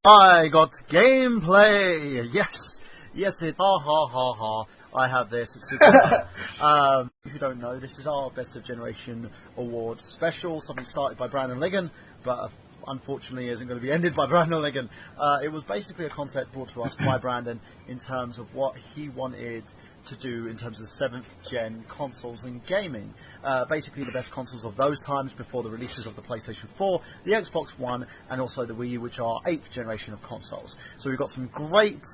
I got gameplay! Yes, it. Ha ha ha ha. I have this. It's super fun. If you don't know, this is our Best of Generation Awards special. Something started by Brandon Liggan, but unfortunately isn't going to be ended by Brandon Liggan. It was basically a concept brought to us by Brandon in terms of what he wanted to do in terms of the 7th gen consoles and gaming. Basically the best consoles of those times before the releases of the PlayStation 4, the Xbox One, and also the Wii U, which are 8th generation of consoles. So we've got some great,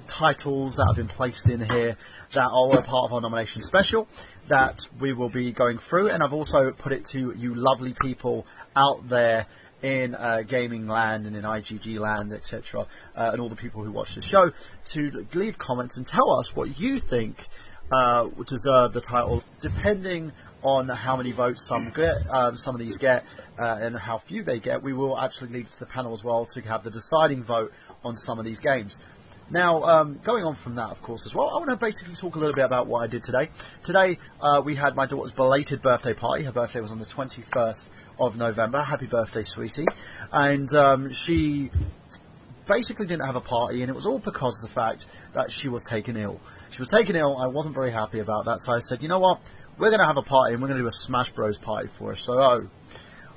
titles that have been placed in here that are a part of our nomination special that we will be going through, and I've also put it to you lovely people out there in gaming land and in IGG land, etc., and all the people who watch the show, to leave comments and tell us what you think would deserve the title, depending on how many votes some of these get and how few they get. We will actually leave it to the panel as well to have the deciding vote on some of these games. Now, going on from that, of course, as well, I want to basically talk a little bit about what I did today. Today, we had my daughter's belated birthday party. Her birthday was on the 21st of November. Happy birthday, sweetie. And she basically didn't have a party, and it was all because of the fact that she was taken ill. She was taken ill. I wasn't very happy about that, so I said, you know what, we're going to have a party, and we're going to do a Smash Bros. Party for her. So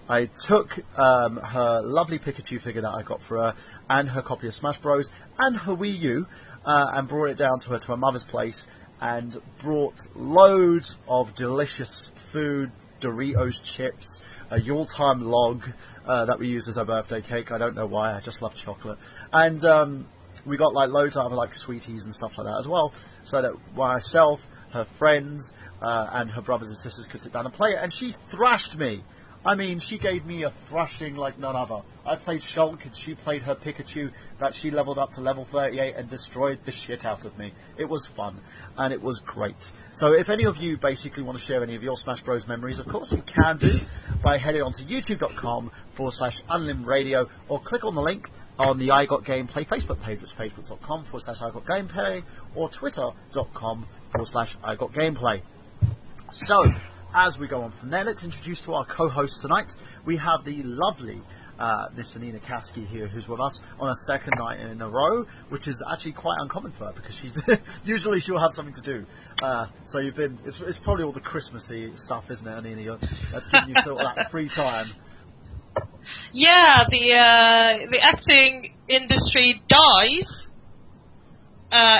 I took her lovely Pikachu figure that I got for her, and her copy of Smash Bros. And her Wii U, and brought it down to her mother's place, and brought loads of delicious food, Doritos chips, a Yuletime log that we used as our birthday cake. I don't know why, I just love chocolate. And we got like loads of other like sweeties and stuff like that as well, so that myself, her friends, and her brothers and sisters could sit down and play it. And she thrashed me. I mean, she gave me a thrashing like none other. I played Shulk and she played her Pikachu that she leveled up to level 38 and destroyed the shit out of me. It was fun, and it was great. So if any of you basically want to share any of your Smash Bros memories, of course you can do by heading on to youtube.com/unlimradio, or click on the link on the I Got Gameplay Facebook page, which is facebook.com/I Got Gameplay, or twitter.com/I Got Gameplay. So, as we go on from there, let's introduce to our co-host tonight. We have the lovely Miss Anina Khaski here, who's with us on a second night in a row, which is actually quite uncommon for her, because she's usually she'll have something to do. So you've been, it's probably all the Christmassy stuff, isn't it, Anina? That's giving you sort of that free time. Yeah, the acting industry dies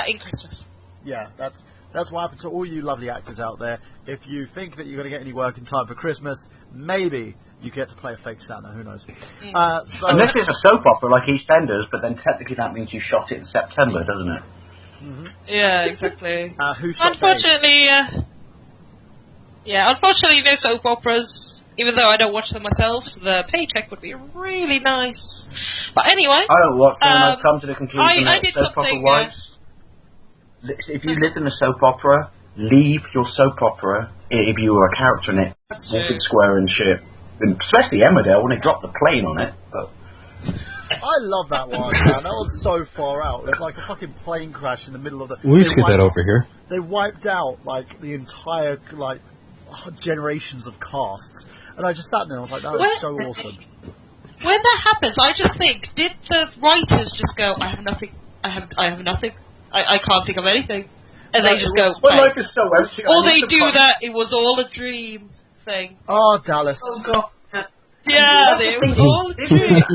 in Christmas. Yeah, that's what happened to all you lovely actors out there. If you think that you're going to get any work in time for Christmas, maybe you get to play a fake Santa. Who knows? So unless it's a soap opera like EastEnders, but then technically that means you shot it in September, doesn't it? Mm-hmm. Yeah, exactly. Who shot unfortunately, unfortunately, no soap operas. Even though I don't watch them myself, so the paycheck would be really nice. But anyway, I don't watch them. I've come to the conclusion I that did soap something. opera wives. If you lived in a soap opera, leave your soap opera if you were a character in it. Walking square and shit. And especially Emmerdale when they dropped the plane on it. But I love that one, man. That was so far out. It was like a fucking plane crash in the middle of the... We used to get that over here. They wiped out, like, the entire, like, generations of casts. And I just sat there and I was like, that was so awesome. When that happens, I just think, did the writers just go, I have nothing, I have nothing, I can't think of anything. And they just go, my life is so empty. Or they do that, it was all a dream thing. Oh, Dallas. Oh, God. Yeah, it was all a dream. It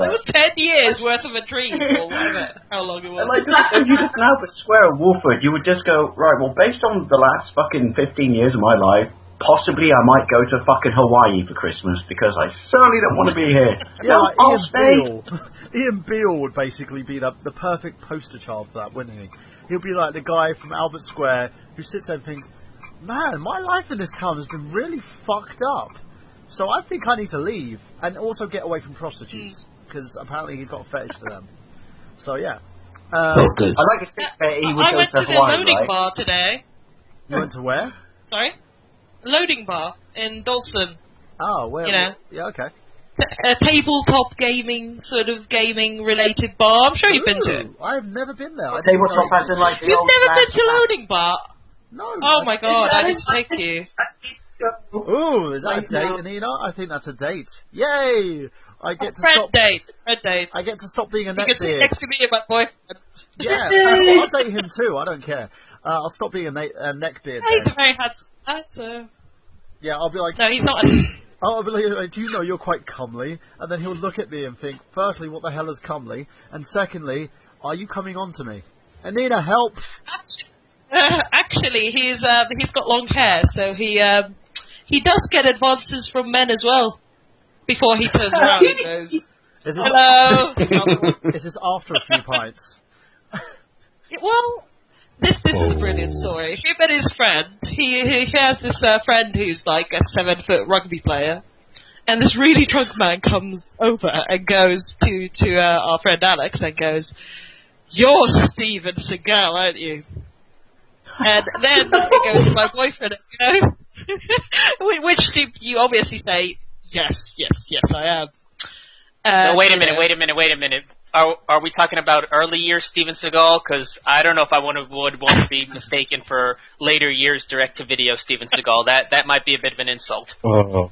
was 10 years worth of a dream, or whatever, how long it was. Like, if you lived in Albert Square or Wolford, you would just go, right, well, based on the last fucking 15 years of my life, possibly I might go to fucking Hawaii for Christmas, because I certainly don't want to be here. Yeah, no, like I'll stay. Ian Beale would basically be the perfect poster child for that, wouldn't he? He'll be like the guy from Albert Square who sits there and thinks, man, my life in this town has been really fucked up. So I think I need to leave and also get away from prostitutes, because apparently he's got a fetish for them. So yeah. I like to think that he would I go went to to Hawaii, the loading right? bar today. You went to where? Sorry? Loading bar in Dalston. Oh, where? You know. Yeah, okay. A tabletop gaming, sort of gaming-related bar. I'm sure you've been to it. I've never been there. Tabletop as in like the You've old never been slash to loading bar? No. Oh my god, I need to take you. Ooh, is that a date, Anina? I think that's a date. Yay! I get to stop. Friend date. I get to stop being a You can sit neckbeard. next to me and my boyfriend. Yeah, I'll date him too. I don't care. I'll stop being a neckbeard. He's then. a very handsome. Yeah, I'll be like, No, he's not. I'll be like, do you know you're quite comely? And then he'll look at me and think, firstly, what the hell is comely? And secondly, are you coming on to me? Anina, help! Actually, he's got long hair, so he does get advances from men as well. Before he turns around and goes, Is this, hello. is this after a few pints? Well, this is a brilliant story. Him and his friend, he has this friend who's like a 7-foot rugby player, and this really drunk man comes over and goes to our friend Alex and goes, "You're Steven Seagal, aren't you?" And then he goes to my boyfriend and goes, which you obviously say, yes, I am. No, wait a minute. Are we talking about early years Steven Seagal? Because I don't know if I would want to be mistaken for later years direct-to-video Steven Seagal. That might be a bit of an insult. Oh.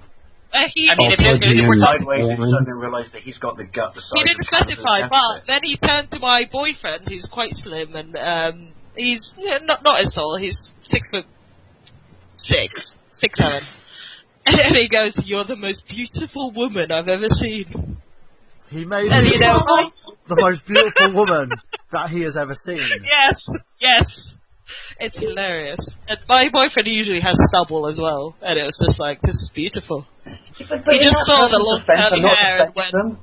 I mean, if we're talking... Sideways, he suddenly realised that he's got the gut the size He didn't of specify, Canada's but deficit. then he turned to my boyfriend, who's quite slim, and he's not as tall. He's 6'7", and he goes, "You're the most beautiful woman I've ever seen." He made And me you know, the most beautiful woman that he has ever seen. yes, it's hilarious. And my boyfriend usually has stubble as well, and it was just like, this is beautiful. But He just saw the long curly not hair and affect went, them.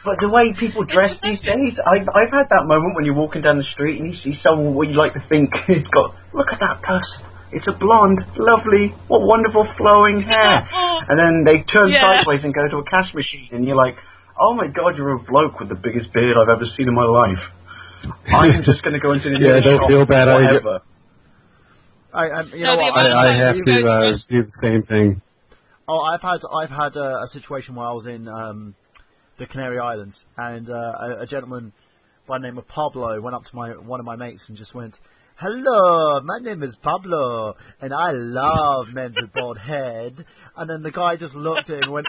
But the way people dress these days, I've had that moment when you're walking down the street and you see someone where you like to think he's got, look at that person. It's a blonde, lovely, what wonderful flowing hair. And then they turn sideways and go to a cash machine and you're like, oh my god, you're a bloke with the biggest beard I've ever seen in my life. I'm just going to go into the don't feel bad. whatever. You know what? I have to do the same thing. Oh, I've had a situation where I was in the Canary Islands, and a gentleman by the name of Pablo went up to one of my mates and just went, "Hello, my name is Pablo, and I love men with bald head." And then the guy just looked at him and went,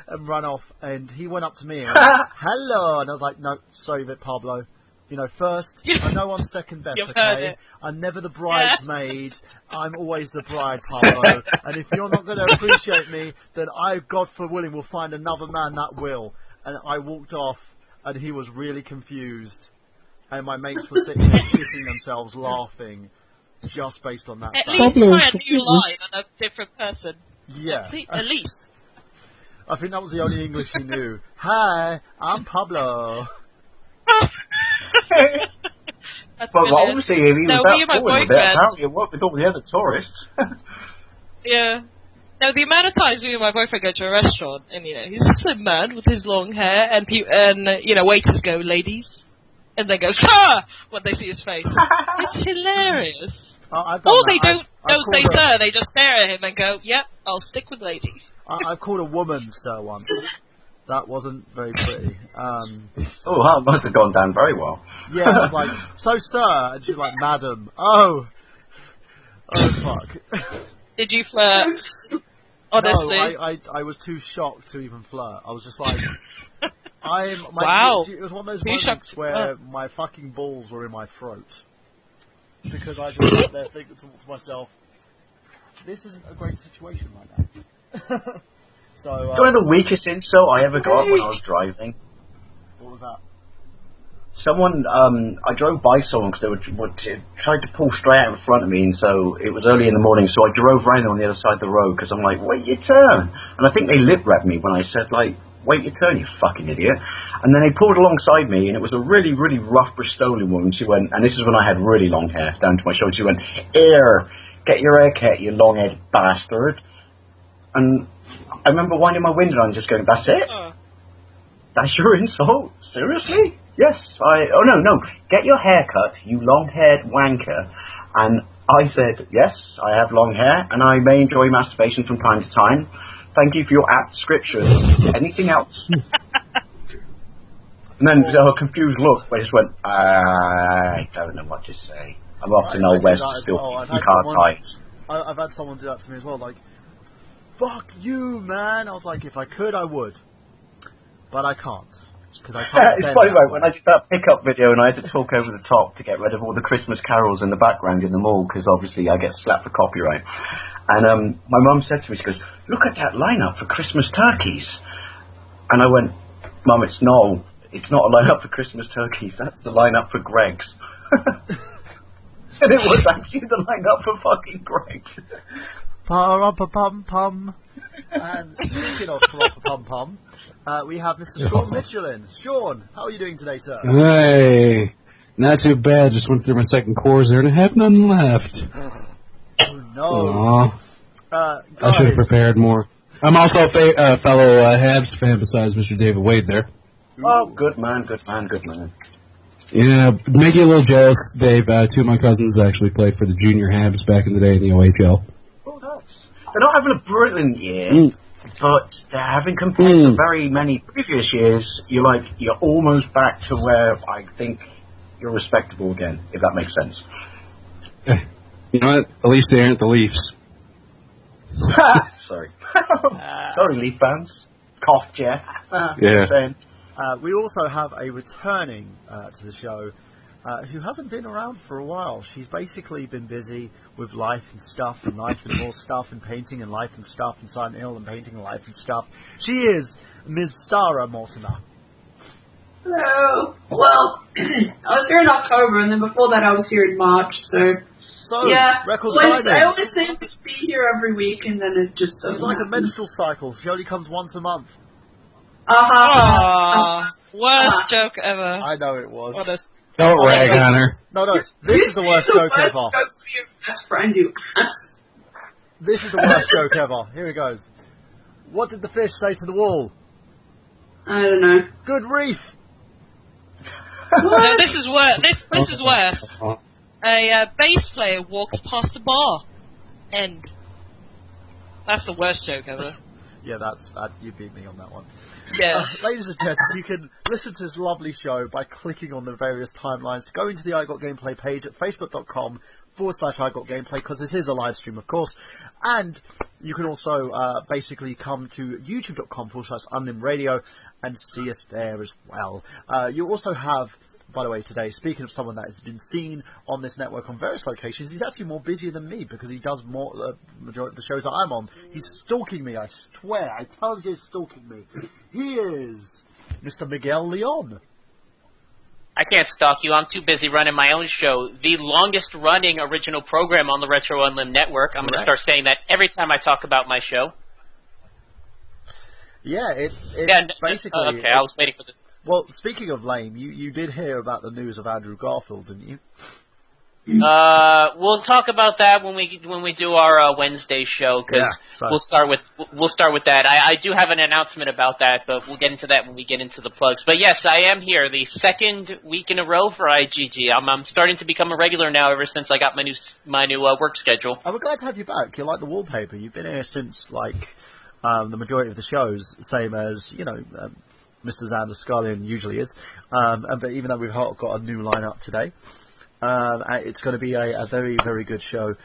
and ran off. And he went up to me and went, "Hello," and I was like, "No, save it, Pablo. You know, first, I know I'm second best, okay? I'm never the bridesmaid. I'm always the bride, Pablo. And if you're not going to appreciate me, then I, God willing, will find another man that will." And I walked off, and he was really confused. And my mates were sitting there shitting themselves laughing, just based on that At fact. least try a new line on a different person. Yeah. At least. I think that was the only English he knew. "Hi, I'm Pablo." That's Well, brilliant. obviously, if he was No, me that and my forward with it, boyfriend- apparently it worked with all the other tourists. Yeah. No, the amount of times me and my boyfriend go to a restaurant, and he's a slim man with his long hair, and waiters go, "Ladies," and they go, "Sir," when they see his face. It's hilarious. I've done Or that. they don't I've say called "sir," they just stare at him and go, "Yep, I'll stick with lady." I've called a woman sir once. That wasn't very pretty. Oh, that must have gone down very well. Yeah, I was like, "So, sir," and she's like, "Madam." Oh fuck. Did you flirt? Honestly. No, I was too shocked to even flirt. I was just like, Wow. It was one of those Too shocked moments to where my fucking balls were in my throat. Because I just sat there thinking to myself, this isn't a great situation right now. So, One of the weakest insult I ever got when I was driving. what was that? Someone, I drove by someone because they were tried to pull straight out in front of me, and so it was early in the morning, so I drove round on the other side of the road because I'm like, wait your turn. And I think they lip-read me when I said, like, wait your turn, you fucking idiot. And then they pulled alongside me, and it was a really, really rough Bristolian woman. She went, and this is when I had really long hair down to my shoulder, she went, "Here, get your hair cut, you long-haired bastard." And I remember winding my window and just going, "That's it? That's your insult? Seriously?" "Yes, no, get your hair cut, you long-haired wanker." And I said, "Yes, I have long hair, and I may enjoy masturbation from time to time. Thank you for your apt description. Anything else?" And then a confused look, where I just went, "I don't know what to say. I'm off to know where to steal car ties." I've had someone do that to me as well, like, fuck you, man. I was like, if I could, I would. But I can't. Because I can't. It's funny, right, when I did that pickup video and I had to talk over the top to get rid of all the Christmas carols in the background in the mall, because obviously I get slapped for copyright. And my mum said to me, she goes, look at that lineup for Christmas turkeys. And I went, Mum, it's not a lineup for Christmas turkeys, that's the lineup for Greg's. And it was actually the lineup for fucking Greg's. Pa-rum-pa-pum-pum. And speaking of pa-rum-pa-pum-pum, we have Mr. Sean Michelin. Sean, how are you doing today, sir? Hey, not too bad. Just went through my second course there and I have none left. Oh, no. I should have prepared more. I'm also a fellow Habs fan besides Mr. David Wade there. Oh, good man, good man, good man. Yeah, make you a little jealous, Dave. Two of my cousins actually played for the junior Habs back in the day in the OHL. Oh, nice. They're not having a brilliant year, but they're having compared to very many previous years. You're almost back to where I think you're respectable again, if that makes sense. You know what? At least they aren't the Leafs. Sorry. Sorry, Leaf fans. Cough, Jeff. Yeah. We also have a returning to the show who hasn't been around for a while. She's basically been busy with life and stuff, and life and more stuff, and painting and life and stuff, and Silent Hill and painting and life and stuff. She is Ms. Sarah Mortimer. Hello. Well, I was here in October, and then before that I was here in March, so yeah. I always seem to be here every week, and then it just doesn't It's like happen. a menstrual cycle. She only comes once a month. Worst joke ever. I know it was. Don't rag on her. No, this is the worst joke ever. Jokes for your best friend, you ass. This is the worst joke ever. Here it goes. What did the fish say to the wall? I don't know. Good reef. No, this is worse. This is worse. A bass player walks past a bar. End. That's the worst joke ever. Yeah, you beat me on that one. Yeah. Ladies and gents, you can listen to this lovely show by clicking on the various timelines to go into the I Got Gameplay page at facebook.com/I Got Gameplay, because this is a live stream, of course. And you can also basically come to youtube.com/Unlim Radio and see us there as well. You also have, by the way, today, speaking of someone that has been seen on this network on various locations, he's actually more busier than me because he does more majority of the shows that I'm on. He's stalking me, I swear. I tell you, he's stalking me. He is Mr. Miguel Leon. I can't stalk you. I'm too busy running my own show. The longest running original program on the Retro Unlim Network. I'm going to start saying that every time I talk about my show. Yeah, it's basically... okay, I was waiting for the... Well, speaking of lame, you did hear about the news of Andrew Garfield, didn't you? We'll talk about that when we do our Wednesday show, because we'll start with that. I do have an announcement about that, but we'll get into that when we get into the plugs. But yes, I am here the second week in a row for IGG. I'm starting to become a regular now ever since I got my new work schedule. I'm glad to have you back. You're like the wallpaper. You've been here since the majority of the shows, same as Mr. Xander Scullion usually is. But even though we've got a new lineup today. It's going to be a very, very good show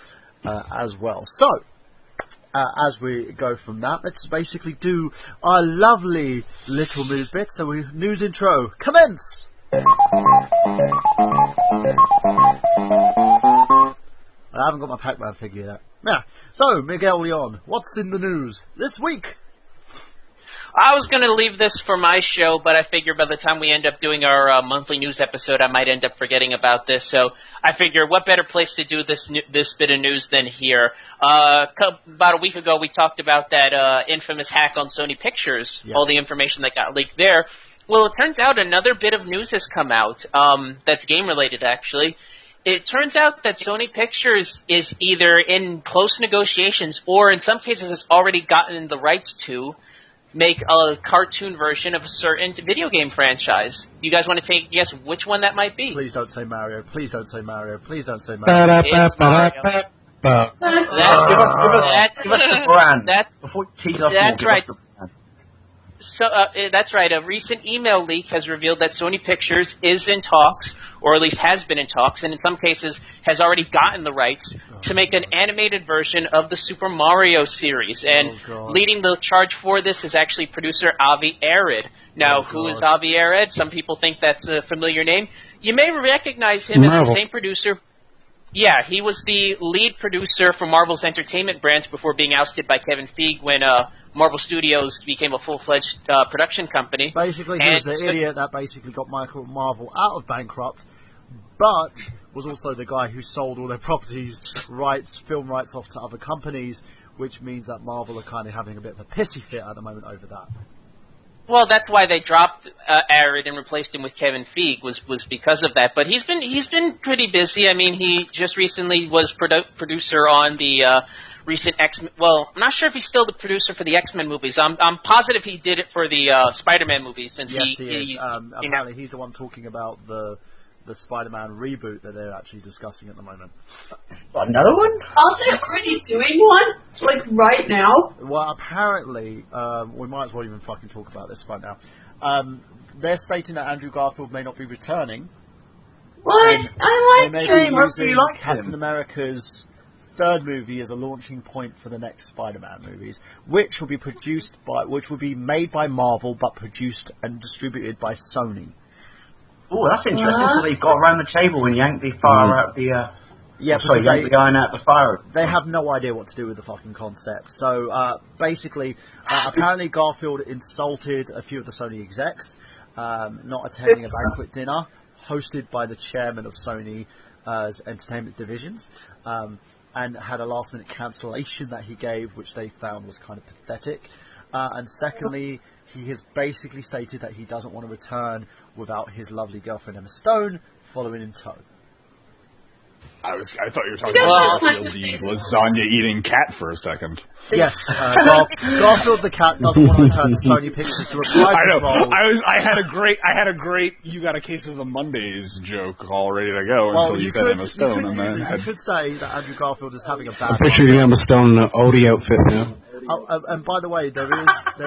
as well. So, as we go from that, let's basically do our lovely little news bit. So, news intro, commence! I haven't got my Pac-Man figure yet. Yeah. So, Miguel Leon, what's in the news this week? I was going to leave this for my show, but I figure by the time we end up doing our monthly news episode, I might end up forgetting about this. So I figure what better place to do this bit of news than here. About a week ago, we talked about that infamous hack on Sony Pictures, all the information that got leaked there. Well, it turns out another bit of news has come out that's game-related, actually. It turns out that Sony Pictures is either in close negotiations or in some cases has already gotten the rights to make a cartoon version of a certain video game franchise. You guys want to take a guess which one that might be? Please don't say Mario. Please don't say Mario. Please don't say Mario. It's Mario. Give us the brand. Before you tease us that's more, right. So that's right. A recent email leak has revealed that Sony Pictures is in talks, or at least has been in talks, and in some cases has already gotten the rights to make an animated version of the Super Mario series. And leading the charge for this is actually producer Avi Arad. Now, who is Avi Arad? Some people think that's a familiar name. You may recognize him as the same producer. Yeah, he was the lead producer for Marvel's entertainment branch before being ousted by Kevin Feige when Marvel Studios became a full-fledged production company. Basically, he was the idiot that basically got Marvel out of bankrupt, but was also the guy who sold all their properties, film rights off to other companies, which means that Marvel are kind of having a bit of a pissy fit at the moment over that. Well, that's why they dropped Arad and replaced him with Kevin Feige was because of that. But he's been pretty busy. I mean, he just recently was producer on the recent X-Men. Well, I'm not sure if he's still the producer for the X-Men movies. I'm positive he did it for the Spider-Man movies since he is. Apparently, he's the one talking about the Spider-Man reboot that they're actually discussing at the moment. Another one? Aren't they already doing one? Like, right now? Well, apparently, we might as well even fucking talk about this right now. They're stating that Andrew Garfield may not be returning. What? I like him. Using Captain America's third movie as a launching point for the next Spider-Man movies, which will be made by Marvel, but produced and distributed by Sony. Oh, that's interesting. So they've got around the table and yanked the fire out the... yanked the iron out the fire. They have no idea what to do with the fucking concept. So, basically, apparently Garfield insulted a few of the Sony execs, not attending a banquet dinner hosted by the chairman of Sony's entertainment divisions, and had a last-minute cancellation that he gave, which they found was kind of pathetic. And secondly, he has basically stated that he doesn't want to return without his lovely girlfriend Emma Stone following in tow. I thought you were talking about Garfield, the lasagna-eating cat, for a second. Yes, Garfield the cat doesn't want to return to Sony Pictures to reprise his role. I had a great "you got a case of the Mondays" joke all ready to go until you said Emma Stone, you could say that Andrew Garfield is having a bad. I'm picturing Emma Stone in an Odie outfit now. Oh, and by the way, there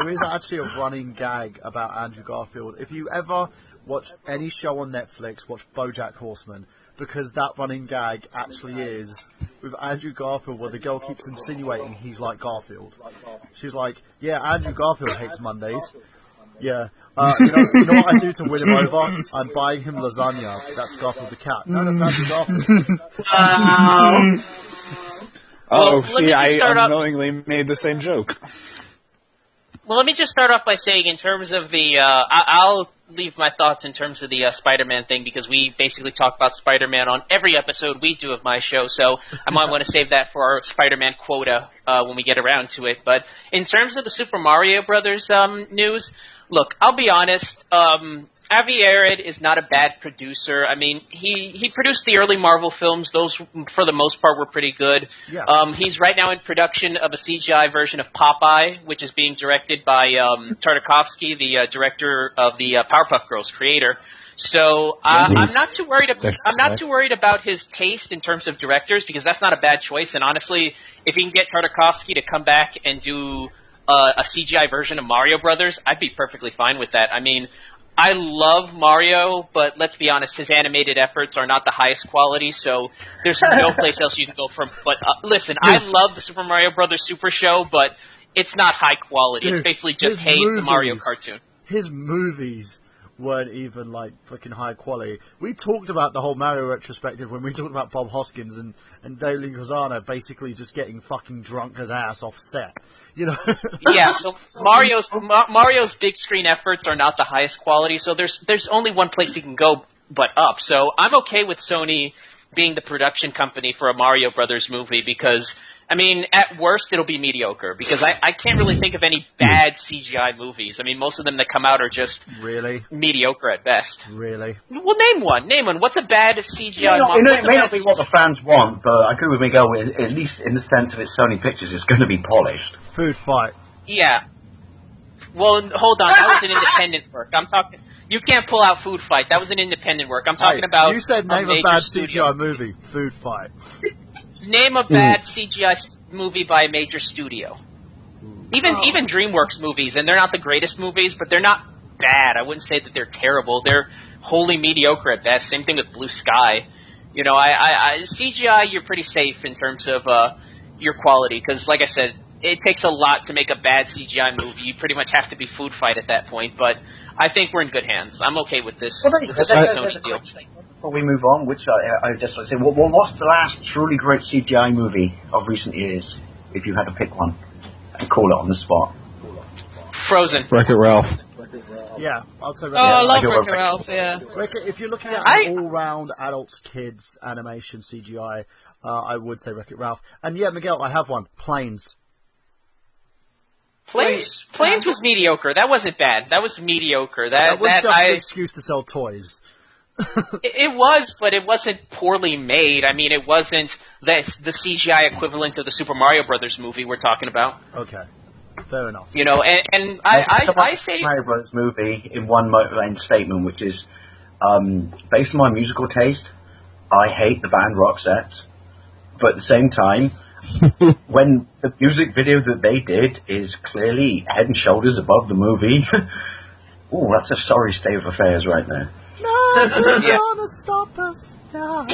is actually a running gag about Andrew Garfield. If you ever watch any show on Netflix, watch BoJack Horseman, because that running gag actually is with Andrew Garfield, where the girl keeps insinuating he's like Garfield. She's like, "Yeah, Andrew Garfield hates Mondays. Yeah, you know what I do to win him over? I'm buying him lasagna. That's Garfield the cat. No, that's Andrew Garfield." Oh, see, I unknowingly made the same joke. Well, let me just start off by saying, in terms of the, I'll leave my thoughts in terms of the Spider-Man thing, because we basically talk about Spider-Man on every episode we do of my show, so I might want to save that for our Spider-Man quota when we get around to it. But in terms of the Super Mario Brothers news, look, I'll be honest, Avi Arad is not a bad producer. I mean, he produced the early Marvel films. Those, for the most part, were pretty good. Yeah. He's right now in production of a CGI version of Popeye, which is being directed by Tartakovsky, the director of the Powerpuff Girls creator. So I'm not too worried about his taste in terms of directors, because that's not a bad choice. And honestly, if he can get Tartakovsky to come back and do a CGI version of Mario Brothers, I'd be perfectly fine with that. I mean, I love Mario, but let's be honest, his animated efforts are not the highest quality, so there's no place else you can go from. But listen, I love the Super Mario Brothers Super Show, but it's not high quality. It's basically just, hey, it's a Mario cartoon. His movies weren't even, like, fucking high quality. We talked about the whole Mario retrospective when we talked about Bob Hoskins and Daily Gozano basically just getting fucking drunk as ass off set. You know? Yeah, so Mario's big screen efforts are not the highest quality, so there's only one place he can go but up. So I'm okay with Sony being the production company for a Mario Brothers movie, because, I mean, at worst it'll be mediocre, because I can't really think of any bad CGI movies. I mean, most of them that come out are just mediocre at best. Really? Well, name one. What's a bad CGI movie? It may not be what the fans want, but I agree with Miguel, at least in the sense of its Sony Pictures, it's going to be polished. Food Fight. Yeah. Well, hold on, that was an independent work. I'm talking... You can't pull out Food Fight. That was an independent work. I'm talking about... You said name a bad CGI movie. Food Fight. Name a bad CGI movie by a major studio. Even DreamWorks movies, and they're not the greatest movies, but they're not bad. I wouldn't say that they're terrible. They're wholly mediocre at best. Same thing with Blue Sky. You know, CGI, you're pretty safe in terms of your quality, because, like I said, it takes a lot to make a bad CGI movie. You pretty much have to be food fight at that point, but I think we're in good hands. I'm okay with this. Sony deal. Before we move on, which I just like to say, what's the last truly great CGI movie of recent years, if you had to pick one and call it on the spot? Frozen. Wreck-It Ralph. Yeah, I'll say Wreck-It Ralph. Oh, I love Wreck-It Ralph, yeah. If you're looking at an all-round adults, kids, animation, CGI, I would say Wreck-It Ralph. And yeah, Miguel, I have one. Planes. Planes was mediocre. That wasn't bad. That was mediocre. That was just an excuse to sell toys. It was, but it wasn't poorly made. I mean, it wasn't the CGI equivalent of the Super Mario Brothers movie we're talking about. Okay, fair enough. You know, and I say Mario Brothers movie in one statement, which is based on my musical taste. I hate the band Roxette, but at the same time, when the music video that they did is clearly head and shoulders above the movie, oh, that's a sorry state of affairs right there. Nothing's gonna stop us now.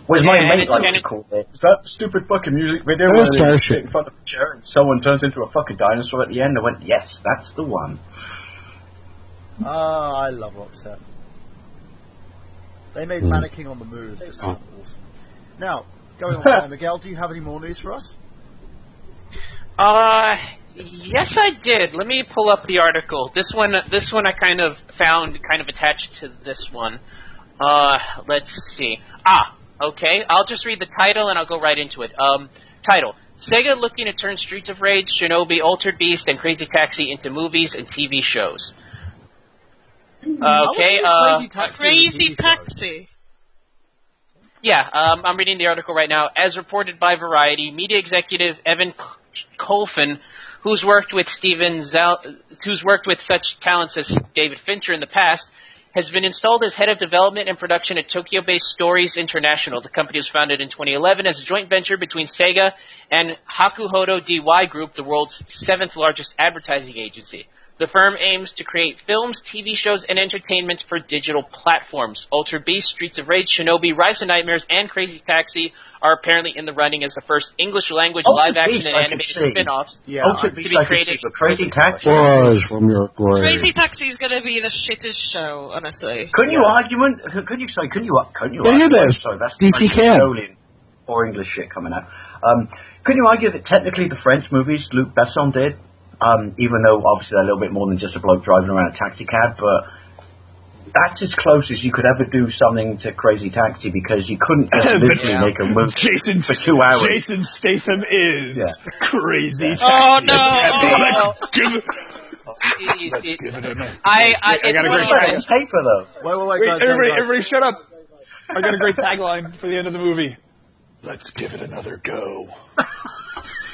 Well, my mate likes to call it. Is that stupid fucking music video where they sit in front of a chair and someone turns into a fucking dinosaur at the end? I went, yes, that's the one. I love Roxette. They made Mannequin on the Move just sound awesome. Now, going on, Miguel, do you have any more news for us? Yes, I did. Let me pull up the article. This one I kind of found attached to this one. Let's see. Okay. I'll just read the title and I'll go right into it. Title: Sega looking to turn Streets of Rage, Shinobi, Altered Beast, and Crazy Taxi into movies and TV shows. Okay. Crazy Taxi. Yeah, I'm reading the article right now. As reported by Variety, media executive Evan Colfin, who's worked with such talents as David Fincher in the past, has been installed as head of development and production at Tokyo-based Stories International. The company was founded in 2011 as a joint venture between Sega and Hakuhodo DY Group, the world's 7th largest advertising agency. The firm aims to create films, TV shows, and entertainment for digital platforms. Altered Beast, Streets of Rage, Shinobi, Rise of Nightmares, and Crazy Taxi are apparently in the running as the first English-language live-action and animated spin-offs to be created. Crazy Taxi from your grave. Crazy Taxi is going to be the shittest show, honestly. Couldn't you argue? Sorry, that's DC can. Or English shit coming out. Couldn't you argue that technically the French movies Luc Besson did? Even though obviously they're a little bit more than just a bloke driving around a taxi cab, but that's as close as you could ever do something to Crazy Taxi, because you couldn't just literally make a movie for 2 hours. Jason Statham is Crazy Taxi. Oh no! I got a great paper though. Wait, guys, everybody shut up! I got a great tagline for the end of the movie. Let's give it another go.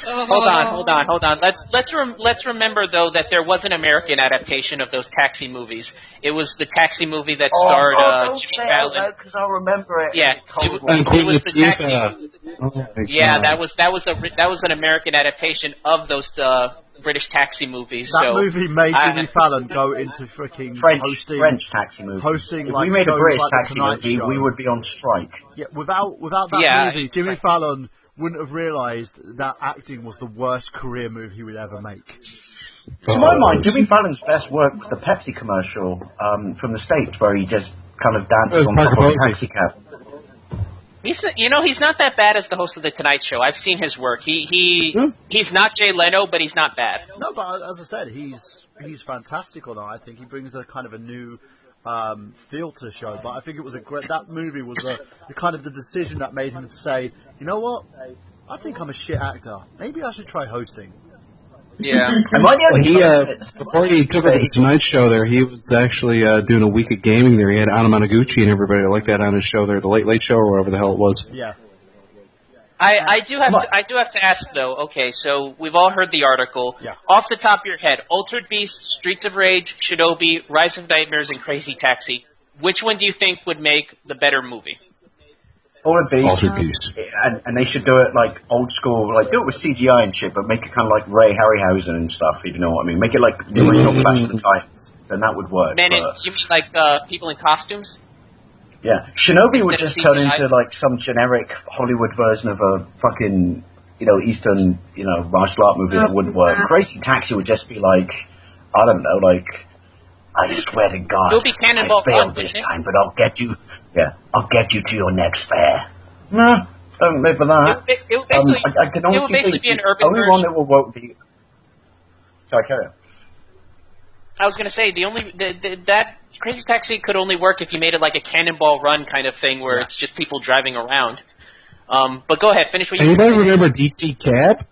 Hold on. Let's remember though that there was an American adaptation of those Taxi movies. It was the Taxi movie that starred Jimmy Fallon. Because I remember it. Yeah, it was the Taxi. Yeah, that was an American adaptation of those British Taxi movies. That movie made Jimmy Fallon go into freaking French Taxi movies. Hosting, if like, we made a British like Taxi movie, we would be on strike. Yeah, without that movie, Jimmy Fallon wouldn't have realised that acting was the worst career move he would ever make. To my mind, Jimmy Fallon's best work was the Pepsi commercial from the States, where he just kind of dances on top of a taxi cab. He's not that bad as the host of The Tonight Show. I've seen his work. He's not Jay Leno, but he's not bad. No, but as I said, he's fantastic on that. I think he brings a kind of a new feel to the show. But I think it was that movie was the kind of the decision that made him say, you know what, I think I'm a shit actor. Maybe I should try hosting. Yeah. Before he took over the Tonight Show there, he was actually doing a week of gaming there. He had Anna Monoguchi and everybody like that on his show there, the Late Late Show or whatever the hell it was. Yeah. I do have to ask though. Okay, so we've all heard the article. Yeah. Off the top of your head, Altered Beast, Streets of Rage, Shinobi, Rise of Nightmares, and Crazy Taxi. Which one do you think would make the better movie? Altered Beast. And they should do it like old school, like do it with CGI and shit, but make it kind of like Ray Harryhausen and stuff, if you know what I mean. Make it like the original Back to the Titans, then that would work. You mean like people in costumes? Yeah, Shinobi would just turn into like some generic Hollywood version of a fucking, Eastern, martial art movie that wouldn't work. Crazy Taxi would just be like, I don't know, like, I swear to God, It'll be Cannonball I failed this time, but I'll get you. Yeah, I'll get you to your next fair. No, don't live for that. It would basically be an urban version. The only one that will won't be. Sorry, carry on. I was going to say that Crazy Taxi could only work if you made it like a Cannonball Run kind of thing, where it's just people driving around. But go ahead, finish what you. Anybody remember DC Cab?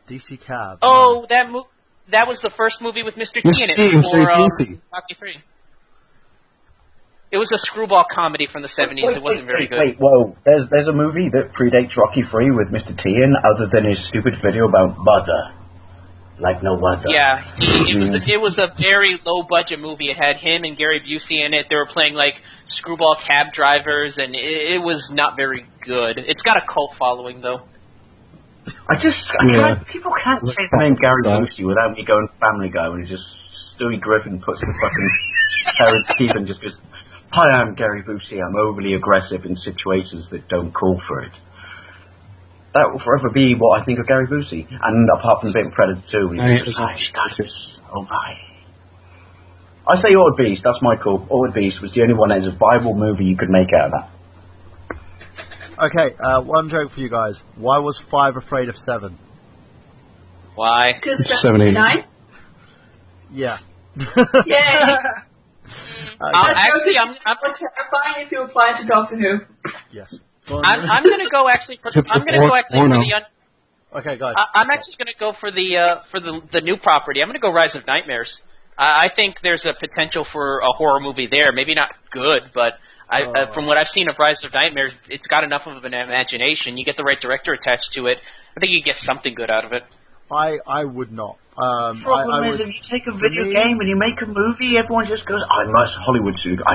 DC Cab. Oh, that was the first movie with Mr. T in it before Rocky 3. It was a screwball comedy from the 70s. It wasn't very good. Wait, whoa! There's a movie that predates Rocky 3 with Mr. T in, other than his stupid video about butter. Like no other. Yeah, it was a very low budget movie. It had him and Gary Busey in it. They were playing like screwball cab drivers, and it was not very good. It's got a cult following though. People can't say the name Gary Busey without me going Family Guy when Stewie Griffin puts the fucking parents' teeth and just goes, "Hi, I'm Gary Busey. I'm overly aggressive in situations that don't call for it." That will forever be what I think of Gary Busey. And apart from being Predator 2, he's bye. I say Ordered Beast, that's my call. Ordered Beast was the only one that is a viable movie you could make out of that. Okay, one joke for you guys. Why was 5 afraid of 7? Why? Because 79? Yeah. Yay! Actually, I'm terrifying if you apply to Doctor Who. Yes. I'm going to go actually for the. Okay, guys. I'm actually going to go for the new property. I'm going to go Rise of Nightmares. I think there's a potential for a horror movie there. Maybe not good, but from what I've seen of Rise of Nightmares, it's got enough of an imagination. You get the right director attached to it. I think you get something good out of it. I would not. Problem is, if you take a video game and you make a movie, everyone just goes, I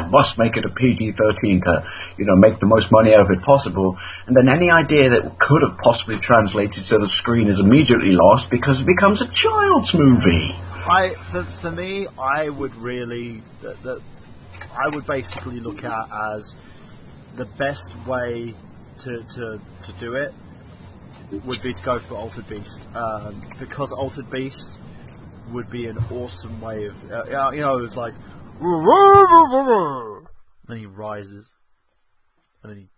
must make it a PG-13 to, make the most money out of it possible. And then any idea that could have possibly translated to the screen is immediately lost because it becomes a child's movie. For me, I would really, I would basically look at as the best way to do it would be to go for Altered Beast, because Altered Beast would be an awesome way of, it's like, then he rises, and then he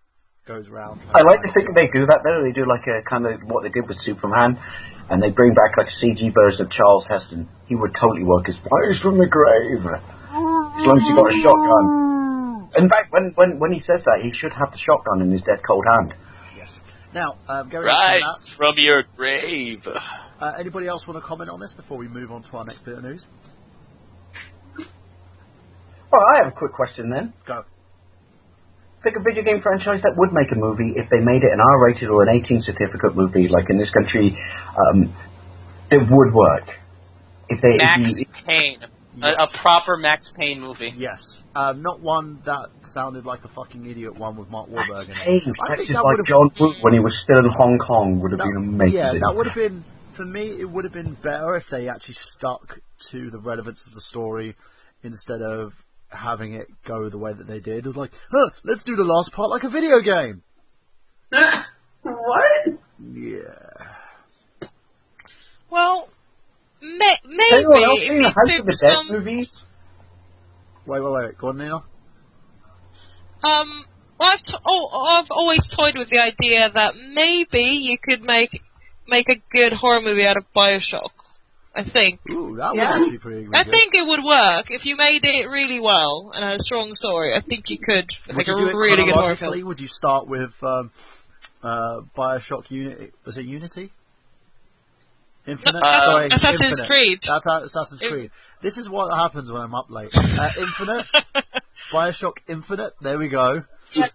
goes around. I like to think they do that though. They do like a kind of what they did with Superman, and they bring back like a CG version of Charles Heston. He would totally work as rise from the grave, as long as he got a shotgun. In fact, when he says that, he should have the shotgun in his dead cold hand. Now, Gary, rise from your grave. Anybody else want to comment on this before we move on to our next bit of news? Well, I have a quick question then. Go. Pick a video game franchise that would make a movie if they made it an R-rated or an 18 certificate movie, like in this country, that would work. Max Payne. Yes. A proper Max Payne movie. Yes. Not one that sounded like a fucking idiot one with Mark Wahlberg in it. Max Payne, like John Woo when he was still in Hong Kong, would have been amazing. Yeah, that would have been, for me, it would have been better if they actually stuck to the relevance of the story instead of having it go the way that they did. It was like, let's do the last part like a video game. What? Yeah. Well, maybe if you took some movies. Wait. Go on, Neil. I've always toyed with the idea that maybe you could make a good horror movie out of BioShock. I think. Ooh, that would actually pretty good. I think it would work if you made it really well and had a strong story. I think you could make a really good horror film. Would you start with BioShock Unity? Was it Unity? Infinite? Sorry, Assassin's Creed. That's Assassin's Creed. This is what happens when I'm up late. Infinite? BioShock Infinite? There we go. Yes,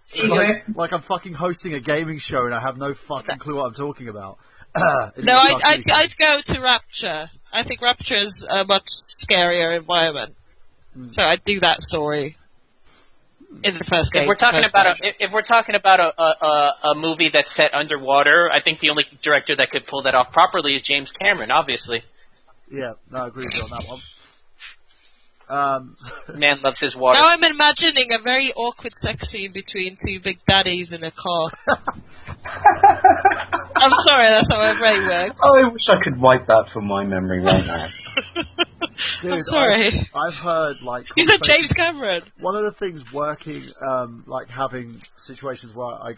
like I'm fucking hosting a gaming show and I have no fucking clue what I'm talking about. No, I'd go to Rapture. I think Rapture is a much scarier environment. So I'd do that story in the first game. If we're talking about a movie that's set underwater, I think the only director that could pull that off properly is James Cameron, obviously. Yeah, no, I agree with you on that one. Man loves his water. Now I'm imagining a very awkward sex scene between two big daddies in a car. I'm sorry, that's how my brain works. I wish I could wipe that from my memory right now. Dude, I'm sorry. I've heard, like... You said James Cameron! One of the things working, like having situations where I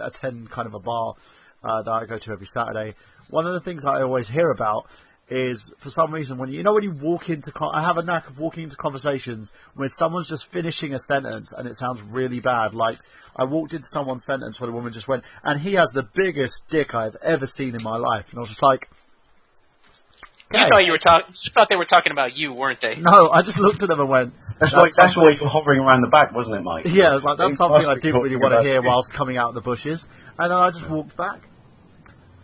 attend kind of a bar that I go to every Saturday. One of the things I always hear about is, for some reason, when you walk into... I have a knack of walking into conversations when someone's just finishing a sentence and it sounds really bad. Like, I walked into someone's sentence where the woman just went, and he has the biggest dick I've ever seen in my life. And I was just like... You thought they were talking about you, weren't they? No, I just looked at them and went... That's why you were hovering around the back, wasn't it, Mike? Yeah, it was like, that's something I didn't really want to hear whilst coming out of the bushes. And then I just walked back.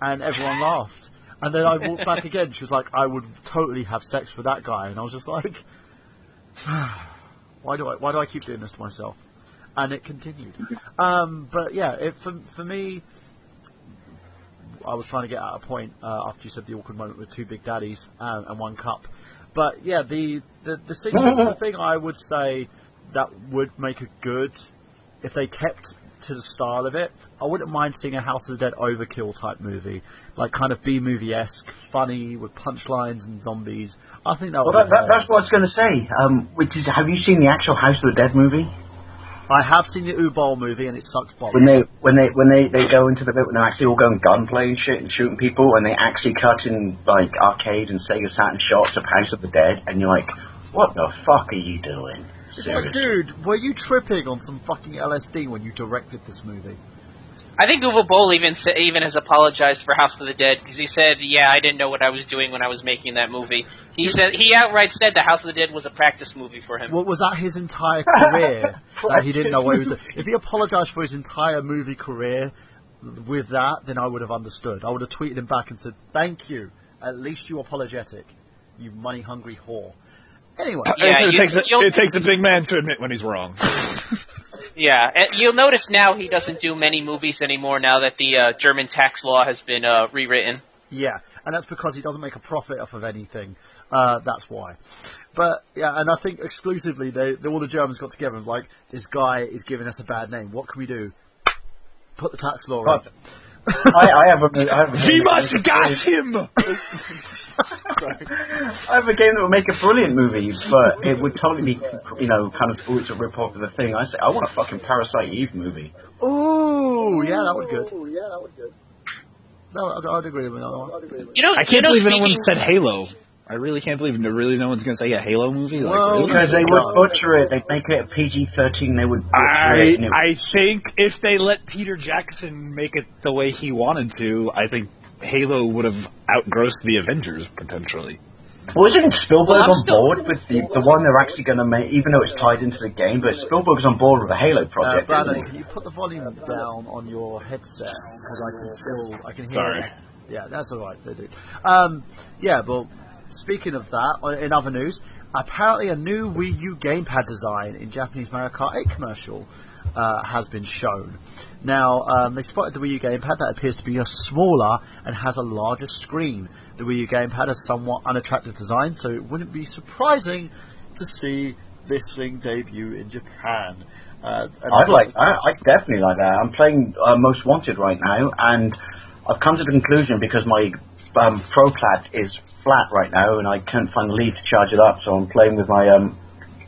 And everyone laughed. And then I walked back again. She was like, I would totally have sex with that guy. And I was just like, why do I keep doing this to myself? And it continued. But yeah, for me, I was trying to get at a point after you said the awkward moment with two big daddies and one cup. But yeah, the thing I would say that would make it good, if they kept to the style of it, I wouldn't mind seeing a House of the Dead overkill type movie, like kind of B-movie-esque, funny with punchlines and zombies. I think that would. Well, that's what I was going to say. Have you seen the actual House of the Dead movie? I have seen the U-Bowl movie, and it sucks balls. When they go into the bit when they're actually all going gunplay and shit and shooting people, and they actually cut in like arcade and Sega Saturn shots of House of the Dead, and you're like, what the fuck are you doing? It's like, dude, were you tripping on some fucking LSD when you directed this movie? I think Uwe Boll even has apologized for House of the Dead, because he said, yeah, I didn't know what I was doing when I was making that movie. He outright said that House of the Dead was a practice movie for him. Well, was that his entire career that he didn't know what he was doing? If he apologized for his entire movie career with that, then I would have understood. I would have tweeted him back and said, thank you. At least you're apologetic, you money-hungry whore. Anyway. Yeah, it takes a big man to admit when he's wrong. Yeah, and you'll notice now he doesn't do many movies anymore now that the German tax law has been rewritten. Yeah, and that's because he doesn't make a profit off of anything. That's why. But, yeah, and I think exclusively all the Germans got together and was like, this guy is giving us a bad name. What can we do? Put the tax law on. I have a We must gas him! I have a game that would make a brilliant movie, but it would totally be, kind of it's a rip-off of the thing. I say, I want a fucking Parasite Eve movie. Ooh, yeah, that would be good. No, I'd agree with that one. I can't believe anyone said Halo. I really can't believe no one's going to say a Halo movie. Well, because they would butcher it. They'd make it a PG-13. They would butcher it. I think if they let Peter Jackson make it the way he wanted to, I think Halo would have outgrossed the Avengers, potentially. Well, isn't Spielberg on board with the one they're actually going to make, even though it's tied into the game, but Spielberg's on board with the Halo project. Brandon, can you put the volume down on your headset? Because I can hear Sorry. it. Yeah, that's alright, they do. Yeah, well, speaking of that, in other news, apparently a new Wii U gamepad design in Japanese Mario Kart 8 commercial has been shown. Now, they spotted the Wii U gamepad that appears to be a smaller and has a larger screen. The Wii U gamepad has somewhat unattractive design, so it wouldn't be surprising to see this thing debut in Japan. I definitely like that. I'm playing Most Wanted right now, and I've come to the conclusion because my Pro Plat is flat right now, and I can't find the lead to charge it up, so I'm playing with my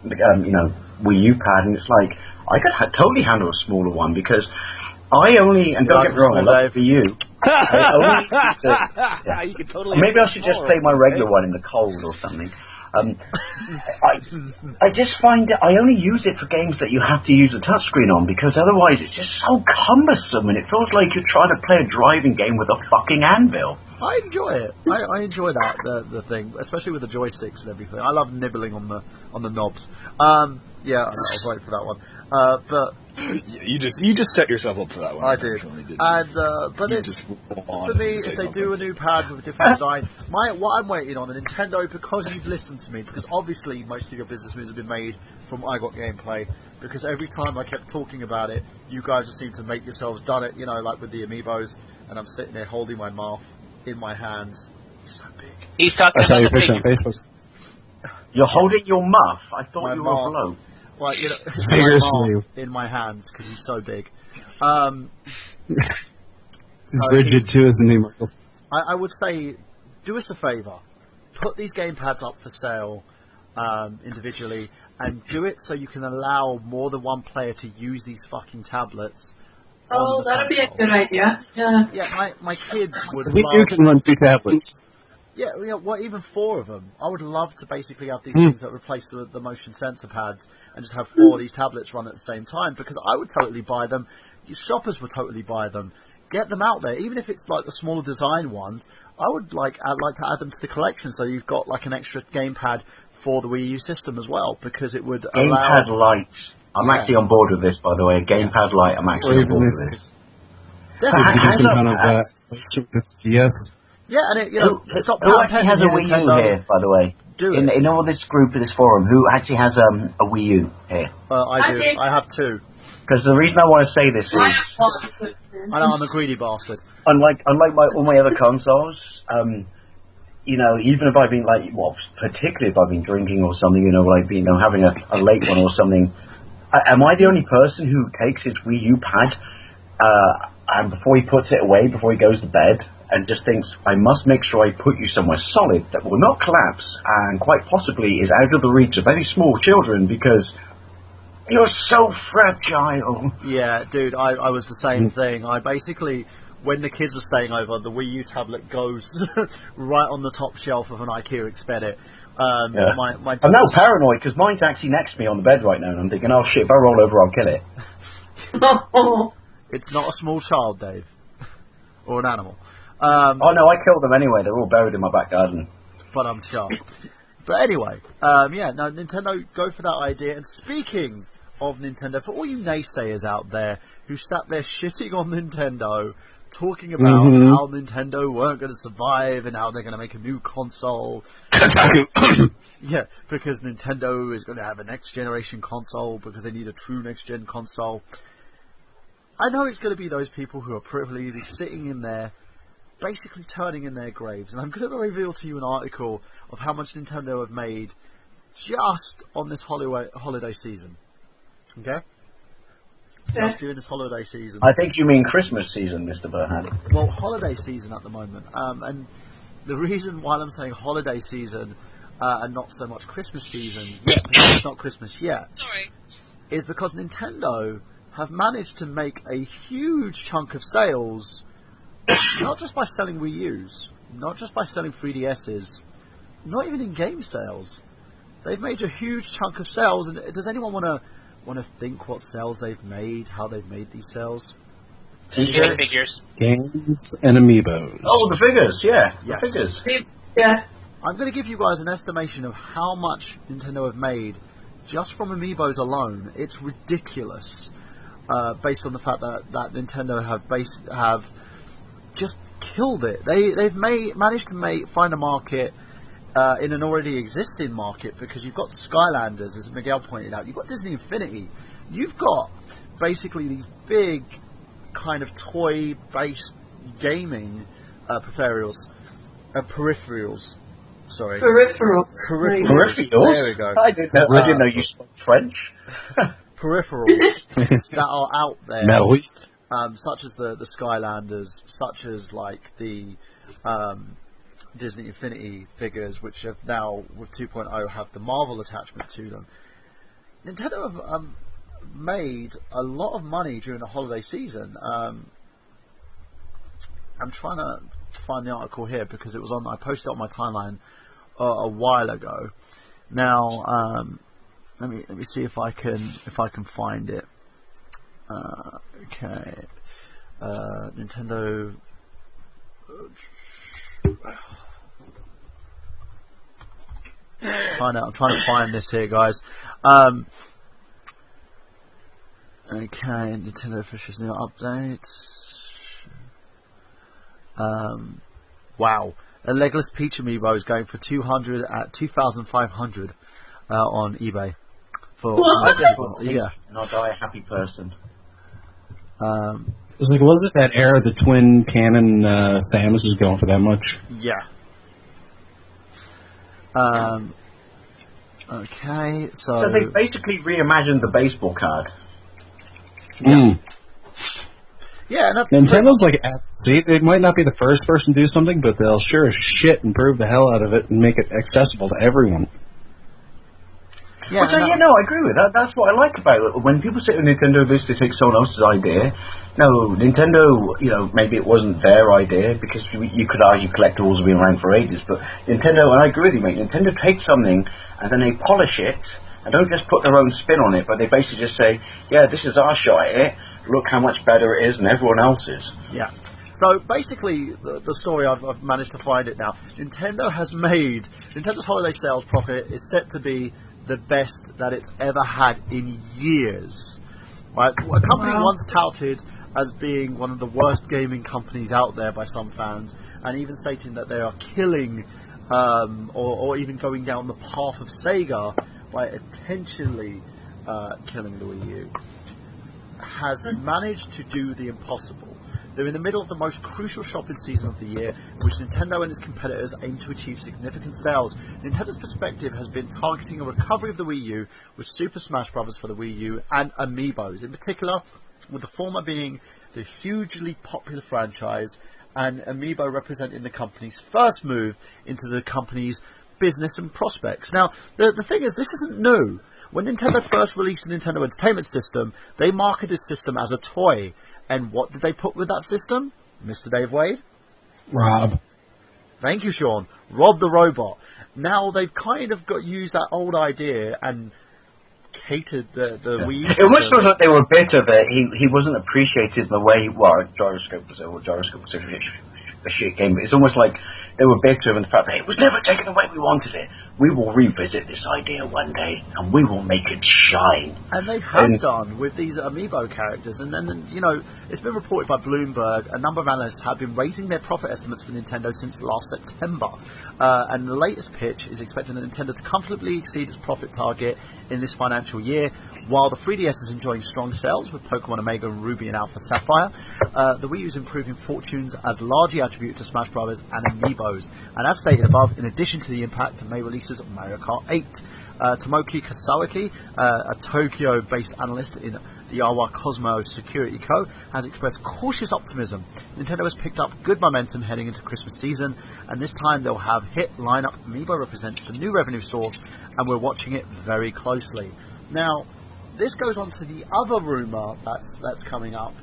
Wii U pad, and it's like I could totally handle a smaller one because I only, and don't get me wrong, I love it for you. I only use it, You can totally. Maybe I should just play my regular one in the cold or something. I just find that I only use it for games that you have to use the touchscreen on, because otherwise it's just so cumbersome and it feels like you're trying to play a driving game with a fucking anvil. I enjoy it. I enjoy that the thing, especially with the joysticks and everything. I love nibbling on the knobs. Yeah, I was waiting for that one. But you just set yourself up for that one. I did. And but it's for me, if they do a new pad with a different design, what I'm waiting on, and Nintendo, because you've listened to me, because obviously most of your business moves have been made from I Got Gameplay, because every time I kept talking about it, you guys just seem to make yourselves done it, like with the amiibos, and I'm sitting there holding my mouth in my hands. It's so big. He's talking I saw about your the picture on figure. Facebook. You're holding your muff? I thought you were a bloke. Well, you know, seriously. in my hands, because he's so big. He's rigid too, isn't he, Michael? I would say, do us a favour. Put these gamepads up for sale individually, and do it so you can allow more than one player to use these fucking tablets. Oh, that'd be a good idea. Yeah. Yeah, my kids would love... You can run 2 tablets. Yeah, even 4 of them. I would love to basically have these things that replace the motion sensor pads and just have 4 of these tablets run at the same time, because I would totally buy them. Shoppers would totally buy them. Get them out there, even if it's like the smaller design ones. I would like to add them to the collection, so you've got like an extra gamepad for the Wii U system as well, because it would Gamepad Lite. I'm actually on board with this, by the way. Gamepad Lite, I'm actually on board with this. Yes. Yeah, and it's not who actually has a Wii U here, by the way? In all this group, in this forum, who actually has a Wii U here? I do. I have 2. Because the reason I want to say this is... I know, I'm a greedy bastard. Unlike all my other consoles, you know, even if I've been particularly if I've been drinking or something, having a late one or something, am I the only person who takes his Wii U pad and before he puts it away, before he goes to bed, and just thinks, I must make sure I put you somewhere solid that will not collapse and quite possibly is out of the reach of any small children, because you're so fragile. Yeah, dude, I was the same thing. I basically, when the kids are staying over, the Wii U tablet goes right on the top shelf of an IKEA Expedit. I'm now paranoid, because mine's actually next to me on the bed right now, and I'm thinking, oh shit, if I roll over, I'll kill it. It's not a small child, Dave. Or an animal. Oh no, I killed them anyway. They're all buried in my back garden. But I'm sure. But anyway, Nintendo, go for that idea. And speaking of Nintendo, for all you naysayers out there who sat there shitting on Nintendo, talking about how Nintendo weren't going to survive and how they're going to make a new console. Yeah, because Nintendo is going to have a next generation console because they need a true next gen console. I know it's going to be those people who are privileged sitting in there basically turning in their graves, and I'm going to reveal to you an article of how much Nintendo have made just on this holiday season. Okay? Just during this holiday season. I think you mean Christmas season, Mr. Burhan. Well, holiday season at the moment. And the reason why I'm saying holiday season and not so much Christmas season yet, because it's not Christmas yet, is because Nintendo have managed to make a huge chunk of sales, not just by selling Wii U's, not just by selling 3DS's, not even in game sales. They've made a huge chunk of sales, and does anyone want to think what sales they've made, how they've made these sales? Figures. Games and amiibos. Oh, the figures, yeah. Yes. The figures. Yeah. I'm going to give you guys an estimation of how much Nintendo have made just from amiibos alone. It's ridiculous, based on the fact that Nintendo have just killed it. They've managed to find a market in an already existing market, because you've got the Skylanders, as Miguel pointed out. You've got Disney Infinity. You've got basically these big kind of toy-based gaming peripherals. Sorry. Peripherals. There we go. I didn't know you spoke French. Peripherals that are out there. Metal. Such as the Skylanders, such as like the Disney Infinity figures, which have now, with 2.0, have the Marvel attachment to them. Nintendo have made a lot of money during the holiday season. I'm trying to find the article here because it was I posted it on my timeline a while ago. Now, let me see if I can find it. Okay, Nintendo. I'm trying to find this here, guys. Okay, Nintendo officials new updates. Wow, a Legless Peach amiibo is going for 2,500 on eBay. Yeah, and I'll die a happy person. It was it that era the twin cannon Samus was going for that much? Yeah. Okay, so they basically reimagined the baseball card. Mm. Yeah, Nintendo's like, see, they might not be the first person to do something, but they'll sure as shit improve the hell out of it and make it accessible to everyone. Yeah, I agree with that. That's what I like about it. When people say to Nintendo this, they take someone else's idea. No, Nintendo, maybe it wasn't their idea, because you could argue collectibles have been around for ages, but Nintendo, and I agree with you, mate, Nintendo takes something and then they polish it, and don't just put their own spin on it, but they basically just say, yeah, this is our shot at it, look how much better it is than everyone else's. Yeah. So basically, the story, I've managed to find it now. Nintendo's holiday sales profit is set to be the best that it's ever had in years. Right? A company once touted as being one of the worst gaming companies out there by some fans, and even stating that they are killing, or even going down the path of Sega by intentionally killing the Wii U, has managed to do the impossible. They're in the middle of the most crucial shopping season of the year, in which Nintendo and its competitors aim to achieve significant sales. Nintendo's perspective has been targeting a recovery of the Wii U with Super Smash Bros. For the Wii U and Amiibos, in particular, with the former being the hugely popular franchise, and Amiibo representing the company's first move into the company's business and prospects. Now, the thing is, this isn't new. When Nintendo first released the Nintendo Entertainment System, they marketed the system as a toy. And what did they put with that system? Mr. Dave Wade? Rob. Thank you, Sean. Rob the robot. Now they've kind of used that old idea and catered the Wii system. It almost feels like they were bitter that he wasn't appreciated in the way, Gyroscope was a shit game, but it's almost like they were bitter in the fact that it was never taken the way we wanted it. We will revisit this idea one day, and we will make it shine. And they have done with these Amiibo characters. And then, it's been reported by Bloomberg, a number of analysts have been raising their profit estimates for Nintendo since last September. And the latest pitch is expecting Nintendo to comfortably exceed its profit target in this financial year, while the 3DS is enjoying strong sales with Pokemon Omega, Ruby and Alpha Sapphire. The Wii U is improving fortunes as largely attributed to Smash Bros. And Amiibos. And as stated above, in addition to the impact of May releases of Mario Kart 8, Tomoki Kasawaki, a Tokyo-based analyst in the Awa Cosmo Security Co., has expressed cautious optimism. Nintendo has picked up good momentum heading into Christmas season, and this time they'll have hit lineup. Amiibo represents the new revenue source, and we're watching it very closely. Now, this goes on to the other rumour that's coming up,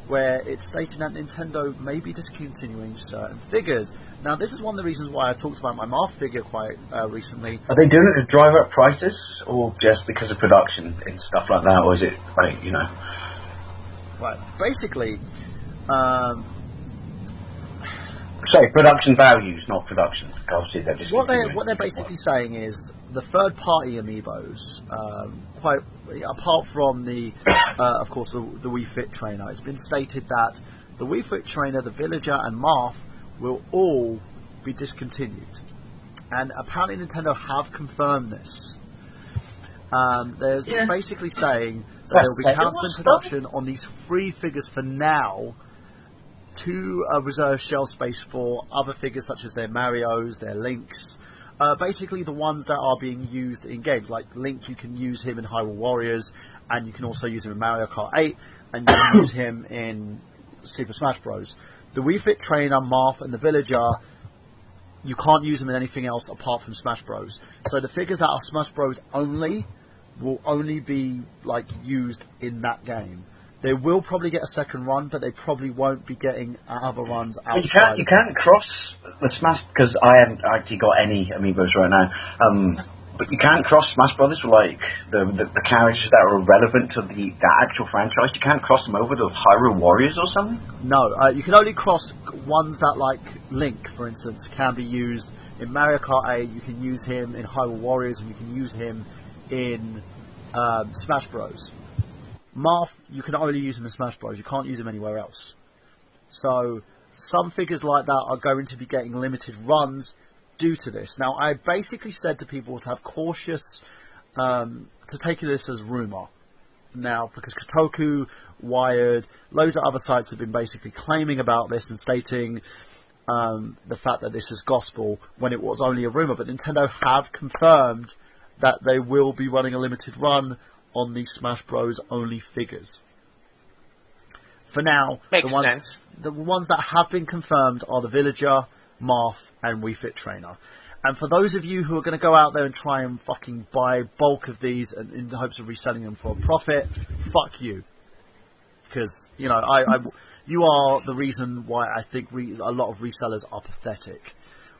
where it's stating that Nintendo may be discontinuing certain figures. Now, this is one of the reasons why I talked about my Marth figure quite recently. Are they doing it to drive up prices, or just because of production and stuff like that, or is it, Right, basically... Sorry, production values, not production. Obviously, they're just what they're basically saying is the third-party Amiibos, apart from the, of course, the Wii Fit Trainer, it's been stated that the Wii Fit Trainer, the Villager, and Marth will all be discontinued. And apparently Nintendo have confirmed this. They're basically saying that they'll be cancelling production on these 3 figures for now, to reserve shelf space for other figures such as their Marios, their Links, basically the ones that are being used in games. Like Link, you can use him in Hyrule Warriors, and you can also use him in Mario Kart 8, and you can use him in Super Smash Bros. The Wii Fit Trainer, Marth, and the Villager, you can't use them in anything else apart from Smash Bros. So the figures that are Smash Bros only will only be used in that game. They will probably get a second run, but they probably won't be getting other runs outside. You can't cross the Smash, because I haven't actually got any Amiibos right now. But you can't cross Smash Brothers with the characters that are relevant to the actual franchise. You can't cross them over to Hyrule Warriors or something. No, you can only cross ones that, Link, for instance, can be used in Mario Kart 8. You can use him in Hyrule Warriors, and you can use him in Smash Bros. Marth, you can only use him in Smash Bros. You can't use him anywhere else. So, some figures like that are going to be getting limited runs due to this. Now, I basically said to people to have cautious, to take this as rumour. Now, because Kotaku, Wired, loads of other sites have been basically claiming about this and stating the fact that this is gospel when it was only a rumour. But Nintendo have confirmed that they will be running a limited run on the Smash Bros. Only figures. For now, the ones that have been confirmed are the Villager, Marth, and Wii Fit Trainer. And for those of you who are going to go out there and try and fucking buy bulk of these in the hopes of reselling them for a profit, fuck you. Because, you know, you are the reason why I think a lot of resellers are pathetic.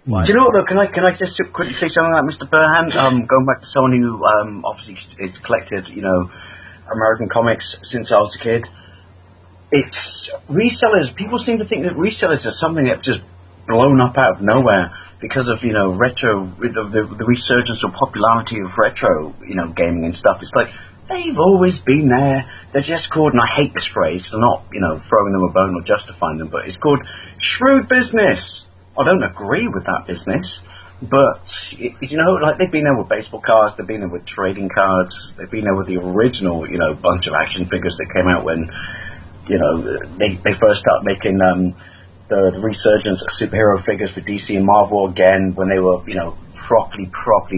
Right? Do you know what, though? Can I just quickly say something like Mr. Burhan? Going back to someone who obviously has collected, you know, American comics since I was a kid. It's resellers. People seem to think that resellers are something that's just blown up out of nowhere because of, you know, retro, the resurgence of popularity of retro, you know, gaming and stuff. It's like, they've always been there. They're just called, and I hate this phrase, I'm not, you know, throwing them a bone or justifying them, but it's called shrewd business. I don't agree with that business, but, you know, like, they've been there with baseball cards, they've been there with trading cards, they've been there with the original, you know, bunch of action figures that came out when, you know, they first started making, the resurgence of superhero figures for DC and Marvel again when they were, you know, properly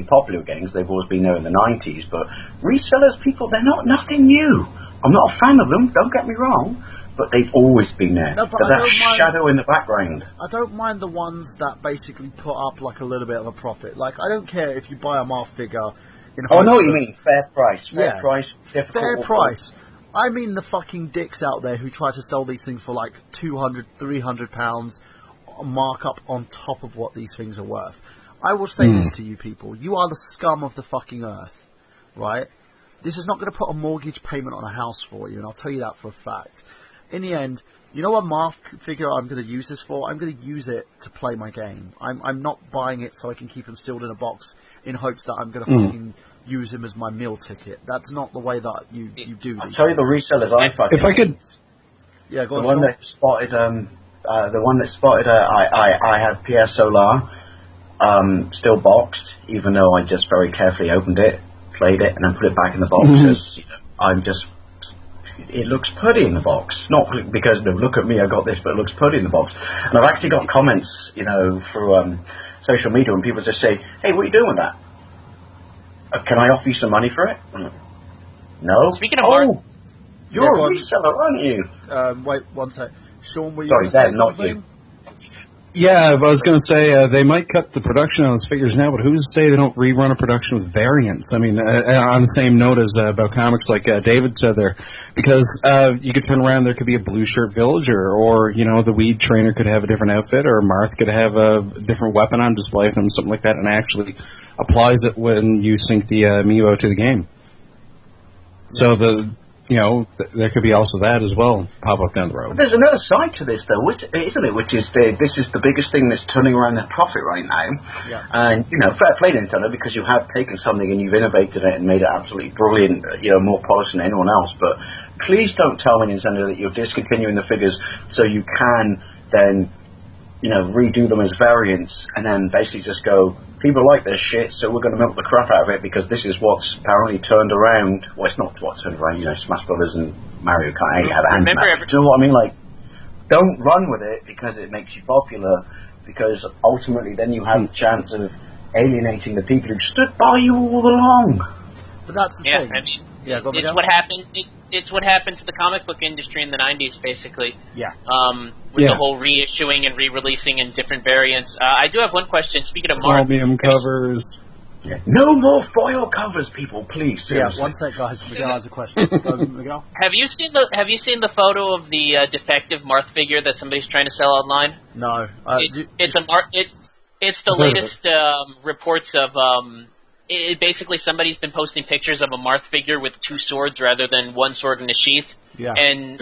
popular games. They've always been there in the 90s, but resellers, people, they're nothing new. I'm not a fan of them, don't get me wrong, but they've always been there. No, but that shadow in the background. I don't mind the ones that basically put up like a little bit of a profit. Like, I don't care if you buy a Marth figure. I know what you mean, fair price. Fair price. Fair price. I mean the fucking dicks out there who try to sell these things for like £200, £300, markup on top of what these things are worth. I will say this to you people. You are the scum of the fucking earth, right? This is not going to put a mortgage payment on a house for you, and I'll tell you that for a fact. In the end, you know what Marth figure I'm going to use this for? I'm going to use it to play my game. I'm not buying it so I can keep him sealed in a box in hopes that I'm going to fucking use him as my meal ticket. That's not the way that you do I'll these tell you the resellers I fucking... If I could... Yeah, go on. The one that spotted, I have Pierre Solar, still boxed, even though I just very carefully opened it, played it, and then put it back in the box, because, you know, it looks pretty in the box. Not because, look at me, I got this, but it looks pretty in the box. And I've actually got comments, you know, through social media, when people just say, hey, what are you doing with that? Can I offer you some money for it? No. Speaking of Marth, you're a reseller, aren't you? Wait, one sec. Sean, were you Sorry, going to say not something? you. Yeah, I was going to say they might cut the production on those figures now, but who's to say they don't rerun a production with variants? I mean, on the same note as about comics, like David said there, because you could turn around, there could be a blue shirt villager, or, you know, the weed trainer could have a different outfit, or Marth could have a different weapon on display from something like that, and actually applies it when you sync the amiibo to the game. So there could be also that as well, pop up down the road. But there's another side to this, though, isn't it? Which is this is the biggest thing that's turning around their profit right now. Yeah. And, you know, fair play, Nintendo, because you have taken something and you've innovated it and made it absolutely brilliant, you know, more polished than anyone else. But please don't tell me, Nintendo, that you're discontinuing the figures so you can then, you know, redo them as variants and then basically just go, people like this shit, so we're going to milk the crap out of it because this is what's apparently turned around. Well, it's not what's turned around, you know, Smash Brothers and Mario Kart. Do you know what I mean? Like, don't run with it because it makes you popular, because ultimately then you have the chance of alienating the people who stood by you all along. But that's the thing. I mean, it's what happened. It's what happened to the comic book industry in the 90s, basically. Yeah. With the whole reissuing and re-releasing in different variants. I do have one question. Speaking of Marth, chromium covers. Yeah. No more foil covers, people, please. Seriously. Yeah, one sec, guys. Miguel has a question. Miguel? Have you seen the photo of the defective Marth figure that somebody's trying to sell online? No. It's the latest reports of. Basically, somebody's been posting pictures of a Marth figure with two swords rather than one sword in a sheath. Yeah. And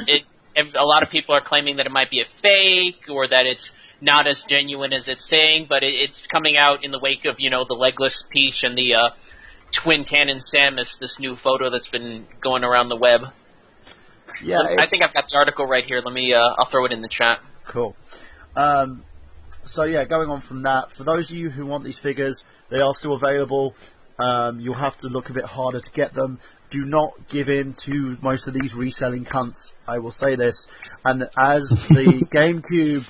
a lot of people are claiming that it might be a fake or that it's not as genuine as it's saying, but it's coming out in the wake of, you know, the legless Peach and the twin cannon Samus, this new photo that's been going around the web. Yeah, I think I've got the article right here. Let me, I'll throw it in the chat. Cool. So yeah, going on from that, for those of you who want these figures, they are still available. You'll have to look a bit harder to get them. Do not give in to most of these reselling cunts. I will say this. And as the GameCube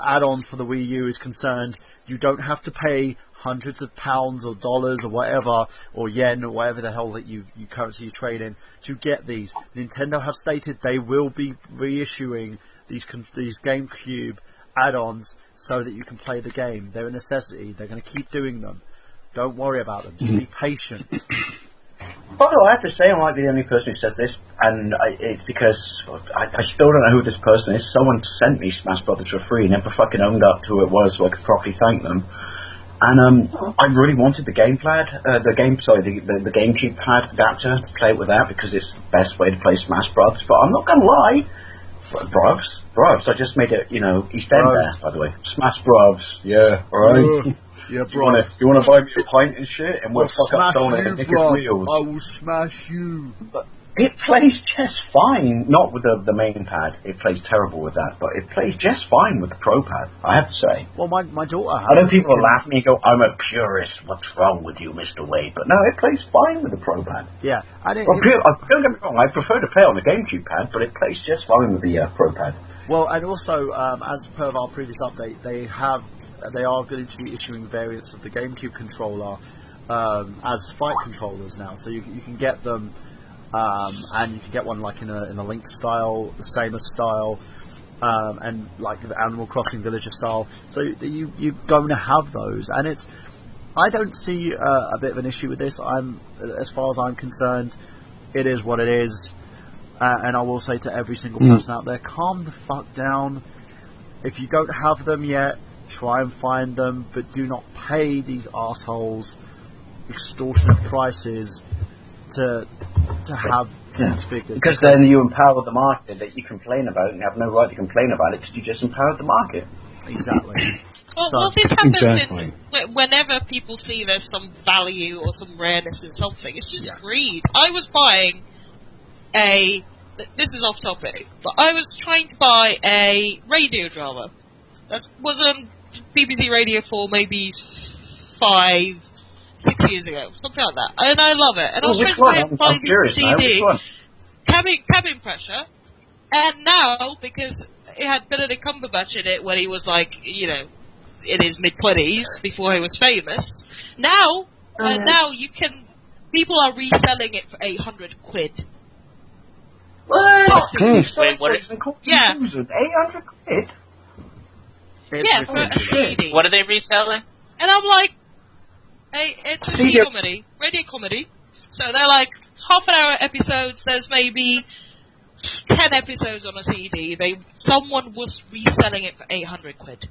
add-on for the Wii U is concerned, you don't have to pay hundreds of pounds or dollars or whatever, or yen or whatever the hell that you currency you trade in to get these. Nintendo have stated they will be reissuing these GameCube add-ons so that you can play the game. They're a necessity. They're going to keep doing them. Don't worry about them. Just be patient. By the way, I have to say I'm like the only person who says this, and it's because I still don't know who this person is. Someone sent me Smash Brothers for free, never fucking owned up to who it was so I could properly thank them. And I really wanted the gamepad, the GameCube pad adapter to play it with that because it's the best way to play Smash Brothers. But I'm not gonna lie, Brovs. I just made it, East End there, by the way. Smash Brovs, yeah, alright. Yeah, bro. You wanna buy me a pint and shit, and we'll fuck up someone and nick his wheels. I will smash you. But it plays just fine. Not with the main pad. It plays terrible with that, but it plays just fine with the Pro Pad, I have to say. Well, my daughter has. I know people laugh at me and go, I'm a purist. What's wrong with you, Mr. Wade? But no, it plays fine with the Pro Pad. Yeah. Don't get me wrong, I prefer to play on the GameCube pad, but it plays just fine with the Pro Pad. Well, and also, as per our previous update, they are going to be issuing variants of the GameCube controller as fight controllers now. So you can get them, and you can get one like in a Link style, the Samus style, and like the Animal Crossing Villager style. So you're going to have those, and I don't see a bit of an issue with this. As far as I'm concerned, it is what it is. And I will say to every single person out there, calm the fuck down. If you don't have them yet, try and find them, but do not pay these assholes extortionate prices to have these figures. Because then you empower the market that you complain about, and you have no right to complain about it because you just empowered the market. Exactly. Well, this happens whenever people see there's some value or some rareness in something. It's just greed. I was buying this is off topic, but I was trying to buy a radio drama that was on BBC Radio 4 maybe 5-6 years ago, something like that, and I love it. And I was trying to buy this CD, Cabin Pressure, and now, because it had Benedict Cumberbatch in it when he was like, in his mid-20s, before he was famous, now people are reselling it for 800 quid. What? Wait, what? 800 quid? Yeah, for a CD. What are they reselling? And I'm like, it's a CD comedy, radio comedy. So they're like half-an-hour episodes. There's maybe 10 episodes on a CD. Someone was reselling it for 800 quid.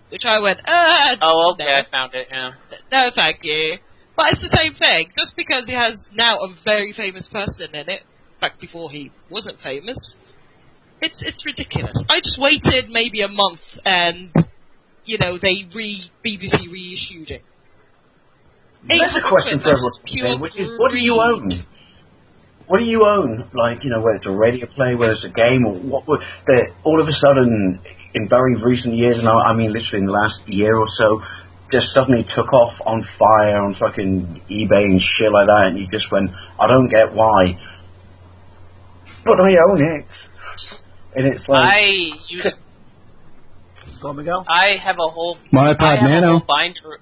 Which I went, oh, okay, no. I found it, yeah. No, thank you. But it's the same thing. Just because it has now a very famous person in it, back before he wasn't famous, it's ridiculous. I just waited maybe a month and, BBC reissued it. That's a question for everyone, which is, what do you own? What do you own? Like, whether it's a radio play, whether it's a game, or what would... all of a sudden, in very recent years, and I mean literally in the last year or so, just suddenly took off on fire on fucking eBay and shit like that, and you just went, I don't get why. But I own it. And it's like... Go on, Miguel. I have a whole... My iPod Nano. Binder.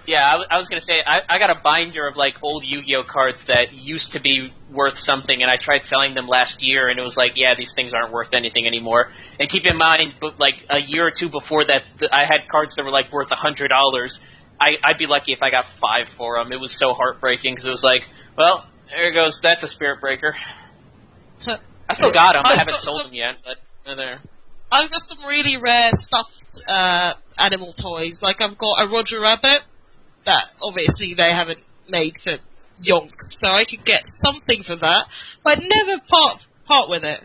Yeah, I was going to say, I got a binder of, old Yu-Gi-Oh! Cards that used to be worth something, and I tried selling them last year, and it was like, yeah, these things aren't worth anything anymore. And keep in mind, a year or two before that, I had cards that were, worth $100. I'd be lucky if I got 5 for them. It was so heartbreaking, because it was like, well, there goes, that's a spirit breaker. I still got them. I haven't sold them yet, but they're there. I've got some really rare stuffed animal toys. I've got a Roger Rabbit that obviously they haven't made for yonks, so I could get something for that. But I'd never part with it.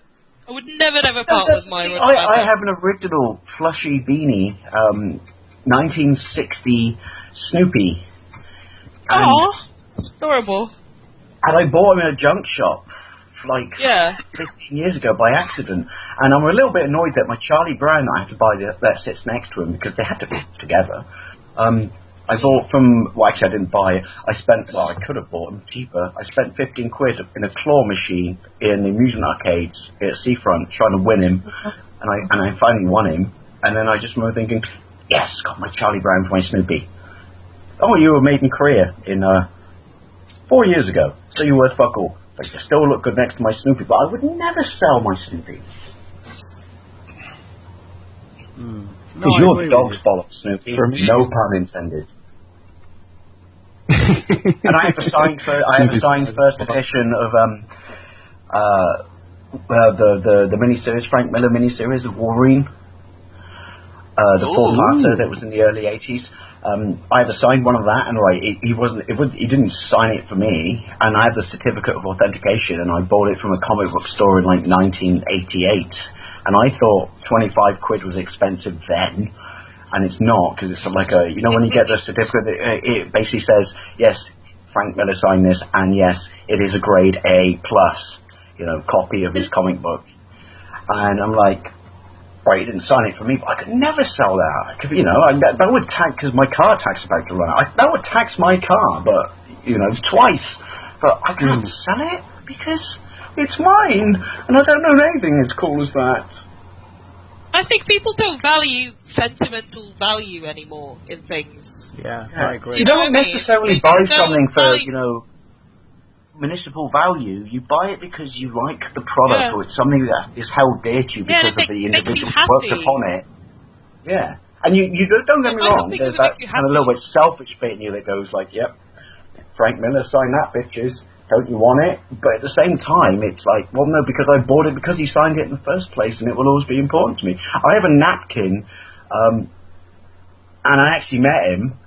I would never part with my Roger Rabbit. I have an original flushy beanie, 1960 Snoopy. Aw, it's adorable. And I bought him in a junk shop. 15 years ago by accident, and I'm a little bit annoyed that my Charlie Brown I had to buy that sits next to him because they had to fit together. I bought actually I didn't buy it. I could have bought them cheaper. I spent 15 quid in a claw machine in the amusement arcades at Seafront trying to win him, and I finally won him. And then I just remember thinking, yes, got my Charlie Brown for my Snoopy. Oh, you were made in Korea in 4 years ago, so you're worth fuck all. But you still look good next to my Snoopy, but I would never sell my Snoopy. Because you're the dog's bollock, Snoopy. No pun intended. And I have a signed first edition of the miniseries, Frank Miller miniseries of Wolverine. The 4-parter that was in the early 80s. I had to sign one of that, and he didn't sign it for me, and I had the certificate of authentication, and I bought it from a comic book store in like 1988, and I thought 25 quid was expensive then, and it's not, because it's like when you get the certificate, it basically says, yes, Frank Miller signed this, and yes, it is a grade A+, copy of his comic book, and I'm like, right, he didn't sign it for me, but I could never sell that. That would tax, because my car tax is about to run out. That would tax my car, but, twice. But I can't sell it, because it's mine, and I don't know anything as cool as that. I think people don't value sentimental value anymore in things. Yeah, I agree. You don't necessarily buy something for, municipal value. You buy it because you like the product, or it's something that is held dear to you because of the individual worked upon it. Yeah. And you don't get me wrong, there's that kind of little bit selfish bit in you that goes like, yep, Frank Miller signed that, bitches. Don't you want it? But at the same time, it's like, well, no, because I bought it because he signed it in the first place, and it will always be important to me. I have a napkin, and I actually met him,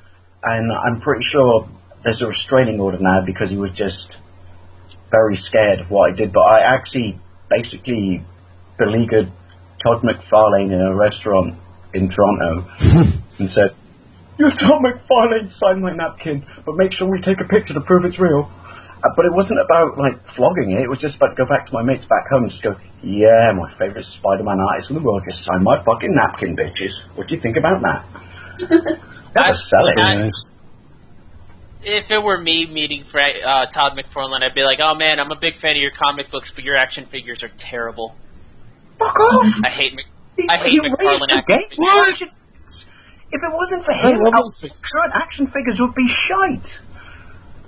and I'm pretty sure there's a restraining order now because he was just very scared of what I did. But I actually basically beleaguered Todd McFarlane in a restaurant in Toronto and said, "You're Todd McFarlane, sign my napkin, but make sure we take a picture to prove it's real." But it wasn't about, flogging it. It was just about to go back to my mates back home and just go, yeah, my favourite Spider-Man artist in the world just signed my fucking napkin, bitches. What do you think about that? Never sell it. If it were me meeting Todd McFarlane, I'd be like, oh, man, I'm a big fan of your comic books, but your action figures are terrible. Fuck off! I hate McFarlane action figures. What? If it wasn't for him, current action figures would be shite.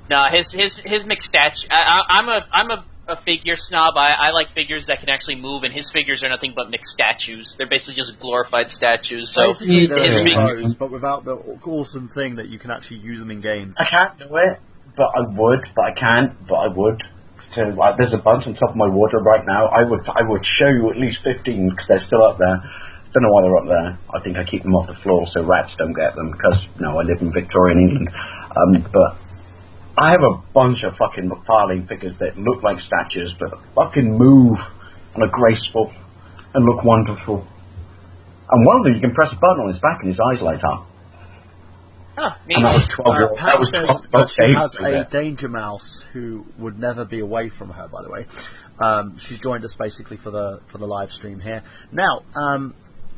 No, his McStatch. I'm a figure snob. I like figures that can actually move, and his figures are nothing but McStatues. They're basically just glorified statues. So basically, they're figures, but without the awesome thing that you can actually use them in games. I can't do it, but I would. But I can't, but I would. There's a bunch on top of my wardrobe right now. I would show you at least 15 because they're still up there. Don't know why they're up there. I think I keep them off the floor so rats don't get them because I live in Victorian England. But I have a bunch of fucking McFarlane figures that look like statues, but fucking move and are graceful and look wonderful. And one of them, you can press a button on his back and his eyes light up. Huh, and that was 12 Pat says that she has a danger mouse who would never be away from her, by the way. She's joined us basically for the live stream here. Now,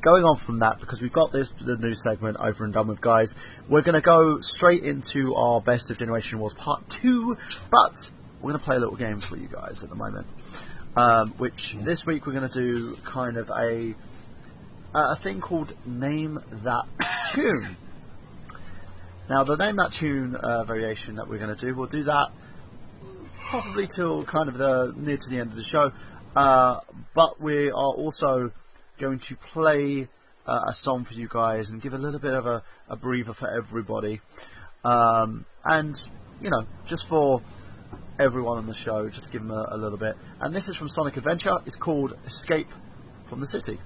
going on from that, because we've got the new segment over and done with, guys, we're going to go straight into our Best of Generation Wars Part 2, but we're going to play a little game for you guys at the moment, which this week we're going to do kind of a thing called Name That Tune. Now, the Name That Tune variation that we're going to do, we'll do that probably till kind of near to the end of the show, but we are also going to play a song for you guys and give a little bit of a breather for everybody, and just for everyone on the show, just to give them a little bit. And this is from Sonic Adventure. It's called Escape from the City.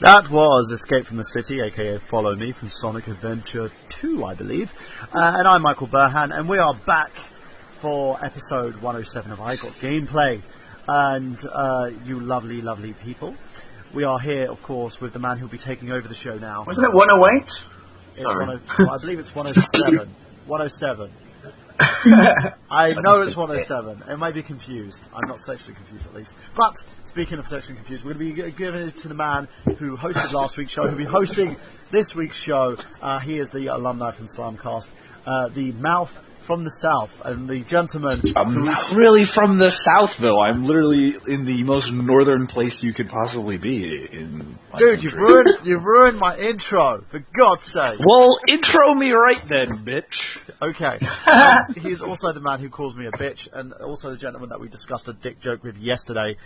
That was Escape from the City, aka Follow Me, from Sonic Adventure 2, I believe. And I'm Michael Burhan, and we are back for episode 107 of I Got Gameplay. And you lovely, lovely people. We are here, of course, with the man who'll be taking over the show now. Wasn't it 108? I believe it's 107. 107. I know it's 107. It may be confused. I'm not sexually confused, at least. But, speaking of sexually confused, we're going to be giving it to the man who hosted last week's show, who'll be hosting this week's show. He is the alumni from Slamcast, the mouth from the south, and the gentleman... I'm not really from the south, though. I'm literally in the most northern place you could possibly be in. Dude, you've ruined my intro, for God's sake. Well, intro me right then, bitch. Okay. He's also the man who calls me a bitch, and also the gentleman that we discussed a dick joke with yesterday.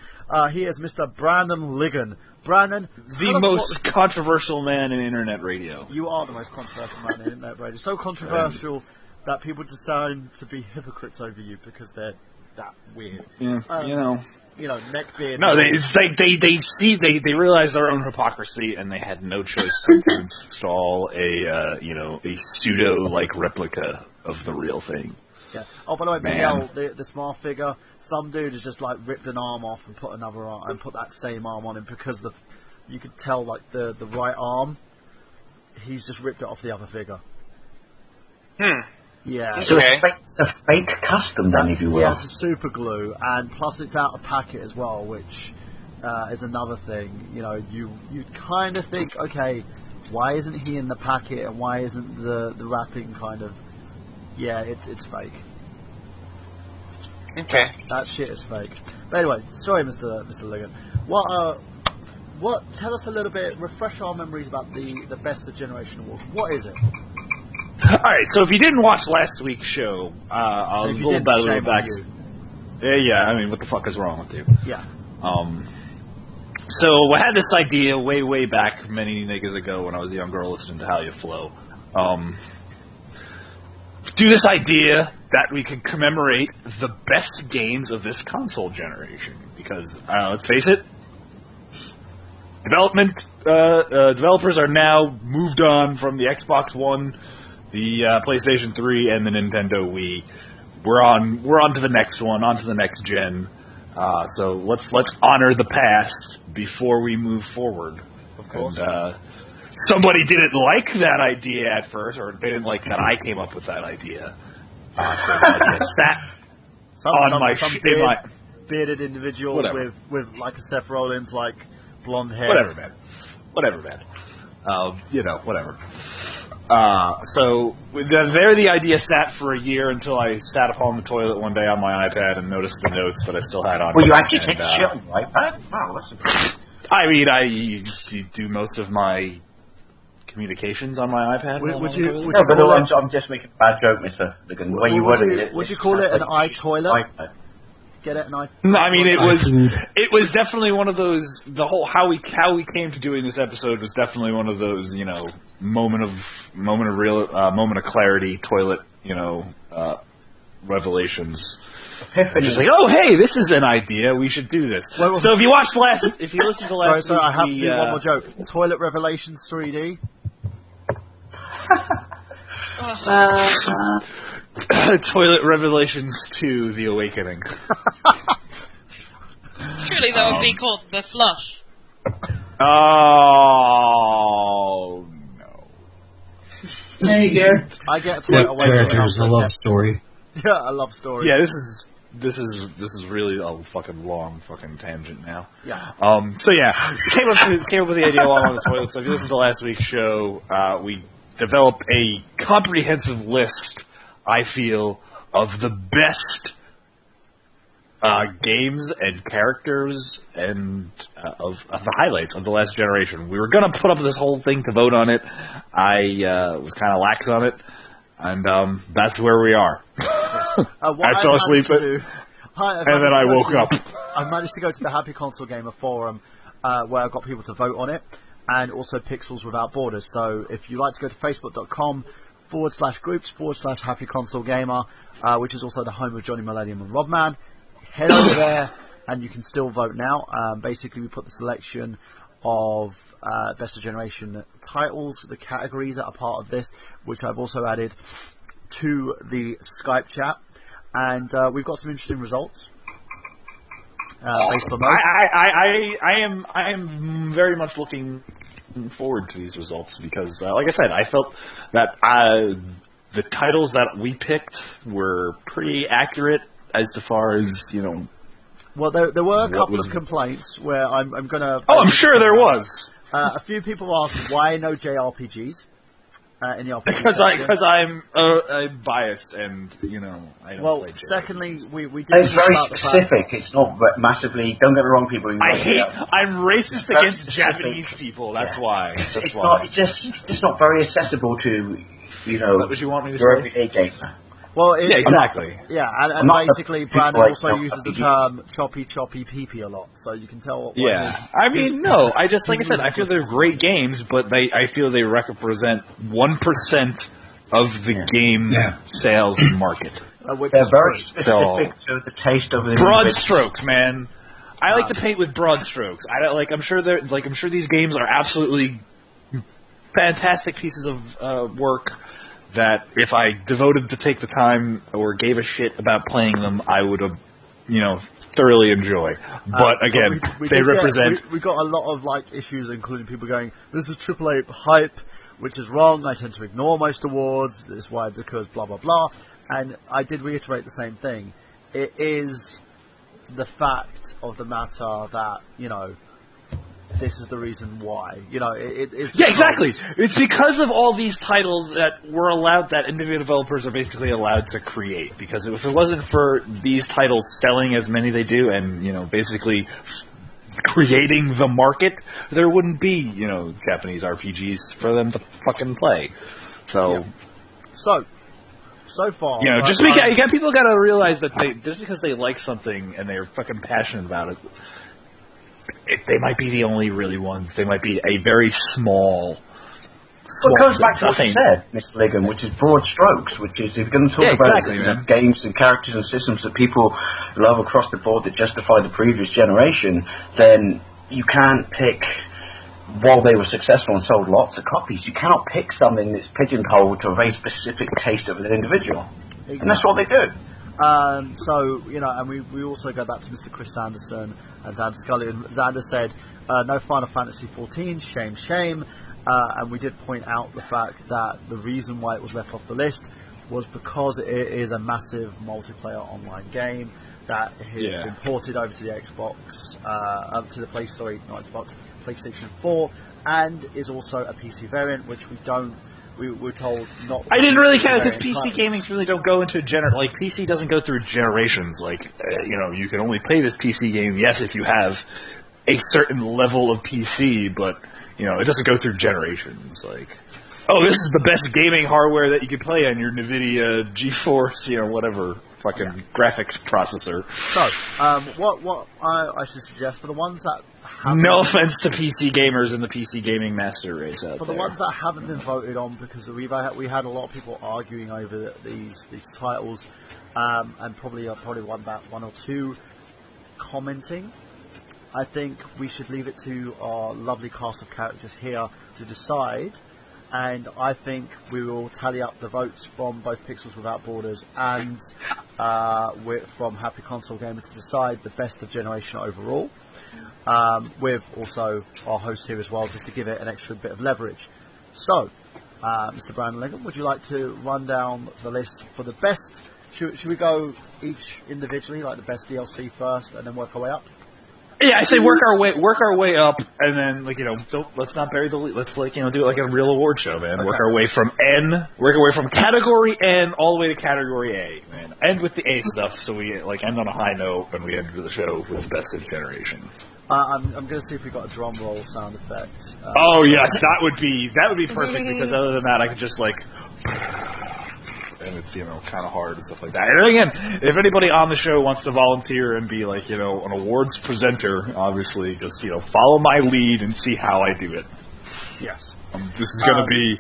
He is Mr. Brandon Liggan. Brandon, the most controversial man in internet radio. You are the most controversial man in internet radio. So controversial that people decide to be hypocrites over you because they're that weird. Yeah, neckbeard. No, they realize their own hypocrisy, and they had no choice but to install a pseudo replica of the real thing. Yeah. Oh, by the way, Miguel, the smart figure, some dude has just ripped an arm off and put another arm and put that same arm on him because you could tell the right arm, he's just ripped it off the other figure. Yeah. So it's a fake custom, then, if you will. Yeah, it's a super glue, and plus it's out of packet as well, which is another thing. You kind of think, okay, why isn't he in the packet, and why isn't the wrapping kind of... Yeah, it's fake. Okay. That shit is fake. But anyway, sorry, Mr. Liggan. What? Tell us a little bit, refresh our memories about the Best of Generation Award. What is it? Alright, so if you didn't watch last week's show, I'll go back. Yeah, I mean, what the fuck is wrong with you? Yeah. So I had this idea way back many niggas ago when I was a young girl listening to How You Flow. Do this idea that we could commemorate the best games of this console generation. Because, let's face it, developers are now moved on from the Xbox One, the PlayStation 3, and the Nintendo Wii. We're on to the next one, on to the next gen. So let's honor the past before we move forward. Of course. And, somebody didn't like that idea at first, or they didn't like that I came up with that idea. So that idea sat on my bearded individual with like a Seth Rollins blonde hair. Whatever, man. Whatever. So there the idea sat for a year until I sat upon the toilet one day on my iPad and noticed the notes that I still had on. Well, you actually take shit on your iPad? Wow, that's impressive. I mean, I do most of my communications on my iPad. I'm just making a bad joke, Mr. Liggan. The way you worded it. Would you call it an iToilet? Get it? No, I mean it was definitely one of those. The whole how we came to doing this episode was definitely one of those moment of clarity toilet revelations. Just oh hey, this is an idea. We should do this. So if you listened to last, sorry, I have to do one more joke. Toilet Revelations 3D. Toilet Revelations 2: The Awakening. Surely that would be called The Flush. Oh no! There you go. I get Toilet Awakening. There's a love story. Yeah, a love story. Yeah, this is really a fucking long fucking tangent now. Yeah. So yeah, came up with the idea while on the toilet. So if you listen to last week's show, we developed a comprehensive list, I feel, of the best games and characters and of the highlights of the last generation. We were gonna put up this whole thing to vote on it. I was kind of lax on it, and that's where we are. I fell asleep, and then I woke up. I managed to go to the Happy Console Gamer forum where I got people to vote on it, and also Pixels Without Borders. So if you like to go to facebook.com/groups/Happy Console Gamer, which is also the home of Johnny Millennium and Robman, head over there and you can still vote now. Basically, we put the selection of Best of Generation titles, the categories that are part of this, which I've also added to the Skype chat, and we've got some interesting results based on those. I am very much looking forward to these results because, like I said, I felt that the titles that we picked were pretty accurate as far as, you know. Well, there were a couple of complaints where I'm going to... Oh, I'm sure there was. A few people asked why no JRPGs in the RPG because I'm biased and, you know, I don't play JRPGs. Secondly, we did it's very specific. It's not massively... Don't get me wrong, people. I'm racist against Japanese people. That's why. It's just not very accessible to, you know, is that what you want me to your say? everyday gamer. Well, exactly. Yeah, and basically, Brandon also uses the term choppy pee-pee a lot, so you can tell what one is. I mean, no, like I said, I feel they're great games, but I feel they represent 1% of the game sales market. They're very specific to the taste of the broad strokes, man. I like to paint with broad strokes. I'm sure these games are absolutely fantastic pieces of work that if I devoted to take the time or gave a shit about playing them, I would have, you know, thoroughly enjoy. But again, they represent... We got a lot of issues, including people going, this is AAA hype, which is wrong. I tend to ignore most awards. This is why, because blah, blah, blah. And I did reiterate the same thing. It is the fact of the matter that, you know, this is the reason why. You know, exactly. It's because of all these titles that individual developers are basically allowed to create. Because if it wasn't for these titles selling as many they do and, you know, basically creating the market, there wouldn't be, you know, Japanese RPGs for them to fucking play. So far, you know, people got to realize that just because they like something and they're fucking passionate about it, they might be the only really ones. They might be a very small. Well, it goes back to what you said, Mr. Liggan, which is broad strokes, which is if you're going to talk about games and characters and systems that people love across the board that justify the previous generation, then you can't pick, while they were successful and sold lots of copies, you cannot pick something that's pigeonholed to a very specific taste of an individual. Exactly. And that's what they do. So, you know, and we also go back to Mr. Chris Sanderson and Xander Scully, and Xander said, no Final Fantasy XIV, shame, and we did point out the fact that the reason why it was left off the list was because it is a massive multiplayer online game that has been ported over to the Xbox, to the PlayStation 4, and is also a PC variant, which we were told not. I didn't really count because PC gamings really don't go into PC doesn't go through generations. You know, you can only play this PC game, yes, if you have a certain level of PC, but you know, it doesn't go through generations. This is the best gaming hardware that you can play on your NVIDIA GeForce, you know, whatever fucking graphics processor. So, what I should suggest for the ones that no offense to PC gamers and the PC gaming master race out there. For the ones that haven't been voted on, because we had a lot of people arguing over these titles, and probably one or two commenting. I think we should leave it to our lovely cast of characters here to decide, and I think we will tally up the votes from both Pixels Without Borders and from Happy Console Gamer to decide the best of generation overall. With also our host here as well, just to give it an extra bit of leverage. So, Mr. Brandon Liggan, would you like to run down the list for the best? Should we go each individually, like the best DLC first, and then work our way up? Yeah, I say work our way up, and then let's not bury the lead. Let's do it like a real award show, man. Okay. Work our way from category N all the way to category A, man. End with the A stuff, so we end on a high note, and we end the show with best of generation. I'm going to see if we've got a drum roll sound effect. Yes, that would be perfect, because other than that, I could just and it's, kind of hard and stuff like that. And again, if anybody on the show wants to volunteer and be an awards presenter, obviously just, follow my lead and see how I do it. Yes. This is going to be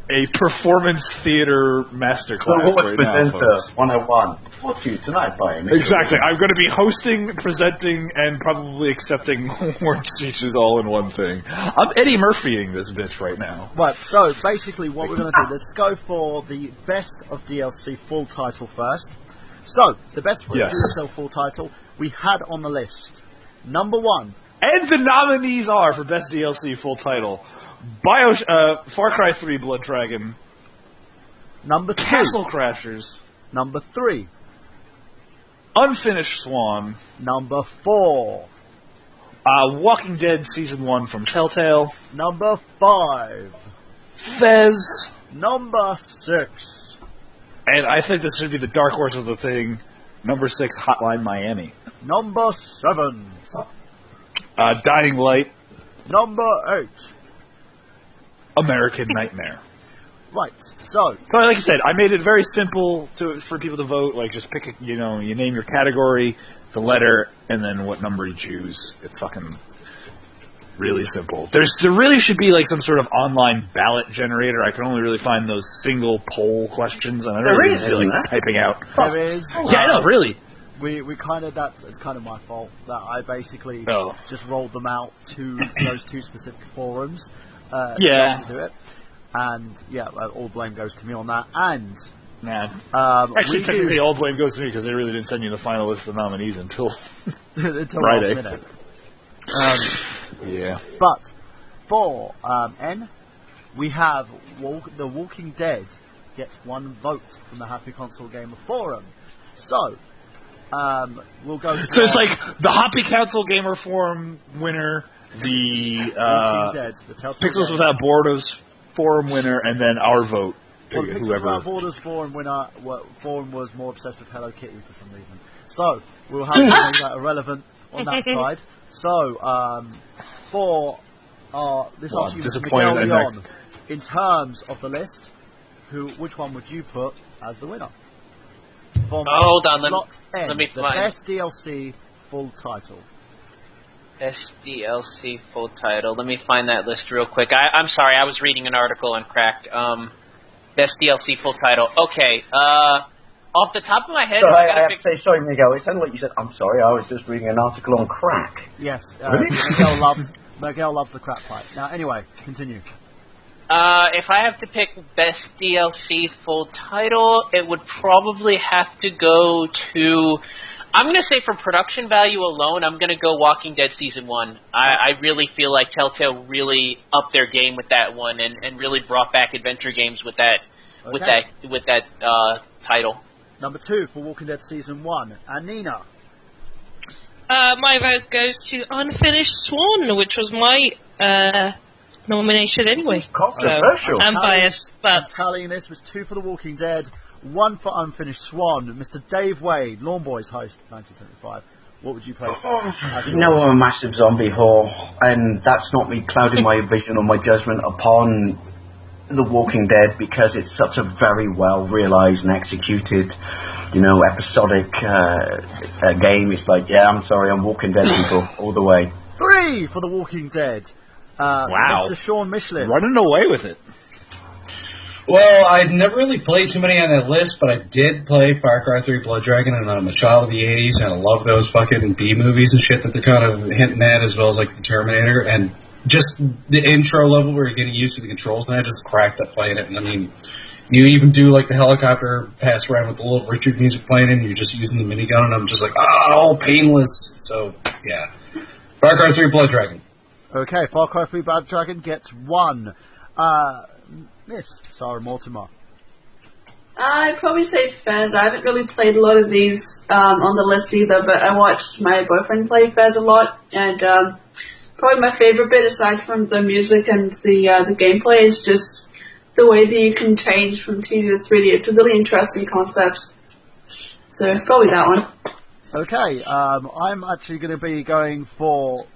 a performance theater masterclass The right now, presenter folks. 101. What's you tonight by me? Exactly. I'm going to be hosting, presenting, and probably accepting award speeches all in one thing. I'm Eddie Murphying this bitch right now. Right, so basically what we're going to do, let's go for the best of DLC full title first. So, the best of DLC full title we had on the list. Number 1. And the nominees are, for best DLC full title, Far Cry 3 Blood Dragon. Number 2. Castle Crashers. Number 3. Unfinished Swan. Number 4. Walking Dead Season 1 from Telltale. Number 5. Fez. Number 6. And I think this should be the dark horse of the thing. Number 6, Hotline Miami. Number 7. Dying Light. Number 8. American Nightmare. Right, so like I said, I made it very simple for people to vote. Like, just pick, you name your category, the letter, and then what number you choose. It's fucking really simple. There really should be like some sort of online ballot generator. I can only really find those single poll questions, and I don't really feel like typing out. There is. Yeah, I know, really. We kind of, it's kind of my fault that I basically just rolled them out to those 2 specific forums. To do it. And all blame goes to me on that. And actually, technically, all blame goes to me because they really didn't send you the final list of nominees until Friday. Last minute. But for N, we have The Walking Dead gets 1 vote from the Happy Console Gamer Forum. So we'll go. So it's like the Happy Console Gamer Forum winner, the Pixels Without Borders Forum winner, and then our vote. Well, the Pixels Without Borders Forum winner forum was more obsessed with Hello Kitty for some reason. So we'll have to make that irrelevant on that side. So for this asks you, Miguel Leon, in terms of the list, which one would you put as the winner? Hold on, let me find the best DLC full title. SDLC full title. Let me find that list real quick. I'm sorry, I was reading an article on Cracked. Best DLC full title. Okay. Off the top of my head, I have to say sorry, Miguel. It sounded like you said, "I'm sorry, I was just reading an article on crack." Yes, really? Miguel loves the crack pipe. Now, anyway, continue. If I have to pick best DLC full title, it would probably have to go to. I'm going to say for production value alone, I'm going to go Walking Dead Season 1. I really feel like Telltale really upped their game with that one and really brought back adventure games with that title. Number 2 for Walking Dead Season 1, Anina. My vote goes to Unfinished Swan, which was my nomination anyway. Controversial. So, I'm biased, but tallying this was 2 for The Walking Dead, 1 for Unfinished Swan. Mr. Dave Wade, Lawn Boys host, 1975. What would you place? You know I'm a massive zombie whore, and that's not me clouding my vision or my judgment upon The Walking Dead because it's such a very well realised and executed, episodic game. It's like, I'm sorry, I'm Walking Dead people all the way. 3 for The Walking Dead. Wow. Mr. Sean Michelin. Running away with it. Well, I'd never really played too many on that list, but I did play Far Cry 3 Blood Dragon, and I'm a child of the 80s, and I love those fucking B-movies and shit that they're kind of hinting at, as well as like the Terminator, and just the intro level where you're getting used to the controls, and I just cracked up playing it, and I mean, you even do like the helicopter pass around with the little Richard music playing, and you're just using the minigun, and I'm just like, oh, painless. So, yeah. Far Cry 3 Blood Dragon. Okay, Far Cry 3 Blood Dragon gets 1. Miss Sarah Mortimer. I'd probably say Fez. I haven't really played a lot of these on the list either, but I watched my boyfriend play Fez a lot, and probably my favorite bit, aside from the music and the gameplay, is just the way that you can change from 2D to 3D. It's a really interesting concept. So it's probably that one. Okay, I'm actually going to be going for...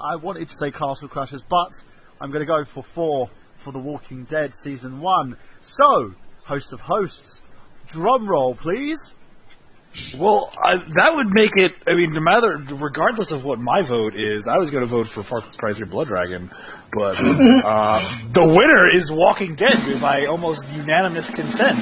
I wanted to say Castle Crashers, but I'm going to go for 4 for The Walking Dead Season 1. So, host of hosts, drum roll, please. Well, that would make it. I mean, no matter, regardless of what my vote is, I was going to vote for Far Cry 3 Blood Dragon, but the winner is Walking Dead by almost unanimous consent.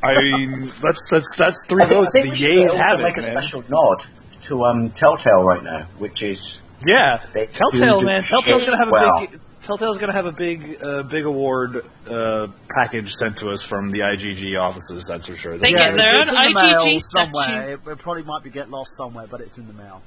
I mean, that's 3 votes. The yays have it, make a special nod to Telltale right now, which is Telltale, man. Telltale's going to have a big. Telltale's going to have a big award package sent to us from the IGG offices, that's for sure. They get their own IGG somewhere. It probably might get lost somewhere, but it's in the mail.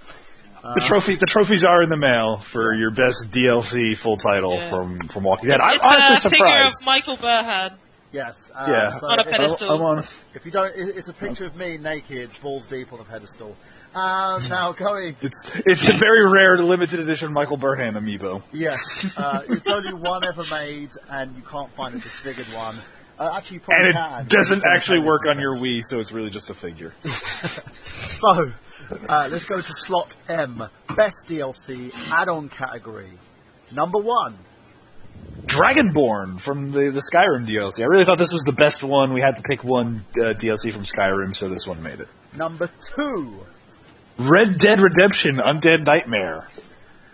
The trophies are in the mail for your best DLC full title from Walking Dead. I'm honestly surprised. It's a figure of Michael Burhan. Yes. So on a pedestal. If you don't, it's a picture of me naked, balls deep on a pedestal. Now going. It's a very rare limited edition Michael Burhan amiibo. Yes. It's only one ever made, and you can't find a disfigured one. Actually, you probably can. And it doesn't actually work on your Wii, so it's really just a figure. So, let's go to slot M. Best DLC add-on category. Number 1. Dragonborn from the Skyrim DLC. I really thought this was the best one. We had to pick one DLC from Skyrim, so this one made it. Number 2. Red Dead Redemption Undead Nightmare.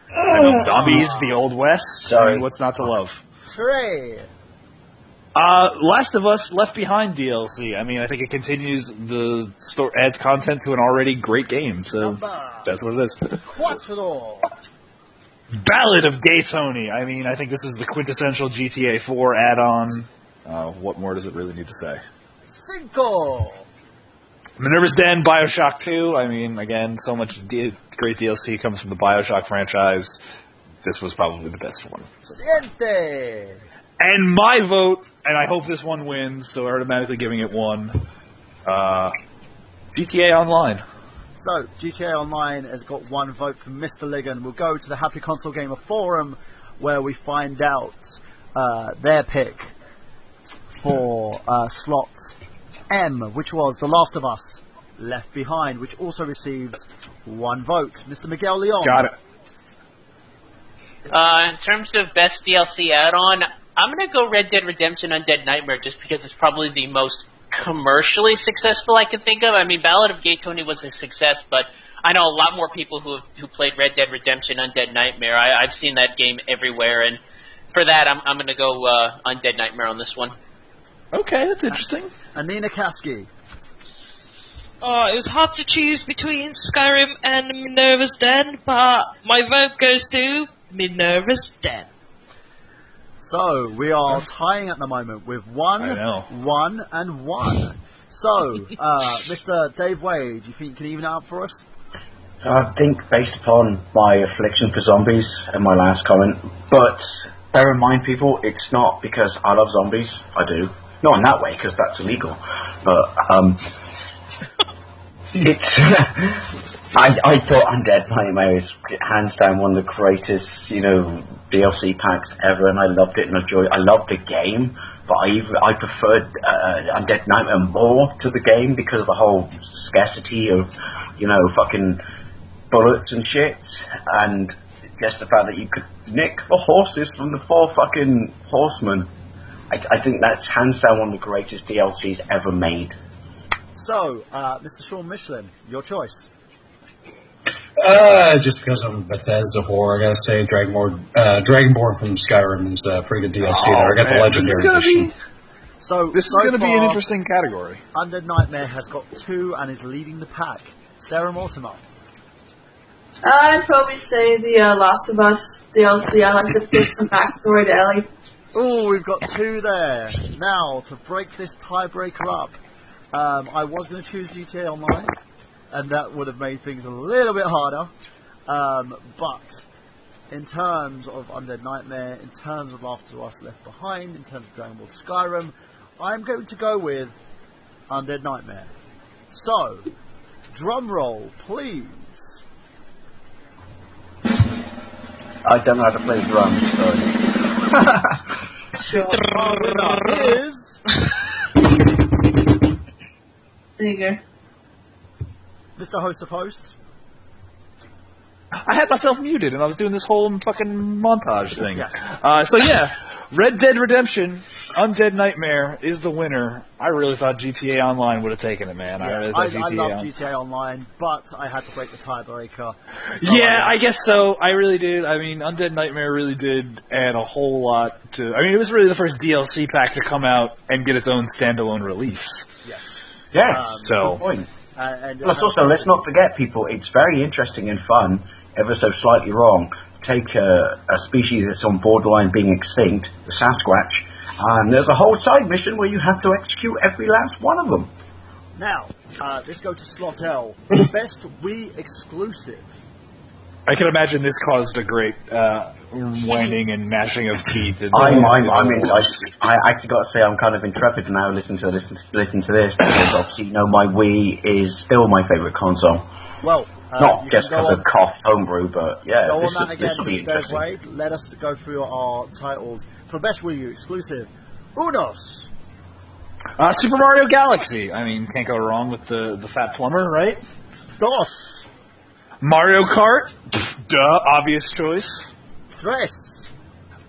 I mean, zombies, the Old West. Sorry. I mean, what's not to love? 3. Last of Us Left Behind DLC. I mean, I think it continues the adds content to an already great game, so that's what it is. 4. Ballad of Gay Tony. I mean, I think this is the quintessential GTA 4 add-on. What more does it really need to say? 5. Minerva's Den, Bioshock 2. I mean, again, so much great DLC comes from the Bioshock franchise. This was probably the best one. Siente. And my vote, and I hope this one wins, so automatically giving it 1, GTA Online. So, GTA Online has got 1 vote from Mr. Liggan. We'll go to the Happy Console Gamer Forum, where we find out their pick for slot M, which was The Last of Us Left Behind, which also receives 1 vote. Mr. Miguel Leon. Got it. In terms of best DLC add-on, I'm going to go Red Dead Redemption Undead Nightmare just because it's probably the most commercially successful I can think of. I mean, Ballad of Gay Tony was a success, but I know a lot more people who played Red Dead Redemption Undead Nightmare. I've seen that game everywhere, and for that, I'm going to go Undead Nightmare on this one. Okay, that's interesting. Anina Khaski. It was hard to choose between Skyrim and Minerva's Den, but my vote goes to Minerva's Den. So, we are tying at the moment with 1, 1, and 1. So, Mr. Dave Wade, do you think you can even it out for us? I think based upon my affliction for zombies and my last comment, but bear in mind, people, it's not because I love zombies. I do. Not in that way, because that's illegal. But, it's... I thought Undead Nightmare is hands down one of the greatest, DLC packs ever, and I loved it and enjoyed it. I loved the game, but I preferred Undead Nightmare more to the game because of the whole scarcity of, fucking bullets and shit, and just the fact that you could nick the horses from the 4 fucking horsemen. I think that's hands down one of the greatest DLCs ever made. So, Mr. Sean Michelin, your choice. Just because I'm a Bethesda whore, I gotta say Dragonborn from Skyrim is a pretty good DLC there. I got the Legendary Edition. This is going to be an interesting category. Undead Nightmare has got 2 and is leading the pack. Sarah Mortimer. I'd probably say the Last of Us DLC. I like to give some backstory to Ellie. Oh, we've got 2 there. Now, to break this tiebreaker up, I was going to choose GTA Online, and that would have made things a little bit harder. But in terms of Undead Nightmare, in terms of Last of Us Left Behind, in terms of Dragon Ball Skyrim, I'm going to go with Undead Nightmare. So, drum roll, please. I don't know how to play drums, so... Our winner is... There you go. Mr. Host of Hosts. I had myself muted, and I was doing this whole fucking montage thing. Yes. Red Dead Redemption, Undead Nightmare is the winner. I really thought GTA Online would have taken it, man. Yeah, I really I thought love GTA Online, but I had to break the tiebreaker. I guess so. I really did. I mean, Undead Nightmare really did add a whole lot to... I mean, it was really the first DLC pack to come out and get its own standalone release. Yes. Yes, so... good point. Plus, also, let's not forget, people, it's very interesting and fun, ever so slightly wrong. Take a species that's on borderline being extinct, the Sasquatch, and there's a whole side mission where you have to execute every last one of them. Now, let's go to Slot L. Best Wii exclusive. I can imagine this caused a great whining and gnashing of teeth. I actually got to say I'm kind of intrepid now listening to this because obviously, my Wii is still my favourite console. Well, not just because of cough homebrew, but yeah. Go on that again, this will be interesting. Wade. Let us go through our titles for Best Wii U exclusive. Unos. Super Mario Galaxy. I mean, can't go wrong with the fat plumber, right? Dos. Mario Kart. Duh, obvious choice. Tres.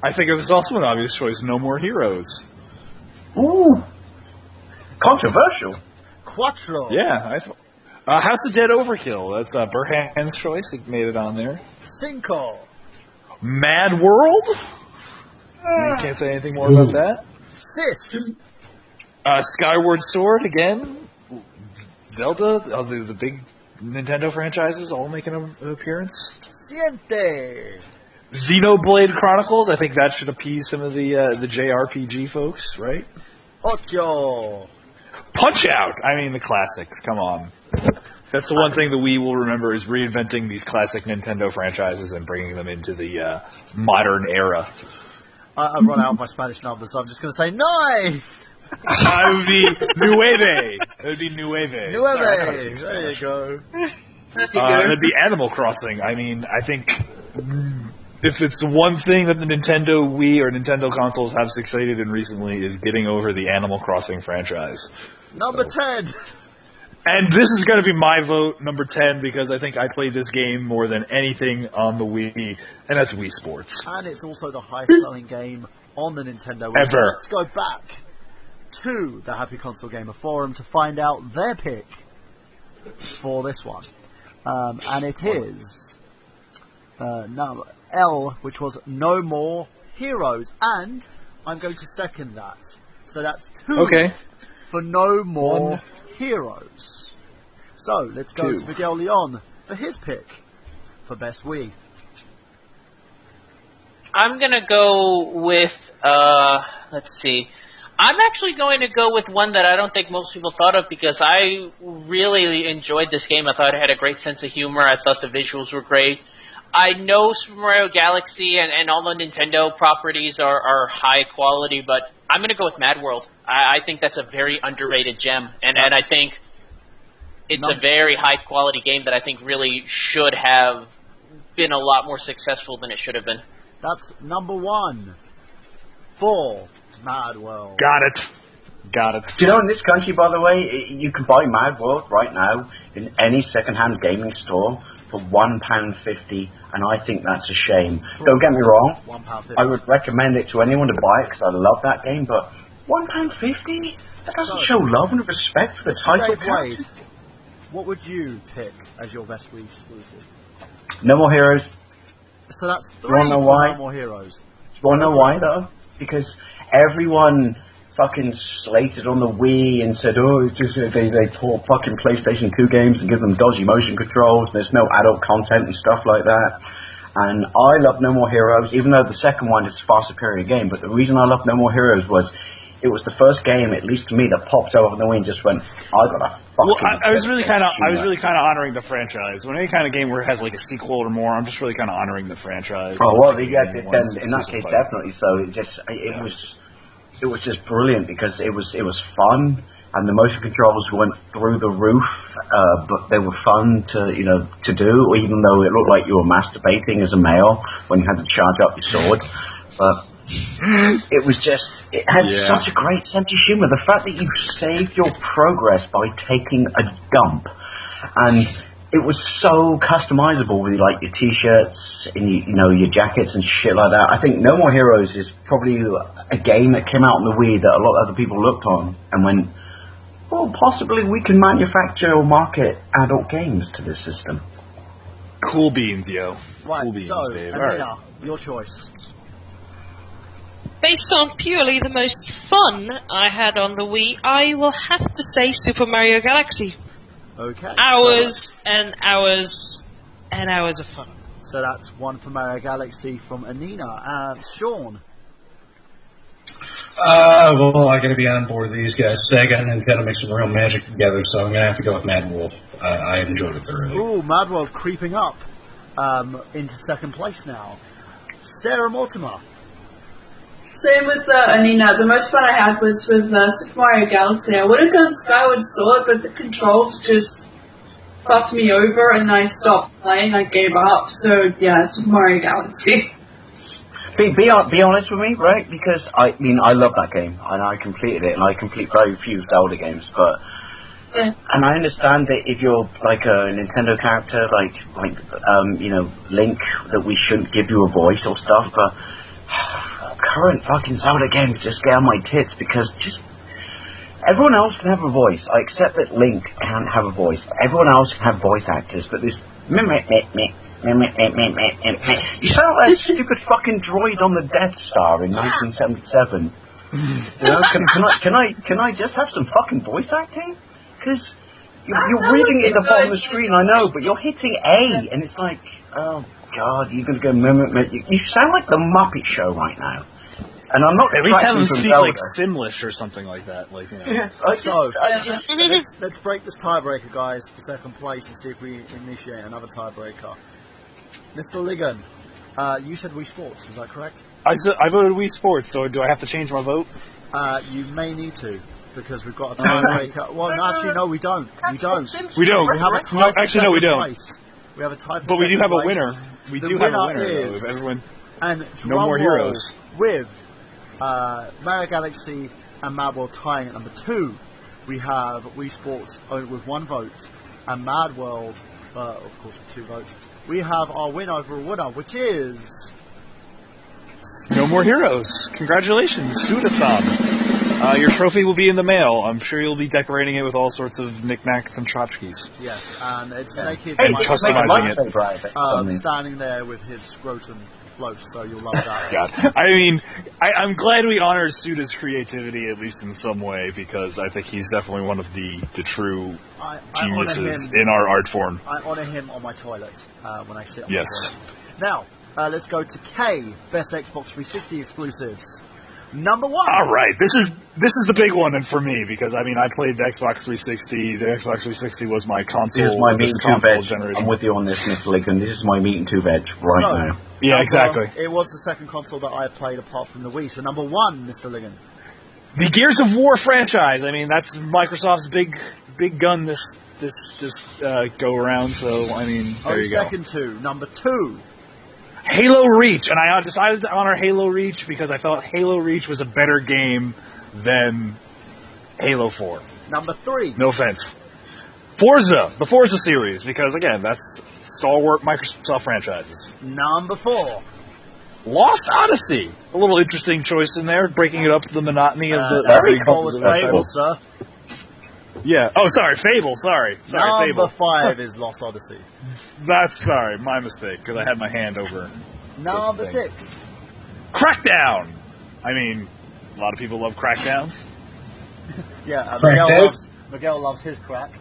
I think it was also an obvious choice. No More Heroes. Ooh. Controversial. Cuatro. Yeah, House of Dead Overkill. That's Burhan's choice. He made it on there. Cinco. Mad World. You can't say anything more about that. Sis. Skyward Sword again. Zelda. The big Nintendo franchises all making an appearance. Siente. Xenoblade Chronicles. I think that should appease some of the JRPG folks, right? Ocho. Punch-Out! I mean, the classics. Come on. That's the one thing the Wii will remember is reinventing these classic Nintendo franchises and bringing them into the modern era. I've run out of my Spanish numbers, so I'm just going to say nine! It would be Nueve. It would be Nueve. Nueve! There you go. That'd be Animal Crossing. I mean, I think if it's one thing that the Nintendo Wii or Nintendo consoles have succeeded in recently is getting over the Animal Crossing franchise. Number 10! And this is going to be my vote, number 10, because I think I played this game more than anything on the Wii, and that's Wii Sports. And it's also the highest-selling game on the Nintendo Wii. Ever. Let's go back to the Happy Console Gamer Forum to find out their pick for this one. And it is number L, which was No More Heroes. And I'm going to second that. So that's 2 for No More Heroes. So, let's go to Miguel Leon for his pick for Best Wii. I'm going to go with, let's see. I'm actually going to go with one that I don't think most people thought of because I really enjoyed this game. I thought it had a great sense of humor. I thought the visuals were great. I know Super Mario Galaxy and all the Nintendo properties are high quality, but I'm going to go with Mad World. I think that's a very underrated gem, and I think it's a very high quality game that I think really should have been a lot more successful than it should have been. That's number 1 for Mad World. Got it. Do you know, in this country, by the way, you can buy Mad World right now in any second-hand gaming store for £1.50, and I think that's a shame. Don't get me wrong, I would recommend it to anyone to buy it because I love that game, but £1.50? That doesn't show love and respect for the title character. What would you pick as your Best Wii exclusive? No More Heroes. So that's 3 for No More Heroes. Do you want to know why, though? Because everyone fucking slated on the Wii and said, oh, it's just, they port fucking PlayStation 2 games and give them dodgy motion controls and there's no adult content and stuff like that. And I love No More Heroes, even though the second one is a far superior game, but the reason I love No More Heroes was it was the first game, at least to me, that popped over the Wii and just went, I gotta fucking... Well, I was really kind of honoring the franchise. When any kind of game where it has like a sequel or more, I'm just really kind of honoring the franchise. Oh well, yeah, then in that case, definitely. So it was just brilliant because it was fun and the motion controls went through the roof, but they were fun to do, even though it looked like you were masturbating as a male when you had to charge up your sword. But it had such a great sense of humor. The fact that you saved your progress by taking a dump, and it was so customizable with like your t-shirts and your jackets and shit like that. I think No More Heroes is probably a game that came out on the Wii that a lot of other people looked on and went, well, possibly we can manufacture or market adult games to this system. Cool beans, yo. Right, Cool beans, so, Dave. Anina, All right. your choice. Based on purely the most fun I had on the Wii, I will have to say Super Mario Galaxy. Okay. Hours and hours and hours of fun. So that's one for Mario Galaxy from Anina. Sean. Well, I gotta be on board with these guys. Sega and Nintendo make some real magic together, so I'm gonna have to go with Mad World. I enjoyed it thoroughly. Ooh, Mad World creeping up into second place now. Sarah Mortimer. Same with Anina. The most fun I had was with Super Mario Galaxy. I would have gone Skyward Sword, but the controls just fucked me over, and I stopped playing. I gave up. So yeah, Super Mario Galaxy. Be honest with me, right? Because I love that game and I completed it, and I complete very few Zelda games, but. Yeah. And I understand that if you're like a Nintendo character, like Link, that we shouldn't give you a voice or stuff, but current fucking Zelda games just get on my tits because just everyone else can have a voice. I accept that Link can't have a voice. Everyone else can have voice actors, but this you sound like a stupid fucking droid on the Death Star in 1977. Can I just have some fucking voice acting? Because you're reading it at the bottom of the screen, I know, but you're hitting A, and it's like, oh god, you're going to go you sound like the Muppet Show right now. And I'm not at least have them speak Zelda. like Simlish or something like that. Like, Let's break this tiebreaker, guys, for second place and see if we initiate another tiebreaker. Mr. Liggan, you said Wii Sports, is that correct? I voted Wii Sports, so do I have to change my vote? You may need to, because we've got a tiebreaker. Well, no, actually, no, we don't. We don't. We don't. We have a tie. Actually, no, we don't. Place. We have a tie for But we do have place. a winner. We The do have a winner winner, though. is- If everyone... And No More Heroes. With Mario Galaxy and Mad World tying at number 2. We have Wii Sports with 1 vote, and Mad World, of course, with 2 votes. We have our winner, which is... No More Heroes. Congratulations, Suda-san. Your trophy will be in the mail. I'm sure you'll be decorating it with all sorts of knickknacks and tchotchkes. Yes, and it's naked And Mike customizing it. standing there with his scrotum float, so you'll love that. God. I mean, I'm glad we honored Suda's creativity, at least in some way, because I think he's definitely one of the true I geniuses in our art form. I honour him on my toilet when I sit on Yes. the toilet. Now, let's go to K, Best Xbox 360 exclusives. Number 1. All right, this is the big one for me, because I mean I played the Xbox 360. The Xbox 360 was my console. This is my meat and 2 veg. generation. I'm with you on this, Mr. Liggan. This is my meat and 2 veg now. Yeah, exactly. It was the second console that I played apart from the Wii. So number 1, Mr. Liggan. The Gears of War franchise. I mean, that's Microsoft's big gun this go around. So I mean, there you go. Second 2. Number 2. Halo Reach, and I decided to honor Halo Reach because I felt Halo Reach was a better game than Halo 4. Number 3. No offense. Forza, the Forza series, because again, that's stalwart Microsoft franchises. Number 4. Lost Odyssey, a little interesting choice in there, breaking it up to the monotony of the. Fable was Fable, sir. Yeah. Oh, sorry, Fable. Sorry, Number Fable. 5 is Lost Odyssey. That's sorry, my mistake, because I had my hand over. Number 6. Crackdown. I mean, a lot of people love Crackdown. Yeah, Miguel loves his crack.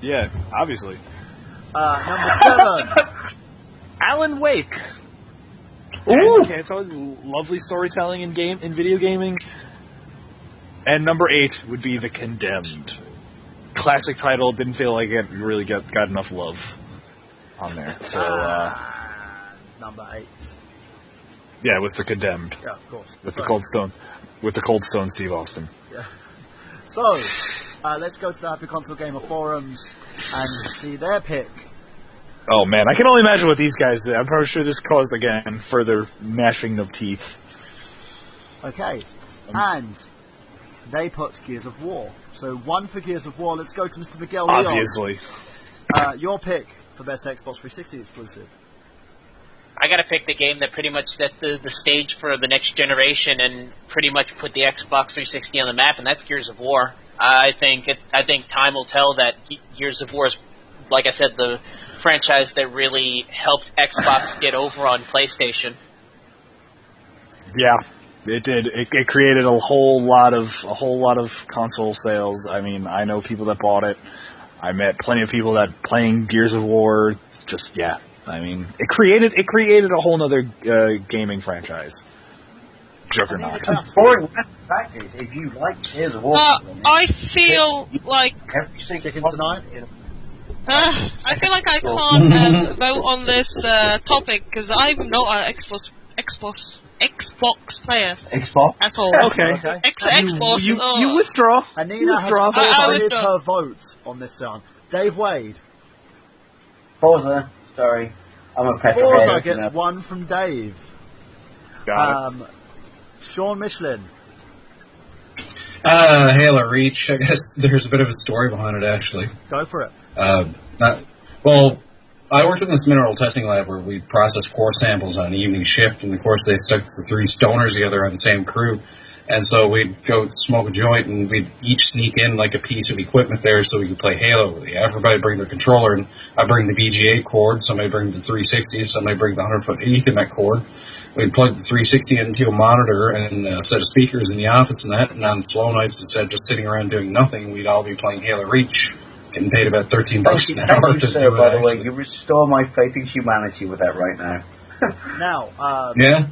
Yeah, obviously. Number 7. Alan Wake. Ooh. Can't tell you, lovely storytelling in video gaming. And number 8 would be The Condemned. Classic title, didn't feel like it really got enough love on there. So, Number 8. yeah, with The Condemned. Yeah, of course. With the Cold Stone Steve Austin. Yeah. So, let's go to the Happy Console Gamer forums and see their pick. Oh man, I can only imagine what these guys did. I'm probably sure this caused, again, further gnashing of teeth. Okay. And they put Gears of War. So 1 for Gears of War. Let's go to Mr. Miguel Leon. Obviously. Your pick for best Xbox 360 exclusive. I gotta pick the game that pretty much set the stage for the next generation and pretty much put the Xbox 360 on the map, and that's Gears of War. I think time will tell that Gears of War is, like I said, the franchise that really helped Xbox get over on PlayStation. Yeah, it did. It created a whole lot of console sales. I mean, I know people that bought it. I met plenty of people that playing Gears of War. Just yeah. I mean, it created a whole other gaming franchise. Juggernaut. The boring fact is, if you like Gears of War, I feel like Chicken tonight. I feel like I can't vote on this topic because I'm not an Xbox player. Xbox at all. Okay. Xbox. You withdraw. Anina has forfeited her vote on this one. Dave Wade. Forza. Sorry, I'm a petrol. Forza gets one from Dave. Got it. Sean Michelin. Halo Reach. I guess there's a bit of a story behind it, actually. Go for it. Well, I worked in this mineral testing lab where we processed core samples on an evening shift, and of course they stuck the three stoners together on the same crew. And so we'd go smoke a joint, and we'd each sneak in like a piece of equipment there so we could play Halo. Everybody bring their controller, and I bring the VGA cord, somebody bring the 360, somebody bring the 100-foot Ethernet cord. We'd plug the 360 into a monitor and a set of speakers in the office and that, and on slow nights, instead of just sitting around doing nothing, we'd all be playing Halo Reach, getting paid about $13 an hour to do it. By the way, you restore my faith in humanity with that right now. Now,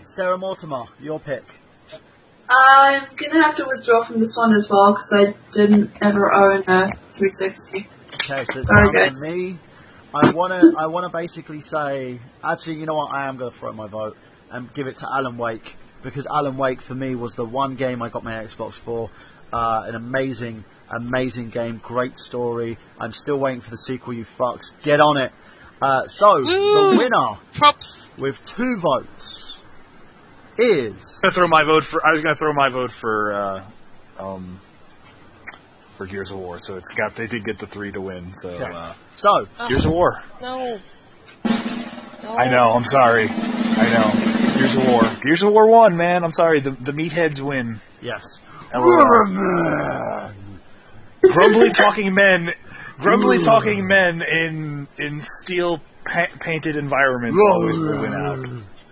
Sarah Mortimer, your pick. I'm gonna have to withdraw from this one as well because I didn't ever own a 360. Okay, so it's Sorry, down guys. to me. I wanna basically say, actually, you know what? I am gonna throw my vote and give it to Alan Wake, because Alan Wake for me was the one game I got my Xbox for. An amazing game, great story. I'm still waiting for the sequel. You fucks, get on it. So the winner, props with 2 votes, is. I was gonna throw my vote for Gears of War. So they did get the 3 to win. So Okay. So Gears of War. No. I know. I'm sorry. I know. Gears of War. Gears of War 1, man. I'm sorry. The meatheads win. yes. Grumbly talking men in steel painted environments always will win out.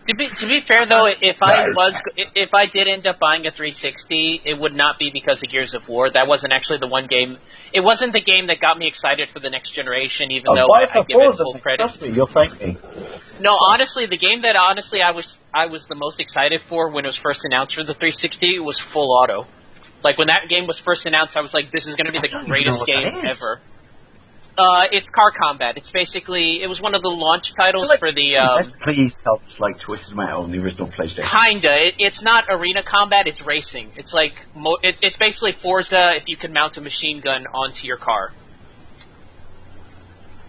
To be fair though, if I did end up buying a 360, it would not be because of Gears of War. That wasn't actually the one game. It wasn't the game that got me excited for the next generation, even though I give it full credit. Trust me, you'll thank me. No, honestly, the game that I was the most excited for when it was first announced for the 360 was Full Auto. Like when that game was first announced, I was like, "This is going to be the greatest game ever." It's car combat. It's basically, it was one of the launch titles for the. Please help, like Twisted Metal on the original PlayStation. Kinda. It's not arena combat. It's racing. It's like it's basically Forza if you could mount a machine gun onto your car.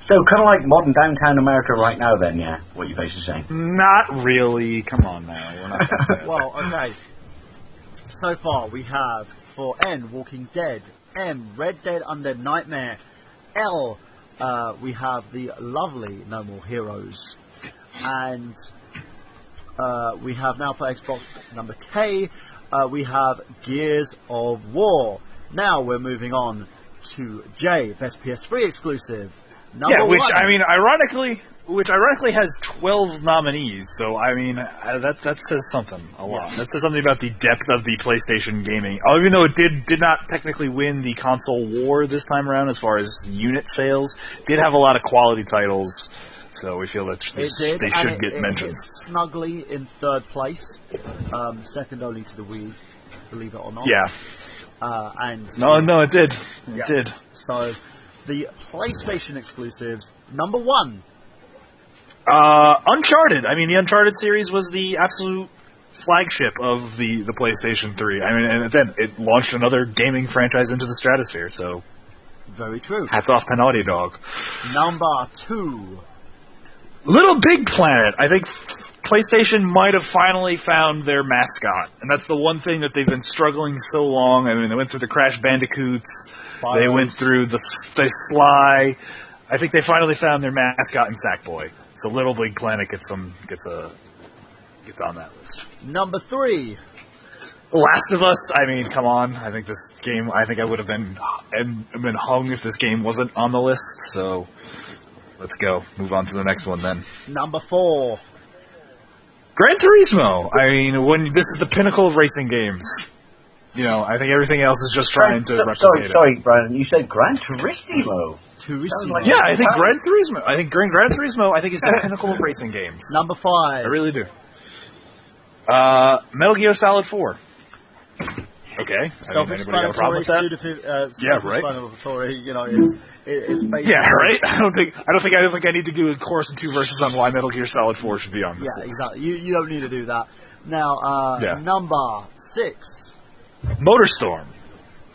So kind of like modern downtown America right now, then, yeah. What you're basically saying? Not really. Come on now. We're not. Well, okay. So far, we have for N, Walking Dead, M, Red Dead Undead Nightmare, L, we have the lovely No More Heroes, and we have now for Xbox number K, we have Gears of War. Now we're moving on to J, Best PS3 exclusive. Number which 1. I mean, ironically has 12 nominees. So I mean, that says something a lot. Yeah. That says something about the depth of the PlayStation gaming. Even though it did not technically win the console war this time around as far as unit sales, did have a lot of quality titles. So we feel that they should get mentioned. It's snugly in 3rd place, second only to the Wii, believe it or not. Yeah. No, it did. It did. So, the PlayStation exclusives, number 1. Uncharted. I mean, the Uncharted series was the absolute flagship of the PlayStation 3. I mean, and then it launched another gaming franchise into the stratosphere, so... Very true. Hats off to Naughty Dog. Number 2. Little Big Planet. I think PlayStation might have finally found their mascot, and that's the one thing that they've been struggling so long. I mean, they went through the Crash Bandicoots, they went through the Sly, I think they finally found their mascot in Sackboy. So Little Big Planet gets on that list. Number 3. Last of Us, I mean, come on. I think this game, I would have been hung if this game wasn't on the list, so let's go. Move on to the next one then. Number 4. Gran Turismo. I mean, this is the pinnacle of racing games. You know, I think everything else is just trying to replicate it. Sorry, Brandon, you said Gran Turismo. Yeah, I think Gran Turismo. I think Gran Turismo, is the pinnacle of racing games. Number 5. I really do. Metal Gear Solid 4. Okay. Self-explanatory. Self-explanatory, you know, it's basically... Yeah, right? I don't think I need to do a course and 2 verses on why Metal Gear Solid 4 should be on this list. Yeah, exactly. You don't need to do that. Now, number 6. MotorStorm.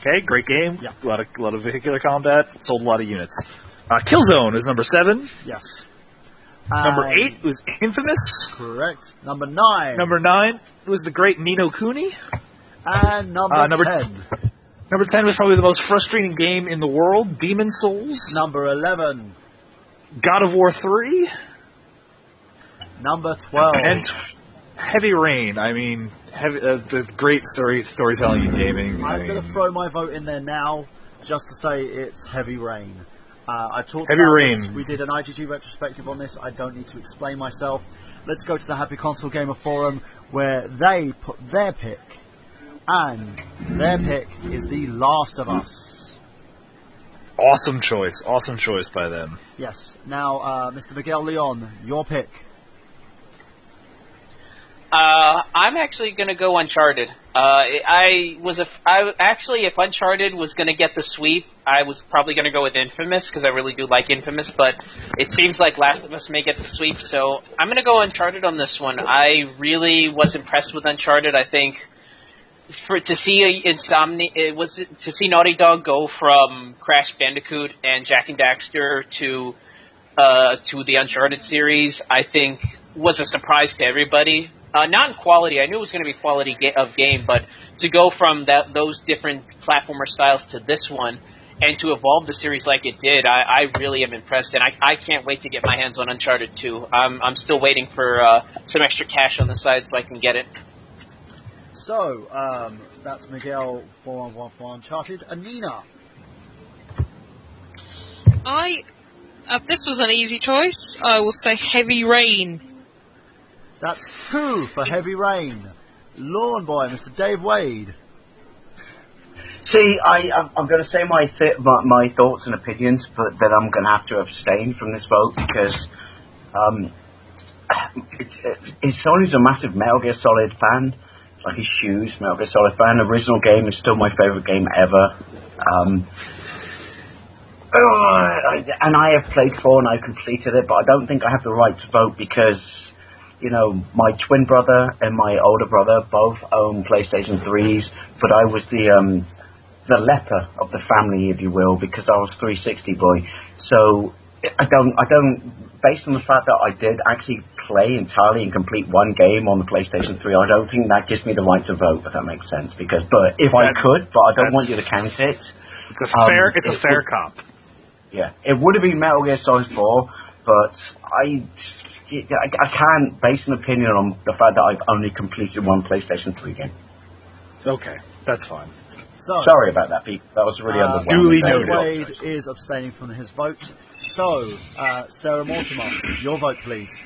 Okay, great game. Yeah. A lot of vehicular combat. Sold a lot of units. Killzone is number 7. Yes. Number 8 was Infamous. Correct. Number 9. Number 9 was the great Ni no Kuni. And number 10. Number 10 was probably the most frustrating game in the world, Demon Souls. Number 11. God of War 3. Number 12. And Heavy Rain. I mean, the great storytelling in gaming. I'm going to throw my vote in there now, just to say it's Heavy Rain. I talked Heavy about Rain. this. We did an IGG retrospective on this. I don't need to explain myself. Let's go to the Happy Console Gamer Forum, where they put their pick. And their pick is The Last of Us. Awesome choice by them. Yes. Now, Mr. Miguel Leon, your pick. I'm actually going to go Uncharted. If Uncharted was going to get the sweep, I was probably going to go with Infamous, because I really do like Infamous, but it seems like Last of Us may get the sweep, so I'm going to go Uncharted on this one. I really was impressed with Uncharted. I think to see Naughty Dog go from Crash Bandicoot and Jak and Daxter to the Uncharted series, I think was a surprise to everybody. Not in quality. I knew it was going to be quality of game, but to go from those different platformer styles to this one, and to evolve the series like it did, I really am impressed, and I can't wait to get my hands on Uncharted 2. I'm still waiting for some extra cash on the side so I can get it. So, that's Miguel for Uncharted. Anina. This was an easy choice. I will say Heavy Rain. That's 2 for Heavy Rain. Lawn Boy, Mr. Dave Wade. See, I'm going to say my thoughts and opinions, but then I'm going to have to abstain from this vote because it's someone who's a massive Metal Gear Solid fan, like his shoes, Metal Gear Solid fan. Original game is still my favourite game ever. And I have played 4 and I completed it, but I don't think I have the right to vote because, you know, my twin brother and my older brother both own PlayStation 3s, but I was the leper of the family, if you will, because I was 360 boy. So I don't, based on the fact that I did actually play entirely and complete one game on the PlayStation 3, I don't think that gives me the right to vote, if that makes sense. But if I could, but I don't want you to count it. It's a fair comp. Yeah, it would have been Metal Gear Solid 4, but I can't base an opinion on the fact that I've only completed one PlayStation 3 game. Okay, that's fine. So, sorry about that, Pete. That was really underwhelming. Duly Dave noted. Wade is abstaining from his vote. So, Sarah Mortimer, your vote, please.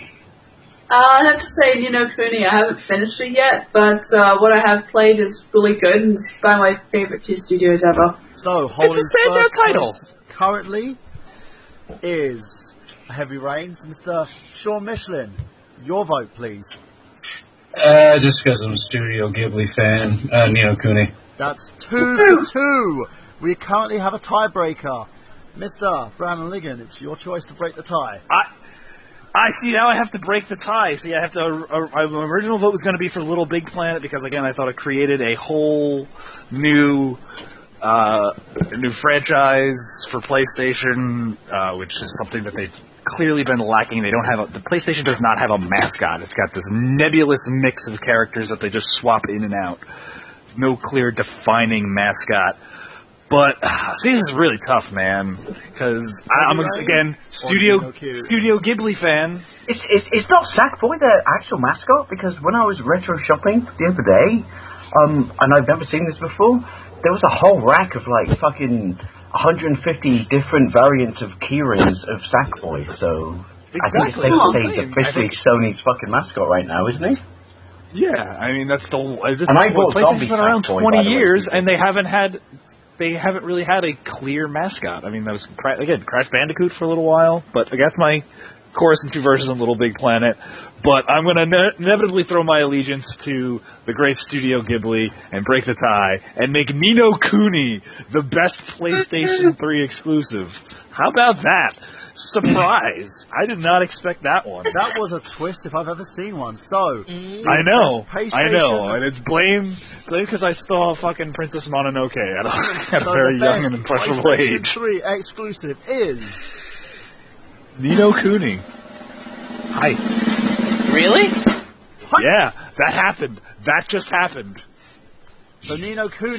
I'd have to say Ni no Kuni. I haven't finished it yet, but what I have played is really good, and it's by my favourite 2 studios ever. So, holding It's a standout first title. place currently is Heavy Rains. Mr. Sean Michelin, your vote, please. Just because I'm a Studio Ghibli fan, Ni no Kuni. That's 2 for 2. We currently have a tiebreaker. Mr. Brandon Liggan, it's your choice to break the tie. I see, now I have to break the tie. See, I have to, my original vote was going to be for Little Big Planet because, again, I thought it created a whole new franchise for PlayStation, which is something that they've clearly been lacking. The PlayStation does not have a mascot. It's got this nebulous mix of characters that they just swap in and out. No clear defining mascot. But see, this is really tough, man. Because I'm again Studio Ghibli fan. It's not Sackboy, the actual mascot, because when I was retro shopping the other day, and I've never seen this before, there was a whole rack of like fucking 150 different variants of keyrings of Sackboy. So exactly. I think it's safe to say he's officially Sony's fucking mascot right now, isn't he? Yeah, I mean that's the. And I bought PlayStation's been around 20 years, and they haven't really had a clear mascot. I mean, that was Crash Bandicoot for a little while, but I guess my Chorus and Two Verses on Little Big Planet. But I'm going to inevitably throw my allegiance to the great Studio Ghibli and break the tie and make Ni no Kuni the best PlayStation 3 exclusive. How about that? Surprise! I did not expect that one. That was a twist if I've ever seen one. So, I know, and it's blame because I saw fucking Princess Mononoke at a very young and impressionable PlayStation age. 3 exclusive is Ni no Kuni. Hi. Really? Yeah, that happened. That just happened. So Ni no Kuni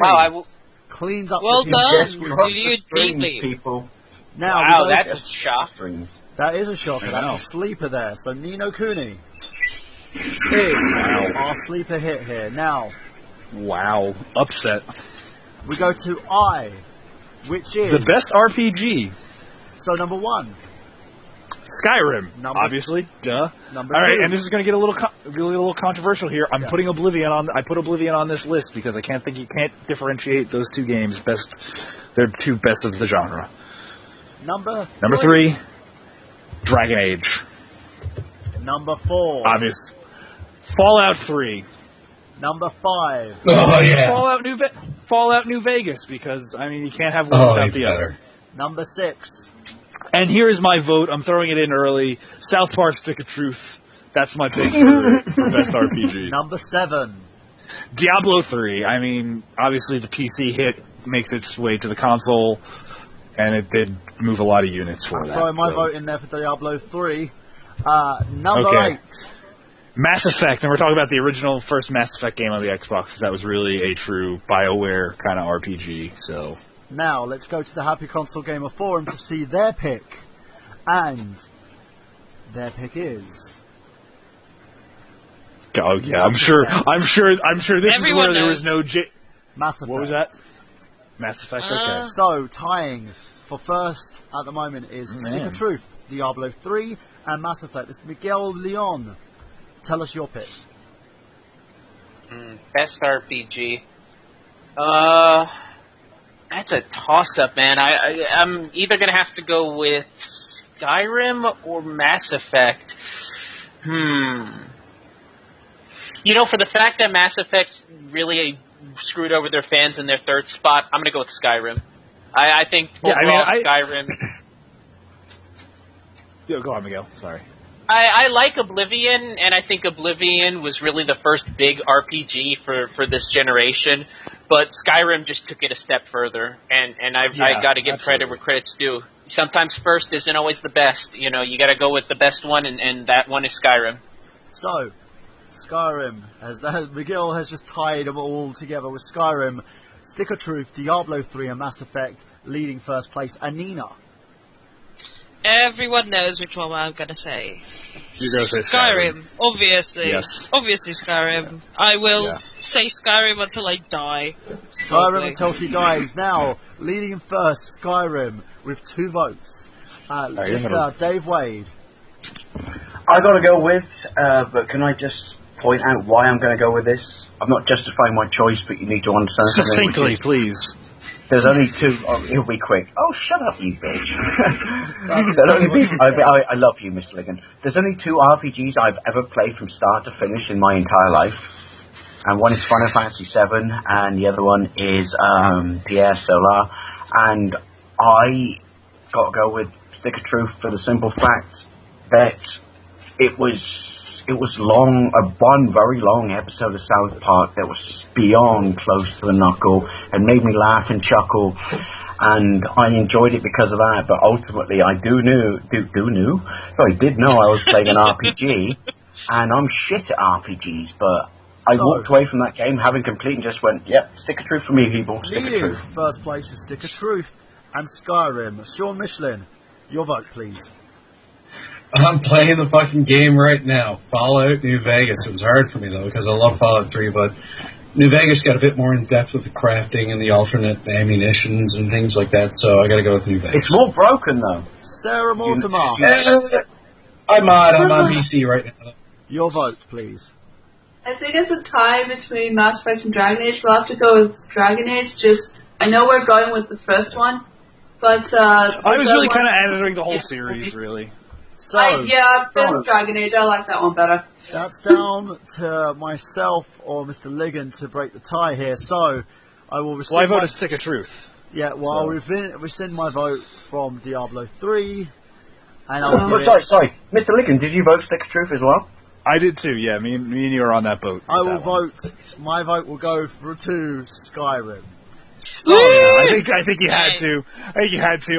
cleans up well the done, Studio Ghibli. People. Now, wow, that's a shock. That is a shocker. That's a sleeper there. So Ni no Kuni is our sleeper hit here. Now, wow, upset. We go to I, which is the best RPG. So number 1. Skyrim, obviously, duh. Number All right, 2. and this is going to get a little controversial here. I'm putting Oblivion on. I put Oblivion on this list because I can't think you can't differentiate those two games. They're two best of the genre. Number 3, Dragon Age. Number 4, obvious. Fallout 3. Number 5. Oh yeah. Fallout New Vegas, because I mean you can't have one without the other. Number 6. And here is my vote. I'm throwing it in early. South Park: Stick of Truth. That's my pick for best RPG. Number 7. Diablo 3. I mean, obviously the PC hit makes its way to the console, and it did move a lot of units for that. Throwing my vote in there for Diablo 3. Number 8. Mass Effect, and we're talking about the original first Mass Effect game on the Xbox. That was really a true BioWare kind of RPG. So now let's go to the Happy Console Gamer Forum to see their pick, and their pick is. Oh yeah, I'm sure. This is where there was no Mass Effect. What was that? Mass Effect. Okay. So tying for first at the moment is Stick of Truth, Diablo 3, and Mass Effect. Mr. Miguel Leon, tell us your pick. Best RPG. That's a toss-up, man. I'm either gonna have to go with Skyrim or Mass Effect. You know, for the fact that Mass Effect really screwed over their fans in their third spot, I'm going to go with Skyrim. I think overall Skyrim... Yo, go on, Miguel. Sorry. I like Oblivion, and I think Oblivion was really the first big RPG for this generation, but Skyrim just took it a step further, and I got to give credit where credit's due. Sometimes first isn't always the best. You know, you got to go with the best one, and that one is Skyrim. So, Skyrim, Miguel has just tied them all together with Skyrim, Stick of Truth, Diablo 3, and Mass Effect leading first place. Anina. Everyone knows which one I'm going to say. You're going to say Skyrim, obviously. Yes. Obviously Skyrim. I will say Skyrim until I die. Skyrim until she dies. Now, leading in first, Skyrim, with 2 votes. Dave Wade. I got to go with, but can I just point out why I'm going to go with this? I'm not justifying my choice, but you need to understand something. Succinctly, please. There's only 2. Oh, it'll be quick. Oh, shut up, you bitch. I love you, Mr. Liggan. There's only 2 RPGs I've ever played from start to finish in my entire life. And one is Final Fantasy VII, and the other one is Pierre Solar. And I got to go with Stick of Truth for the simple fact that it was long, one very long episode of South Park that was beyond close to the knuckle and made me laugh and chuckle, and I enjoyed it because of that. But ultimately, I did know I was playing an RPG, and I'm shit at RPGs, but I walked away from that game having complete and just went, yep, stick of truth for me, people. Stick of Leading truth. first place is Stick of Truth and Skyrim. Sean Michelin, your vote, please. I'm playing the fucking game right now. Fallout New Vegas. It was hard for me, though, because I love Fallout 3, but New Vegas got a bit more in depth with the crafting and the alternate ammunitions and things like that, so I gotta go with New Vegas. It's more broken, though. Sarah Mortimer, I'm on PC right now. your vote, please. I think it's a tie between Mass Effect and Dragon Age. We'll have to go with Dragon Age. I know we're going with the first one, but I was really kind of editing the whole series, really. So, I've been with Dragon Age. I like that one better. that's down to myself or Mr. Liggan to break the tie here, so I will rescind Well, I voted Stick of Truth. Yeah, well, I'll rescind my vote from Diablo 3, and I'll Oh, give it... sorry. Mr. Liggan, did you vote Stick of Truth as well? I did too, yeah. Me and you are on that boat. I will vote. My vote will go to Skyrim. So, I think you had to.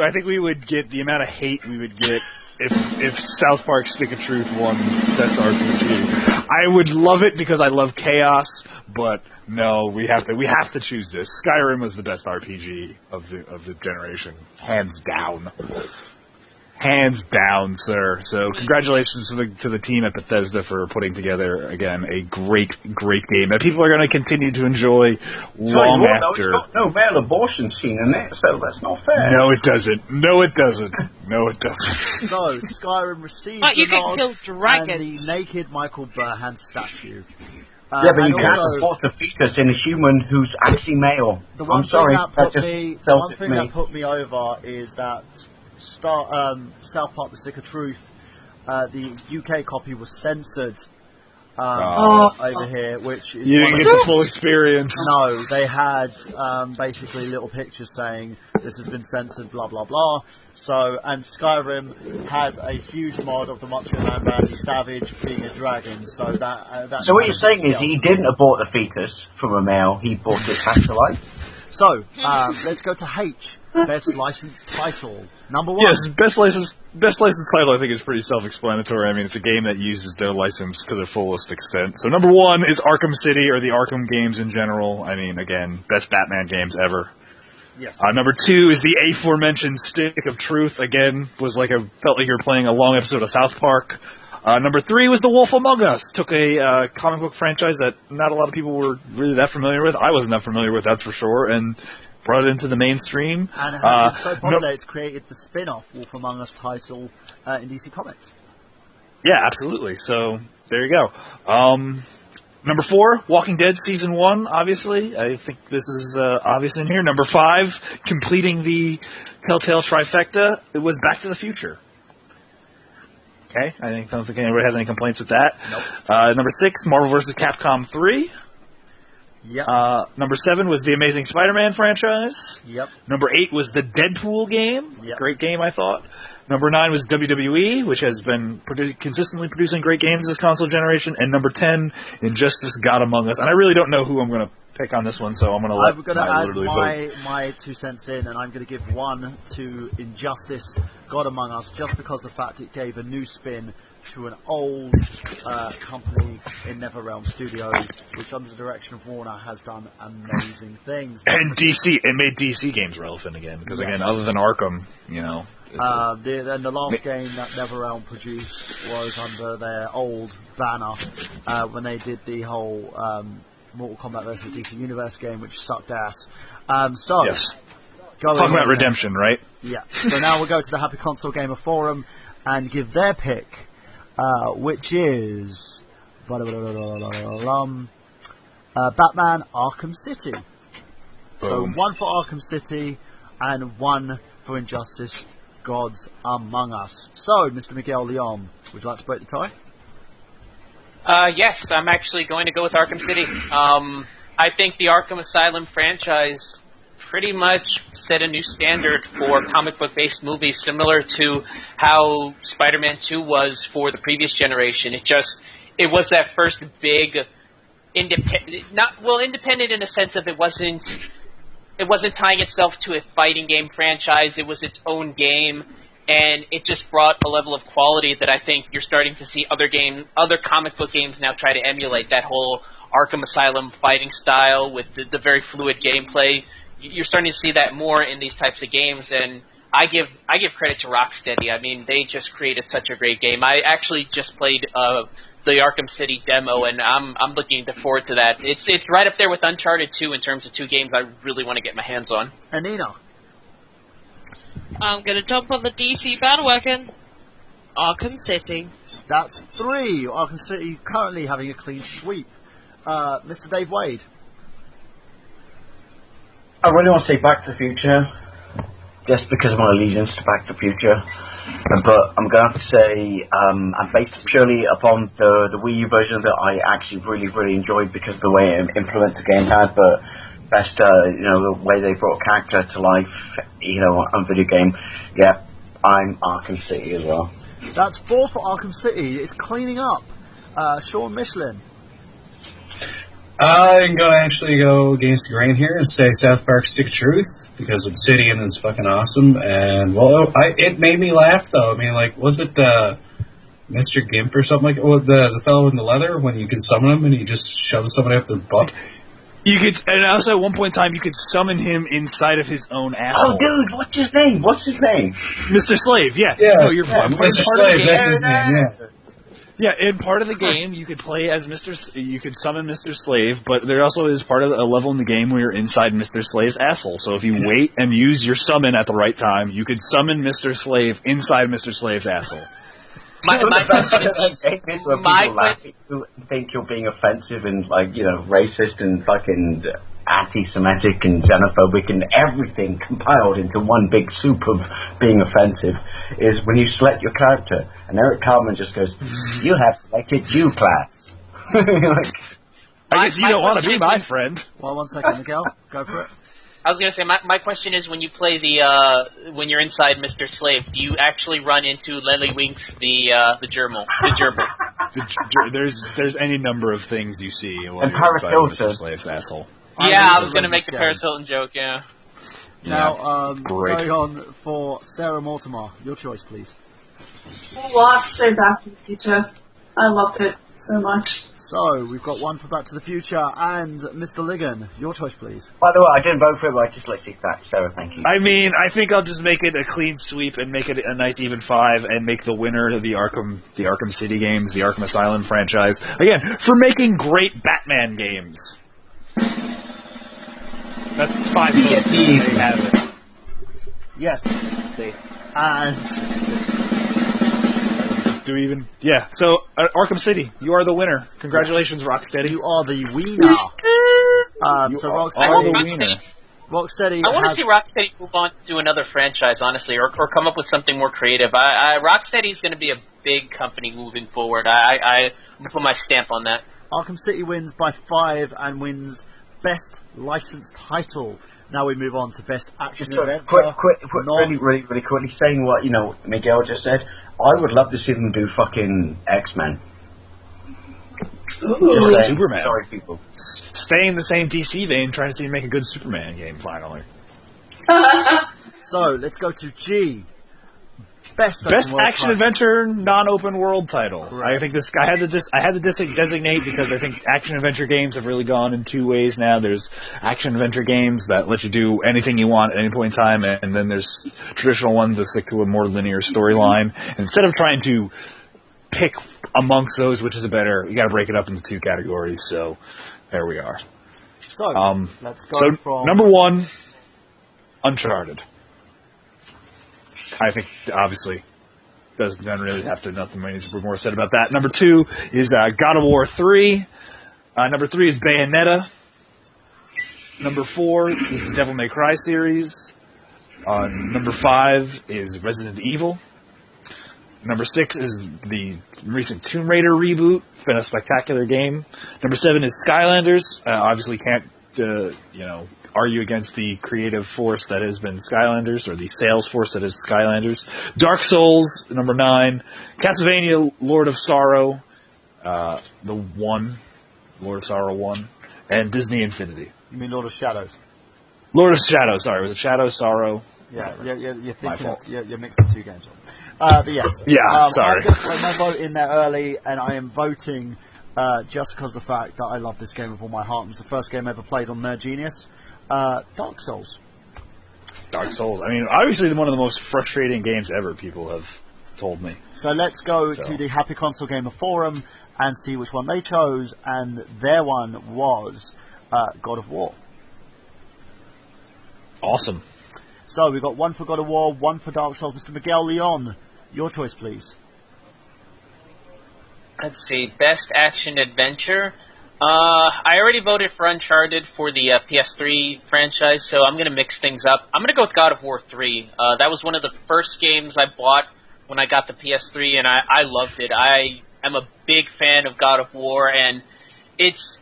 I think we would get the amount of hate we would get if South Park Stick of Truth won Best RPG. I would love it because I love chaos, but no, we have to choose this. Skyrim was the best RPG of the generation, hands down. Hands down, sir. So congratulations to the team at Bethesda for putting together, again, a great game that people are going to continue to enjoy long after. It's got no male abortion scene in it, so that's not fair. No, it doesn't. So, Skyrim received You the can nod kill and dragons. the naked Michael Burhan statue. Yeah, but you and can't also, support the fetus in a human who's actually male. the one I'm sorry, thing that put me over is that South Park: The Stick of Truth, the UK copy was censored over here, which is You didn't get the full experience. No, they had basically little pictures saying this has been censored, blah blah blah. So, and Skyrim had a huge mod of the Macho Man Randy Savage being a dragon. So that. So what you're saying is he didn't abort the fetus from a male; he brought it back to life. So let's go to H. Best licensed title. Number 1. Yes, best licensed title I think is pretty self-explanatory. I mean, it's a game that uses their license to their fullest extent. So number 1 is Arkham City, or the Arkham games in general. I mean, again, best Batman games ever. Yes. Number 2 is the aforementioned Stick of Truth. Again, felt like you were playing a long episode of South Park. Number 3 was The Wolf Among Us. Took a comic book franchise that not a lot of people were really that familiar with. I wasn't that familiar with, that's for sure, and brought it into the mainstream. And it's so popular, it's created the spin-off Wolf Among Us title in DC Comics. Yeah, absolutely. So, there you go. Number 4, Walking Dead Season 1, obviously. I think this is obvious in here. Number 5, completing the Telltale trifecta, it was Back to the Future. Okay, I don't think anybody has any complaints with that. Nope. Number 6, Marvel vs. Capcom 3. Yep. Number 7 was the Amazing Spider-Man franchise. Yep. Number 8 was the Deadpool game. Yep. Great game, I thought. Number 9 was WWE, which has been consistently producing great games this console generation. And number 10, Injustice: God Among Us. And I really don't know who I'm going to pick on this one, so I'm going to let my 2 cents in, and I'm going to give 1 to Injustice: God Among Us, just because the fact it gave a new spin to an old company in NetherRealm Studios, which under the direction of Warner has done amazing things. And it made DC games relevant again, because again, other than Arkham, the last game that NetherRealm produced was under their old banner when they did the whole Mortal Kombat vs. DC Universe game, which sucked ass. Yes. Talking about redemption, right? Yeah. So now we'll go to the Happy Console Gamer Forum and give their pick, which is Batman Arkham City. Boom. So 1 for Arkham City and 1 for Injustice: Gods Among Us. So, Mr. Miguel Leon, would you like to break the tie? Yes, I'm actually going to go with Arkham City. I think the Arkham Asylum franchise pretty much set a new standard for comic book based movies, similar to how Spider-Man 2 was for the previous generation. It was that first big independent in a sense of it wasn't tying itself to a fighting game franchise. It was its own game, and it just brought a level of quality that I think you're starting to see other comic book games now try to emulate. That whole Arkham Asylum fighting style with the very fluid gameplay. You're starting to see that more in these types of games, and I give credit to Rocksteady. I mean, they just created such a great game. I actually just played the Arkham City demo, and I'm looking forward to that. It's right up there with Uncharted 2 in terms of 2 games I really want to get my hands on. Anina. I'm gonna jump on the DC bandwagon. Arkham City. That's 3. Arkham City currently having a clean sweep. Mr. Dave Wade. I really want to say Back to the Future, just because of my allegiance to Back to the Future. But I'm going to have to say, I'm based purely upon the Wii U version that I actually really, really enjoyed because of the way it implements the gamepad. But best, the way they brought a character to life, on video game. Yeah, I'm Arkham City as well. That's 4 for Arkham City. It's cleaning up. Sean Michelin. I'm going to actually go against the grain here and say South Park Stick of Truth, because Obsidian is fucking awesome. And, it made me laugh, though. I mean, was it Mr. Gimp or something like that? Well, the fellow in the leather, when you can summon him and he just shoves somebody up their butt? You could, and also at one point in time, you could summon him inside of his own asshole. Oh, dude, what's his name? Mr. Slave, yeah. Yeah, no, you're fine. Mr. Slave, that's his name, yeah. Yeah, in part of the game, you could play as you could summon Mr. Slave, but there also is part of a level in the game where you're inside Mr. Slave's asshole. So if you wait and use your summon at the right time, you could summon Mr. Slave inside Mr. Slave's asshole. My question is, who think you're being offensive and racist and fucking anti-Semitic and xenophobic and everything compiled into one big soup of being offensive is when you select your character and Eric Cartman just goes, "You have selected you class." I guess you don't want to be my friend. Well, 1 second, Miguel. Go for it. I was going to say, my question is, when you play when you're inside Mr. Slave, do you actually run into Lely Winks, the gerbil? There's any number of things you see while and you're Paris inside Hilton. Mr. Slave's asshole. Yeah, I was going to make the Paris Hilton joke, yeah. Now, great. going on for Sarah Mortimer. Your choice, please. Well, I have to say Back to the Future. I loved it so much. So, we've got 1 for Back to the Future, and Mr. Ligon, your choice, please. By the way, I didn't vote for it, but I just let it back. Sarah, thank you. I mean, I think I'll just make it a clean sweep and make it a nice even 5 and make the winner the Arkham City games, the Arkham Asylum franchise. Again, for making great Batman games. That's 5 votes. They have it. Yes. And... Do we even? Yeah. So, Arkham City, you are the winner. Congratulations, Rocksteady. You are the winner. So Rocksteady I want to see Rocksteady move on to another franchise, honestly, or come up with something more creative. Rocksteady is going to be a big company moving forward. I'm going to put my stamp on that. Arkham City wins by 5 and wins Best Licensed Title. Now we move on to Best Action Adventure. Really quickly, saying what Miguel just said. I would love to see them do fucking X-Men. Superman. Sorry, people. Staying in the same DC vein, trying to see make a good Superman game finally. So let's go to G. Best action adventure non-open world title. Right. I think I had to designate because I think action adventure games have really gone in 2 ways now. There's action adventure games that let you do anything you want at any point in time, and then there's traditional ones that stick to a more linear storyline. Instead of trying to pick amongst those which is better, you got to break it up into 2 categories. So there we are. So let's go from number 1, Uncharted. I think, obviously, doesn't really have to, nothing needs to be more said about that. Number 2 is God of War 3. Number 3 is Bayonetta. Number 4 is the Devil May Cry series. Number 5 is Resident Evil. Number 6 is the recent Tomb Raider reboot. It's been a spectacular game. Number 7 is Skylanders. Obviously can't, argue against the creative force that has been Skylanders, or the sales force that is Skylanders. Dark Souls, number 9. Castlevania, Lord of Sorrow, Lord of Sorrow 1. And Disney Infinity. You mean Lord of Shadows? Lord of Shadow, sorry. Was it Shadow, Sorrow? Yeah, you're thinking, you're mixing 2 games up. But yes. Yeah, sorry. I'm going to throw my vote in there early, and I am voting just because of the fact that I love this game with all my heart. It was the first game I ever played on Nerd Genius. Dark Souls. Dark Souls. I mean, obviously one of the most frustrating games ever, people have told me. So let's go to the Happy Console Gamer Forum and see which one they chose, and their one was God of War. Awesome. So we've got one for God of War, one for Dark Souls. Mr. Miguel Leon, your choice, please. Let's see, best action adventure. I already voted for Uncharted for the PS3 franchise, so I'm going to mix things up. I'm going to go with God of War 3. That was one of the first games I bought when I got the PS3, and I loved it. I am a big fan of God of War, and it's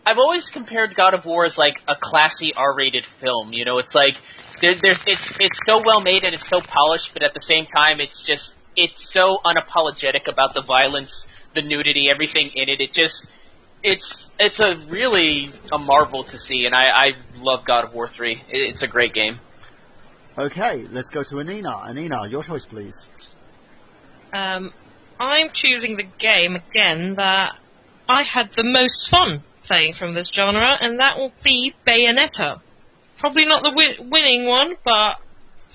I've always compared God of War as like a classy R-rated film. You know, it's like it's so well made and it's so polished, but at the same time, it's so unapologetic about the violence, the nudity, everything in it. It's a really a marvel to see, and I love God of War 3. It's a great game. Okay, let's go to Anina. Anina, your choice, please. I'm choosing the game again that I had the most fun playing from this genre, and that will be Bayonetta. Probably not the winning one, but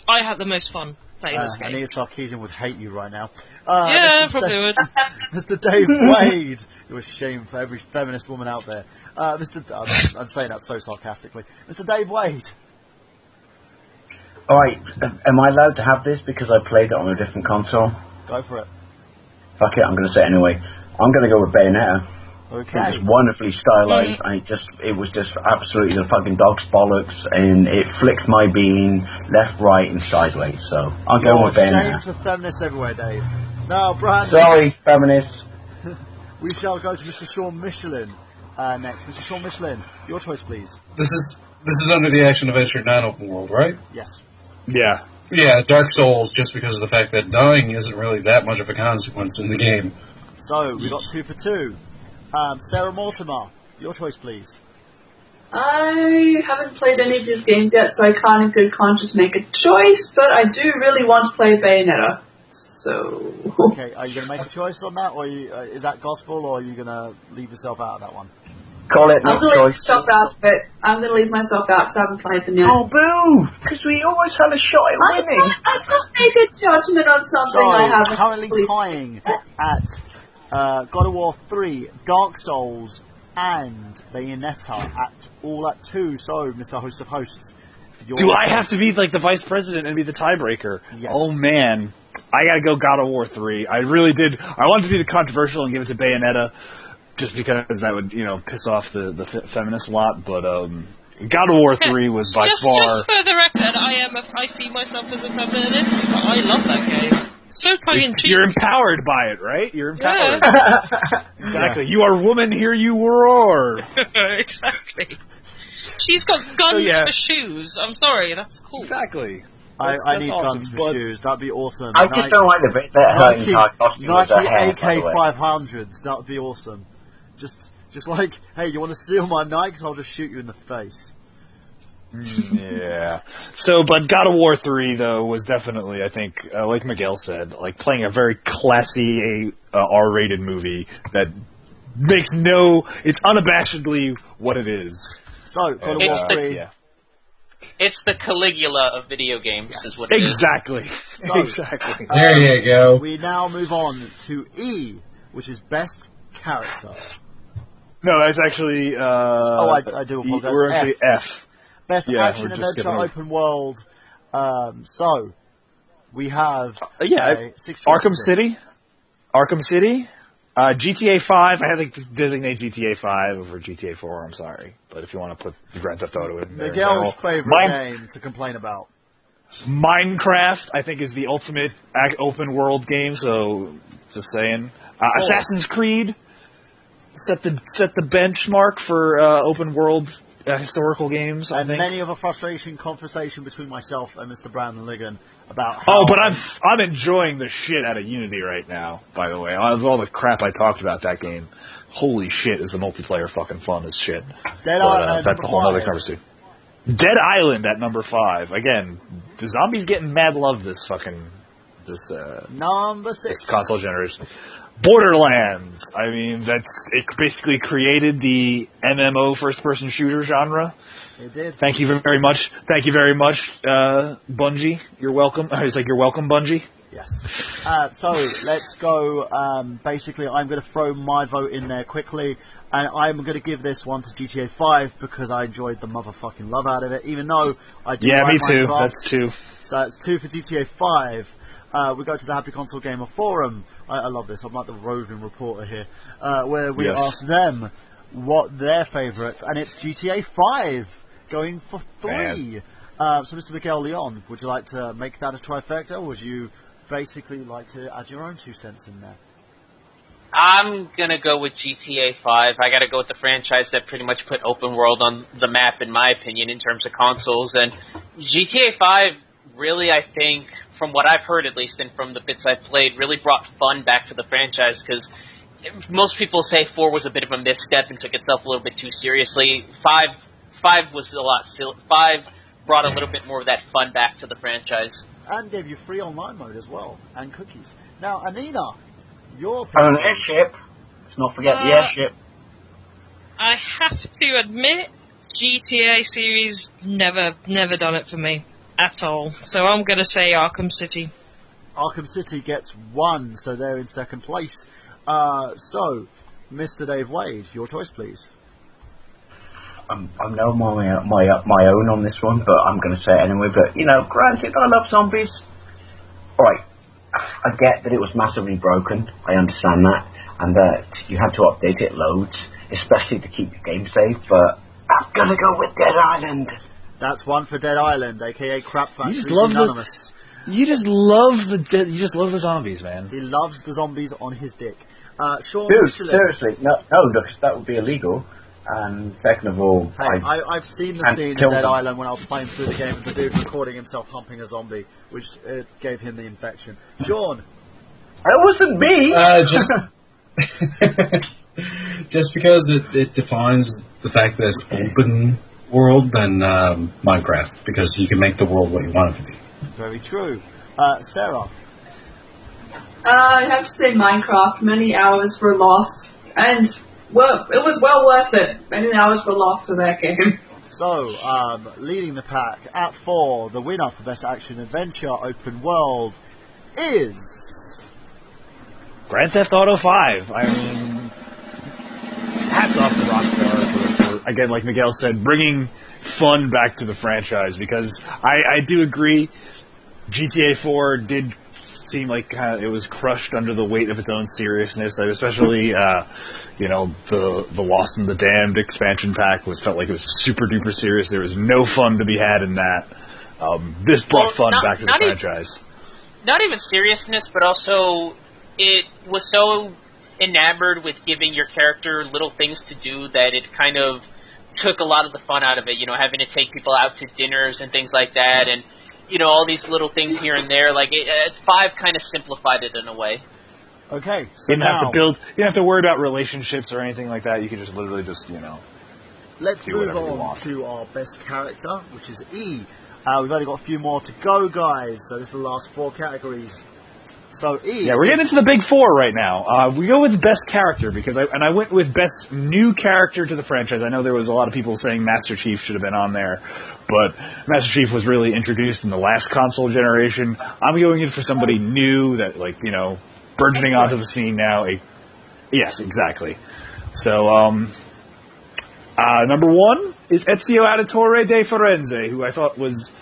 I had the most fun playing this game. Anita Sarkeesian would hate you right now. Yeah, probably would. Mr. Dave Wade. You're a shame for every feminist woman out there. I'm saying that so sarcastically. Mr. Dave Wade. Alright, am I allowed to have this because I played it on a different console? Go for it. Fuck it, I'm going to say it anyway. I'm going to go with Bayonetta. Okay. It was wonderfully stylized, and it was just absolutely the fucking dog's bollocks, and it flicked my bean left, right, and sideways. So I'm going with Bayonetta. Shames of feminists everywhere, Dave. Now, Brandon. Sorry, feminists. We shall go to Mr. Sean Michelin next. Mr. Sean Michelin, your choice, please. This is under the action adventure non-open world, right? Yes. Yeah. Yeah, Dark Souls, just because of the fact that dying isn't really that much of a consequence in the game. So, we got 2 for 2. Sarah Mortimer, your choice, please. I haven't played any of these games yet, so I can't in good conscience make a choice, but I do really want to play Bayonetta. So... Okay, are you going to make a choice on that, or is that gospel, or are you going to leave yourself out of that one? Call it I'm not going to leave choice. myself out, but I'm going to leave myself out because I haven't played them yet. Oh, boo! Because we always had a shot at winning. I can't make a judgment on something I haven't currently played. tying at God of War 3, Dark Souls, and Bayonetta all at 2. So, Mr. Host of Hosts, Do I have to be like the vice president and be the tiebreaker? Yes. Oh man, I gotta go God of War 3. I really did. I wanted to be the controversial and give it to Bayonetta, just because that would piss off the feminists a lot. But God of War 3 was by far. Just for the record, I see myself as a feminist, but I love that game. So tongue-in-cheek. You're empowered by it, right? You're empowered. Yeah. Exactly. You are woman, here you roar. Exactly. She's got guns for shoes. I'm sorry, that's cool. Exactly. I need guns for shoes. That'd be awesome. I just don't like the bit that her entire costume was her hair, AK 500s. That would be awesome. Just like, hey, you want to steal my Nikes? I'll just shoot you in the face. Yeah. So, but God of War 3, though, was definitely, I think, like Miguel said, like playing a very classy R-rated movie that makes it's unabashedly what it is. So, God of War 3. Yeah. It's the Caligula of video games, is what it is. Exactly. So, exactly. There you go. We now move on to E, which is Best Character. No, that's actually... I do apologize. We're actually F. Best action adventure open world. So, we have... Arkham City. GTA 5, I had to designate GTA 5 over GTA 4, I'm sorry. But if you want to put Grand Theft Auto in there... Miguel's favorite game to complain about. Minecraft, I think, is the ultimate open world game, so just saying. Assassin's Creed set the benchmark for open world historical games, I think. Many of a frustration conversation between myself and Mr. Brandon Liggan about how... Oh, but I'm enjoying the shit out of Unity right now, by the way. All the crap I talked about that game. Holy shit, is the multiplayer fucking fun as shit. That's a whole other conversation. Dead Island at number 5. Again, the zombies getting mad love this this Number 6. this console generation. Borderlands. I mean, it basically created the MMO first-person shooter genre. It did. Thank you very much. Thank you very much, Bungie. You're welcome. It's like, you're welcome, Bungie. Yes. So let's go. Basically, I'm going to throw my vote in there quickly, and I'm going to give this one to GTA 5 because I enjoyed the motherfucking love out of it, even though I do. Yeah, like me too. Minecraft. That's 2. So it's 2 for GTA 5. We go to the Happy Console Gamer Forum. I love this. I'm like the roving reporter here, where we ask them what their favourite, and it's GTA 5 going for 3. So, Mr. Miguel Leon, would you like to make that a trifecta, or would you basically like to add your own 2 cents in there? I'm gonna go with GTA 5. I gotta go with the franchise that pretty much put open world on the map, in my opinion, in terms of consoles. And GTA 5 really, I think, from what I've heard at least, and from the bits I've played, really brought fun back to the franchise, because most people say 4 was a bit of a misstep and took itself a little bit too seriously. 5 was a lot silly. 5 brought a little bit more of that fun back to the franchise. And gave you free online mode as well, and cookies. Now, Anina, your And an airship. Let's not forget the airship. I have to admit, GTA series never done it for me at all. So I'm going to say Arkham City. Arkham City gets 1, so they're in second place. So, Mr. Dave Wade, your choice, please. I'm no my own on this one, but I'm going to say it anyway. But, granted, I love zombies. Alright, I get that it was massively broken. I understand that. And that you had to update it loads, especially to keep the game safe. But I'm going to go with Dead Island. That's 1 for Dead Island, aka Crap Factory. You just love the zombies, man. He loves the zombies on his dick. Sean, dude, seriously, no, look, that would be illegal. And second of all, hey, I've seen the scene in Dead Island when I was playing through the game with the dude recording himself humping a zombie, which gave him the infection. Sean, that wasn't me. Just because it defines the fact that it's open world than Minecraft, because you can make the world what you want it to be. Very true. Sarah? I have to say Minecraft. Many hours were lost, and it was well worth it. Many hours were lost to that game. So, leading the pack at 4, the winner for Best Action Adventure Open World is Grand Theft Auto 5. I mean, hats off to Rockstar for, again, like Miguel said, bringing fun back to the franchise, because I do agree GTA 4 did seem like it was crushed under the weight of its own seriousness, especially the Lost and the Damned expansion pack felt like it was super duper serious. There was no fun to be had in that. This brought fun back to the franchise. Not even seriousness, but also it was so enamored with giving your character little things to do that it kind of took a lot of the fun out of it, having to take people out to dinners and things like that, and all these little things here and there. Like 5 kind of simplified it in a way. Okay, so you didn't have to worry about relationships or anything like that. You could just literally let's move on to our best character, which is E. We've only got a few more to go, guys. So this is the last 4 categories. So E. Yeah, we're getting into the big 4 right now. We go with best character because I went with best new character to the franchise. I know there was a lot of people saying Master Chief should have been on there, but Master Chief was really introduced in the last console generation. I'm going in for somebody new that, burgeoning onto the scene now. Yes, exactly. So, number 1 is Ezio Auditore de Firenze, who I thought was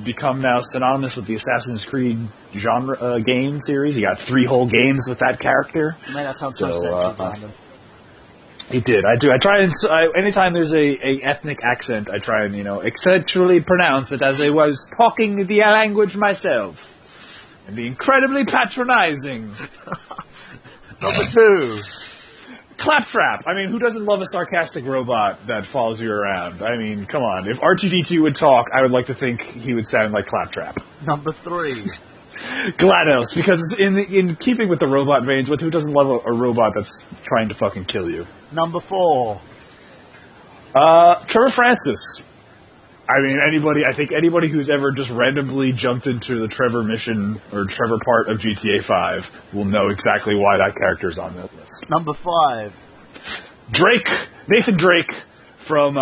become now synonymous with the Assassin's Creed genre game series. You got 3 whole games with that character. Man, that sounds so sexy, Brandon. He did. I do. I try and anytime there's a ethnic accent, I try and accentually pronounce it as I was talking the language myself, and be incredibly patronizing. Number 2. Claptrap. I mean, who doesn't love a sarcastic robot that follows you around? I mean, come on. If R2-D2 would talk, I would like to think he would sound like Claptrap. Number 3. GLaDOS, because in keeping with the robot veins, who doesn't love a robot that's trying to fucking kill you? Number 4. Trevor Francis. I mean, I think anybody who's ever just randomly jumped into the Trevor mission or Trevor part of GTA 5 will know exactly why that character is on that list. Number 5. Nathan Drake from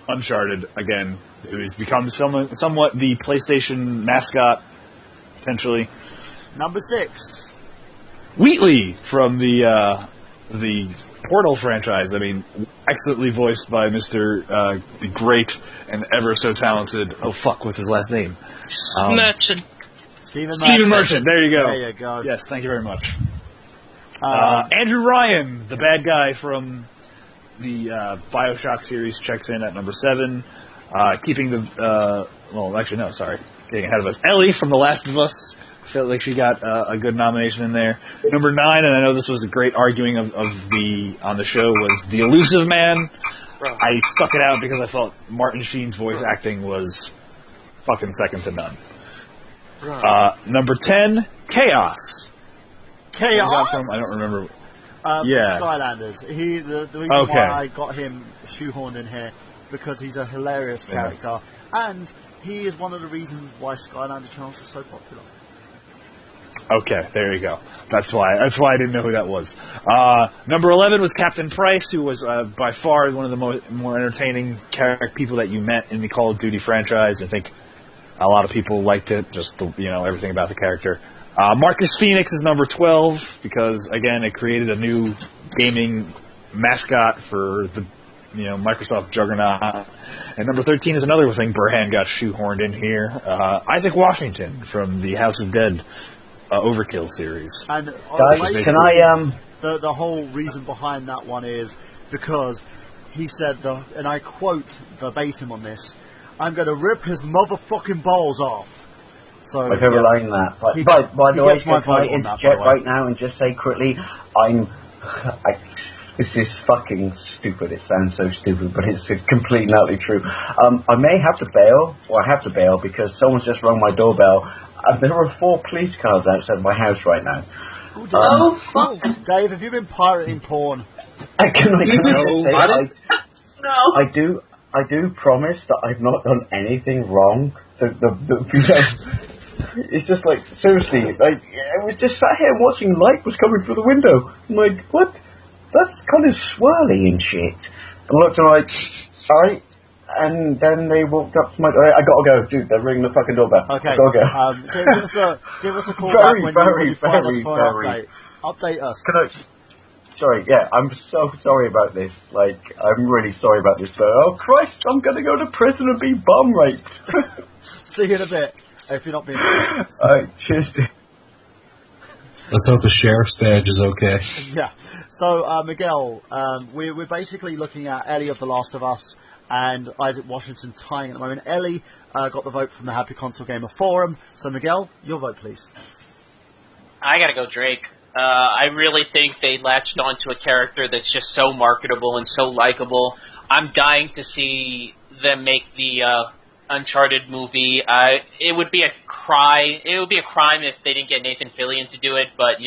Uncharted, again, who's become somewhat the PlayStation mascot, potentially. Number 6. Wheatley from the Portal franchise. I mean, excellently voiced by Mr. The great and ever so talented. Oh fuck, what's his last name? Merchant. Stephen Merchant. There you go. There you go. Yes, thank you very much. Andrew Ryan, the bad guy from the BioShock series, checks in at number 7. Keeping the getting ahead of us. Ellie from The Last of Us. Felt like she got a good nomination in there. Number 9, and I know this was a great arguing on the show, was The Elusive Man. I stuck it out because I felt Martin Sheen's voice acting was fucking second to none. Number 10, Chaos. Chaos? I don't remember. Skylanders. The reason why I got him shoehorned in here, because he's a hilarious character, and he is one of the reasons why Skylander channels are so popular. Okay, there you go. That's why I didn't know who that was. Number 11 was Captain Price, who was by far one of the more entertaining people that you met in the Call of Duty franchise. I think a lot of people liked it, just everything about the character. Marcus Phoenix is number 12 because again it created a new gaming mascot for the Microsoft juggernaut. And number 13 is another thing Burhan got shoehorned in here. Isaac Washington from the House of Dead Overkill series. And guys, can I the whole reason behind that one is because he said and I quote verbatim on this, "I'm going to rip his motherfucking balls off." So my favourite line that. By the way, can I interject right now and just say quickly, this is fucking stupid. It sounds so stupid, but it's completely and utterly true. I may have to bail, or I have to bail, because someone's just rung my doorbell. There are 4 police cars outside my house right now. Fuck. Dave, have you been pirating porn? No. I do promise that I've not done anything wrong. It's just like, seriously, I was just sat here watching light was coming through the window. I'm like, what? That's kind of swirly and shit. And I looked and I'm like, alright. And then they walked up to my... I gotta go, dude. They're ringing the fucking doorbell. Okay. I gotta go. Give us a call back when you find us for an update. Update us. Sorry, yeah, I'm so sorry about this. I'm really sorry about this, but oh Christ, I'm gonna go to prison and be bum raped. See you in a bit, if you're not being... Alright, cheers, dude. Let's hope the sheriff's badge is okay. Yeah. So, Miguel, we're basically looking at Ellie of The Last of Us and Isaac Washington tying at the moment. Ellie got the vote from the Happy Console Gamer Forum. So, Miguel, your vote, please. I gotta go Drake. I really think they latched onto a character that's just so marketable and so likable. I'm dying to see them make the Uncharted movie. It would be a crime if they didn't get Nathan Fillion to do it, but,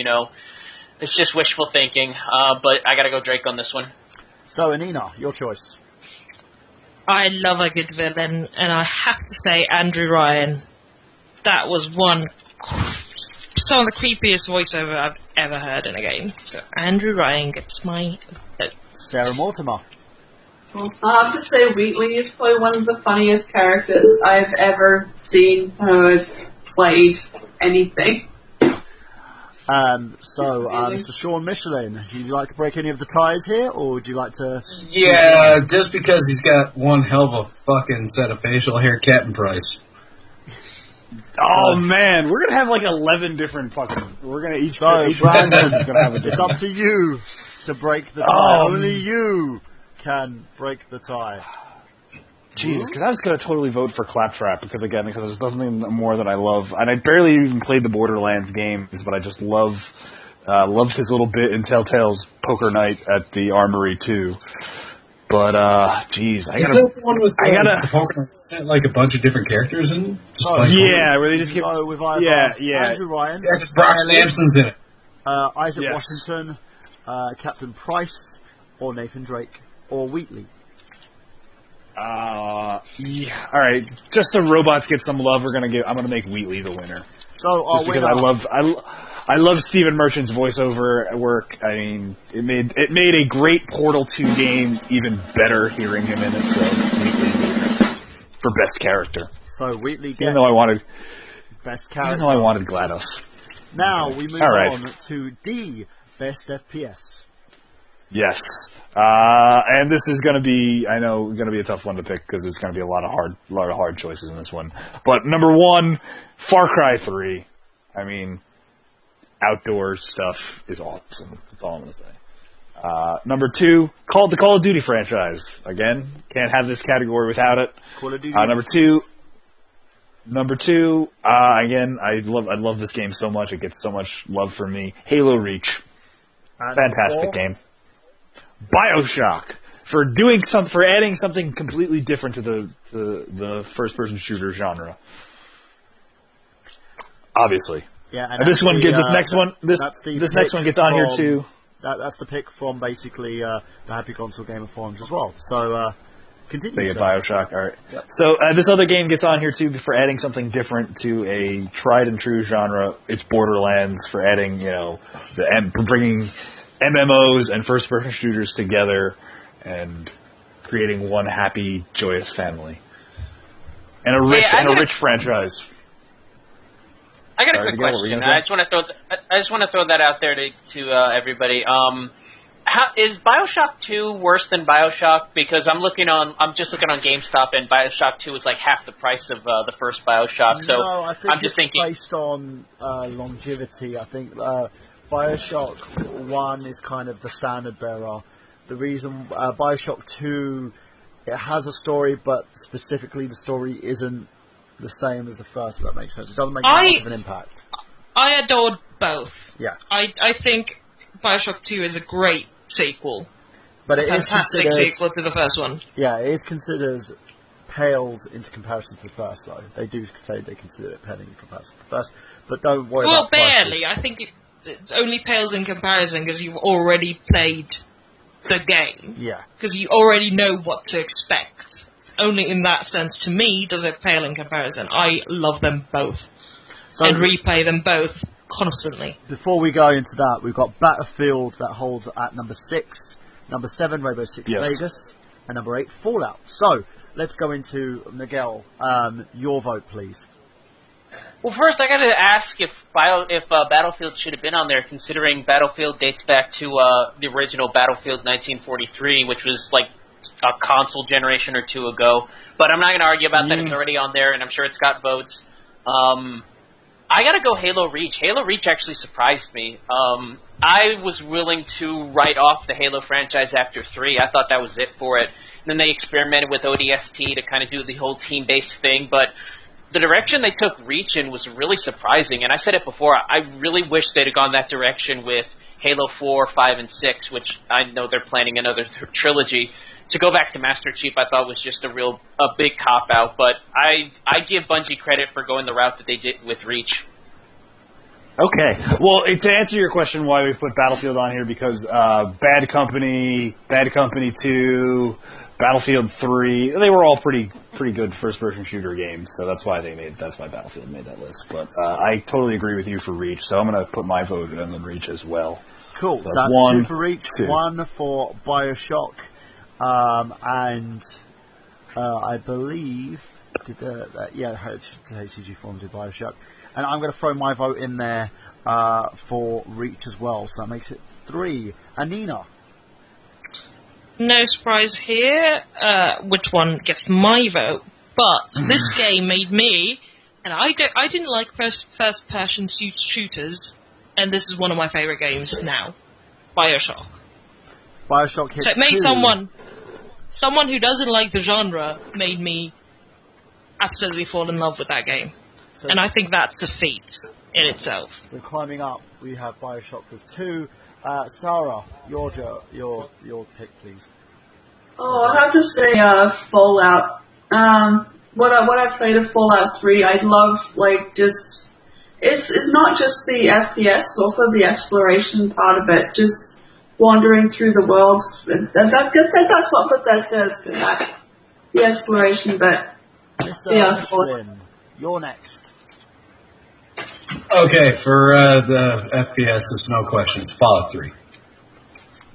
it's just wishful thinking. But I gotta go Drake on this one. So, Anina, your choice. I love a good villain, and I have to say Andrew Ryan. That was some of the creepiest voiceover I've ever heard in a game. So Andrew Ryan gets my vote. Sarah Mortimer. I have to say Wheatley is probably one of the funniest characters I've ever seen, heard, played, anything. Mr. Sean Michelin, would you like to break any of the ties here, or would you like to... Yeah, just because he's got one hell of a fucking set of facial hair, Captain Price. Oh man, we're gonna have 11 different fucking... We're gonna each Brandon's gonna have a different... It's up to you to break the tie. Only you can break the tie. Jesus, because I was going to totally vote for Claptrap, because there's nothing more that I love. And I barely even played the Borderlands games, but I just loved his little bit in Telltale's Poker Night at the Armory, too. But, geez, Is that the one with the Poker Night, a bunch of different characters in? Where they just give... with Andrew Ryan. Yeah, because Brock Sampson's in it. Isaac Washington, Captain Price, or Nathan Drake, or Wheatley. Yeah, all right. Just so robots get some love, I'm gonna make Wheatley the winner. So just because I love Stephen Merchant's voiceover work. I mean, it made a great Portal 2 game even better hearing him in it. So Wheatley's the winner for best character. So Wheatley gets even though I wanted best character. Even though I wanted GLaDOS. Now we move on to D, best FPS. Yes, and this is going to be, a tough one to pick because it's going to be a lot of hard choices in this one. But number one, Far Cry 3. I mean, outdoor stuff is awesome. That's all I'm going to say. Number two, the Call of Duty franchise. Again, can't have this category without it. Call of Duty. Number two, again, I love this game so much. It gets so much love from me. Halo Reach. Fantastic game. BioShock for adding something completely different to the first-person shooter genre. Obviously, yeah. And this next one gets on here too. That's the pick from basically the Happy Console Gamer forums as well. So continue. They get BioShock. All right. Yep. So this other game gets on here too for adding something different to a tried and true genre. It's Borderlands for adding for bringing MMOs and first-person shooters together and creating one happy, joyous family. And a rich franchise. I got a quick question. I just want to throw that out there to everybody. Is BioShock 2 worse than BioShock? Because I'm just looking on GameStop, and BioShock 2 is like half the price of the first BioShock. So no, I think I'm just thinking based on longevity. I think BioShock 1 is kind of the standard bearer. The reason BioShock 2, it has a story, but specifically the story isn't the same as the first, if that makes sense. It doesn't make much of an impact. I adored both. Yeah. I think BioShock 2 is a great sequel. But it is fantastic sequel to the first one. Yeah, it is considered pales into comparison to the first, though. They do say they consider it paling in comparison to the first, but don't worry about barely. prices. I think it only pales in comparison because you've already played the game. Yeah. Because you already know what to expect. Only in that sense, to me, does it pale in comparison. I love them both. And replay them both constantly. Before we go into that, we've got Battlefield that holds at number 6, number 7, Rainbow Six Vegas, and number 8, Fallout. So, let's go into, Miguel, your vote, please. Well, first I got to ask if Battlefield should have been on there, considering Battlefield dates back to the original Battlefield 1943, which was like a console generation or two ago. But I'm not going to argue about that. It's already on there, and I'm sure it's got votes. I got to go Halo Reach. Halo Reach actually surprised me. I was willing to write off the Halo franchise after 3. I thought that was it for it. And then they experimented with ODST to kind of do the whole team-based thing, but the direction they took Reach in was really surprising, and I said it before, I really wish they'd have gone that direction with Halo 4, 5, and 6, which I know they're planning another trilogy. To go back to Master Chief, I thought was just a big cop-out, but I give Bungie credit for going the route that they did with Reach. Okay. Well, to answer your question why we put Battlefield on here, because Bad Company 2, Battlefield 3, they were all pretty good first-person shooter games, so that's why Battlefield made that list. But I totally agree with you for Reach, so I'm going to put my vote in on Reach as well. Cool. So that's 2 for Reach, 1 for BioShock, and I believe HCG Forum did BioShock, and I'm going to throw my vote in there for Reach as well. So that makes it 3. Anina. No surprise here, which one gets my vote, but this game made me, and I didn't like first-person shooters, and this is one of my favourite games now, BioShock. BioShock hits so it made 2. someone who doesn't like the genre made me absolutely fall in love with that game, and I think that's a feat in itself. So climbing up, we have BioShock with 2. Sarah, your pick, please. Oh, I have to say Fallout. What I played of Fallout 3, I love it's not just the FPS, it's also the exploration part of it. Just wandering through the world. That's what Bethesda is good at. the exploration bit. Mr. Yeah, Flynn, you're next. Okay, for the FPS, there's no questions. Fallout 3.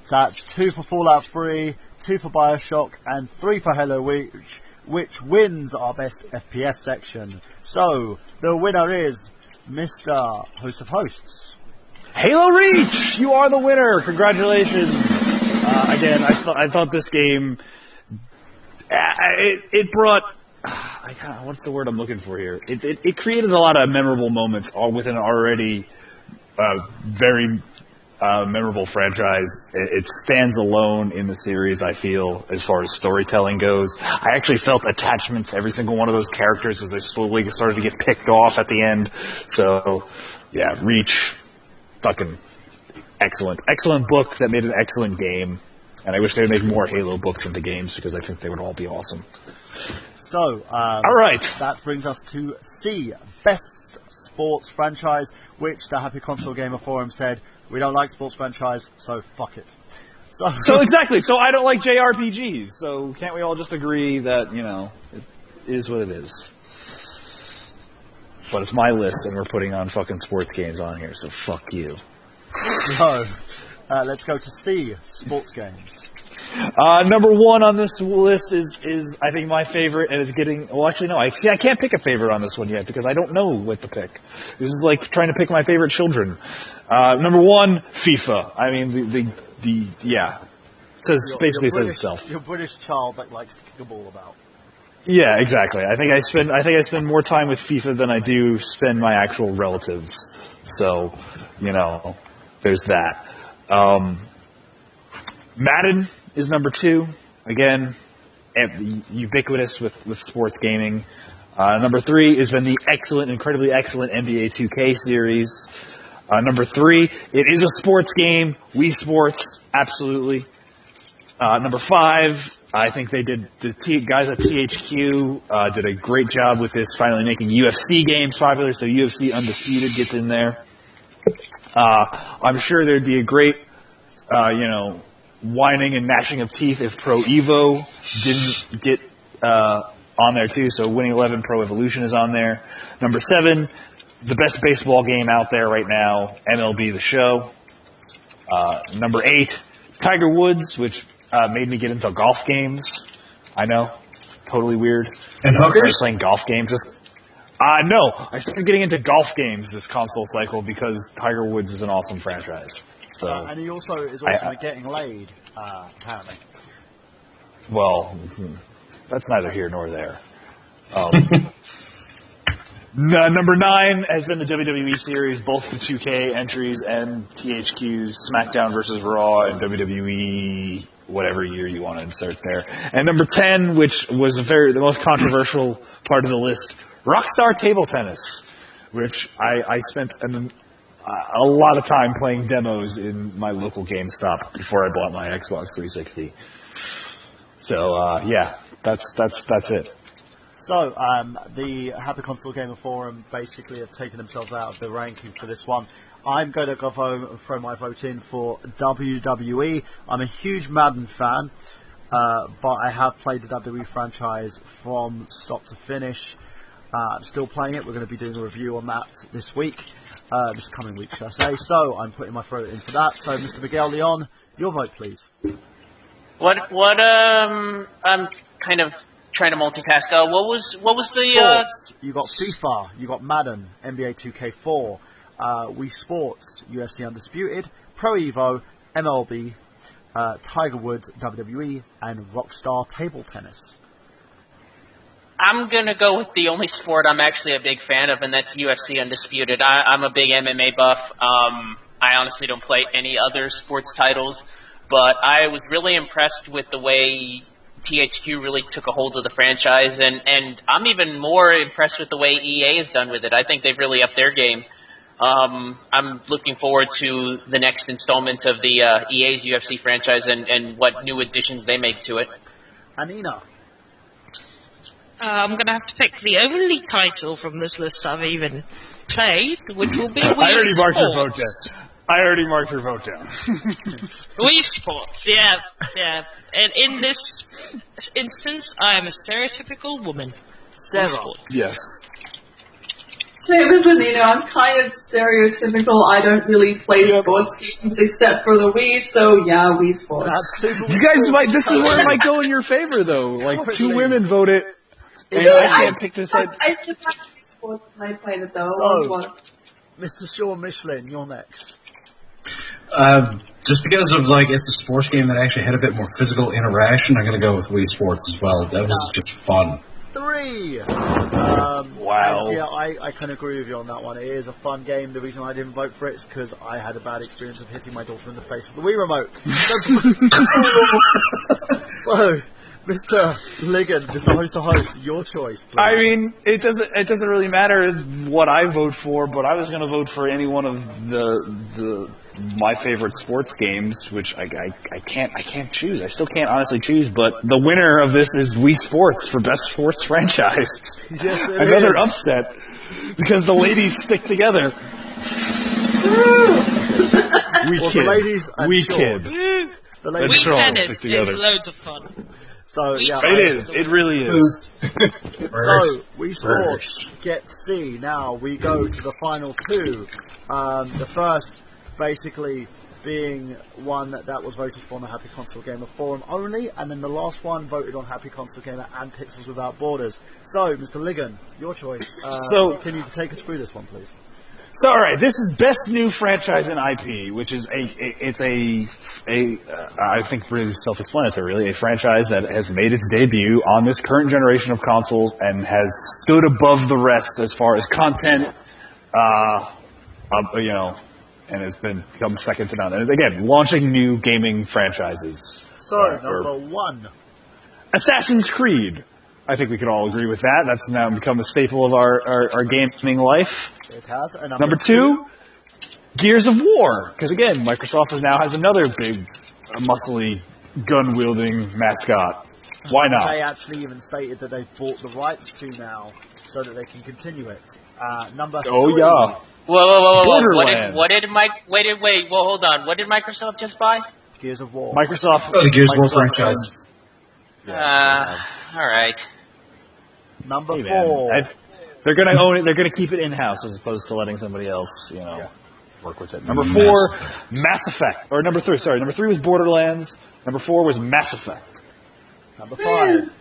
That's 2 for Fallout 3, 2 for Bioshock, and 3 for Halo Reach, which wins our best FPS section. So, the winner is Mr. Host of Hosts. Halo Reach! You are the winner! Congratulations! Again, I thought this game... It brought... what's the word I'm looking for here? It created a lot of memorable moments all within an already very memorable franchise. It stands alone in the series, I feel, as far as storytelling goes. I actually felt attachment to every single one of those characters as they slowly started to get picked off at the end. So, yeah, Reach, fucking excellent. Excellent book that made an excellent game. And I wish they would make more Halo books into games because I think they would all be awesome. So, all right. That brings us to C, Best Sports Franchise, which the Happy Console Gamer Forum said, we don't like sports franchise, so fuck it. So exactly, so I don't like JRPGs, so can't we all just agree that, it is what it is? But it's my list, and we're putting on fucking sports games on here, so fuck you. So, let's go to C, Sports Games. Number 1 on this list is I think my favorite, and it's getting... Well, actually, no. I can't pick a favorite on this one yet, because I don't know what to pick. This is like trying to pick my favorite children. Number 1, FIFA. I mean, yeah. Says itself. You're a British child that likes to kick a ball about. Yeah, exactly. I think I spend more time with FIFA than I do spend my actual relatives. So, there's that. Madden is number 2. Again, ubiquitous with sports gaming. Number 3 has been the incredibly excellent NBA 2K series. Number 3, it is a sports game. Wii Sports, absolutely. Number 5, I think they did, the guys at THQ did a great job with this, finally making UFC games popular, so UFC Undisputed gets in there. I'm sure there'd be a great, whining and gnashing of teeth if Pro Evo didn't get on there too, so Winning 11 Pro Evolution is on there. Number 7, the best baseball game out there right now, MLB The Show. Number 8, Tiger Woods, which made me get into golf games. I know, totally weird. And I started hookers? playing golf games. No, I started getting into golf games this console cycle because Tiger Woods is an awesome franchise. So, and he also is awesome at getting laid, apparently. Well, that's neither here nor there. Number 9 has been the WWE series, both the 2K entries and THQ's SmackDown vs. Raw and WWE whatever year you want to insert there. And number 10, which was the most controversial part of the list, Rockstar Table Tennis, which I spent a lot of time playing demos in my local GameStop before I bought my Xbox 360. So, yeah, that's it. So, the Happy Console Gamer Forum basically have taken themselves out of the ranking for this one. I'm going to go throw my vote in for WWE. I'm a huge Madden fan, but I have played the WWE franchise from start to finish. I'm still playing it. We're going to be doing a review on that this coming week, should I say. So, I'm putting my vote in for that. So, Mr. Miguel Leon, your vote, please. I'm kind of trying to multitask. What was the Sports. You got FIFA, you got Madden, NBA 2K4, Wii Sports, UFC Undisputed, Pro Evo, MLB, Tiger Woods, WWE, and Rockstar Table Tennis. I'm gonna go with the only sport I'm actually a big fan of, and that's UFC Undisputed. I'm a big MMA buff. I honestly don't play any other sports titles, but I was really impressed with the way THQ really took a hold of the franchise, and I'm even more impressed with the way EA has done with it. I think they've really upped their game. I'm looking forward to the next installment of the EA's UFC franchise and what new additions they make to it. Anina. I'm going to have to pick the only title from this list I've even played, which will be Wii I already marked your vote, Sports. Jess. I already marked your vote down. Wii Sports, yeah. And in this instance, I am a stereotypical woman. Sarah. Yes. Same as Anina, I'm kind of stereotypical. I don't really play sports games except for the Wii, so yeah, Wii Sports. That's super You guys might. This is where it might go in your favor, though. Like 2 women voted, and I can't pick this head. I did have Wii Sports when I played it though. So, Mr. Sean Michelin, you're next. Just because of it's a sports game that actually had a bit more physical interaction, I'm going to go with Wii Sports as well. That was just fun. 3. Wow. Yeah, I can agree with you on that one. It is a fun game. The reason I didn't vote for it is because I had a bad experience of hitting my daughter in the face with the Wii remote. So, Mr. Liggan, Mr. Host, your choice, please. I mean, it doesn't really matter what I vote for, but I was going to vote for any one of my favorite sports games, which I can't choose. I still can't honestly choose, but the winner of this is Wii Sports for best sports franchise. Yes, it Another is. upset because the ladies stick together. The ladies and We Sean. kid. The And ladies. Sean Wii tennis stick together. is loads of fun. So, yeah. It is. It really is. So, Wii Sports gets C. Now, we go to the final 2. The first, basically, being one that was voted for on the Happy Console Gamer forum only, and then the last one voted on Happy Console Gamer and Pixels Without Borders. So, Mr. Liggan, your choice. Can you take us through this one, please? So, all right, this is best new franchise in IP, which is I think really self-explanatory, really, a franchise that has made its debut on this current generation of consoles and has stood above the rest as far as content, and has become second to none. And again, launching new gaming franchises. So, number 1. Assassin's Creed. I think we could all agree with that. That's now become a staple of our gaming life. It has. And Number 2, Gears of War. Because again, Microsoft now has another big, muscly, gun-wielding mascot. Why not? They actually even stated that they've bought the rights to now so that they can continue it. Number 3. Oh yeah. Whoa. Borderlands. What did Mike? Wait. Well, hold on. What did Microsoft just buy? Gears of War. Microsoft. Oh, the Gears of War Microsoft franchise. All right. Number Hey, man, 4. they're gonna own it. They're gonna keep it in house as opposed to letting somebody else, work with it. Number 4, Mass Effect. Or number 3. Sorry, number 3 was Borderlands. Number 4 was Mass Effect. Number 5.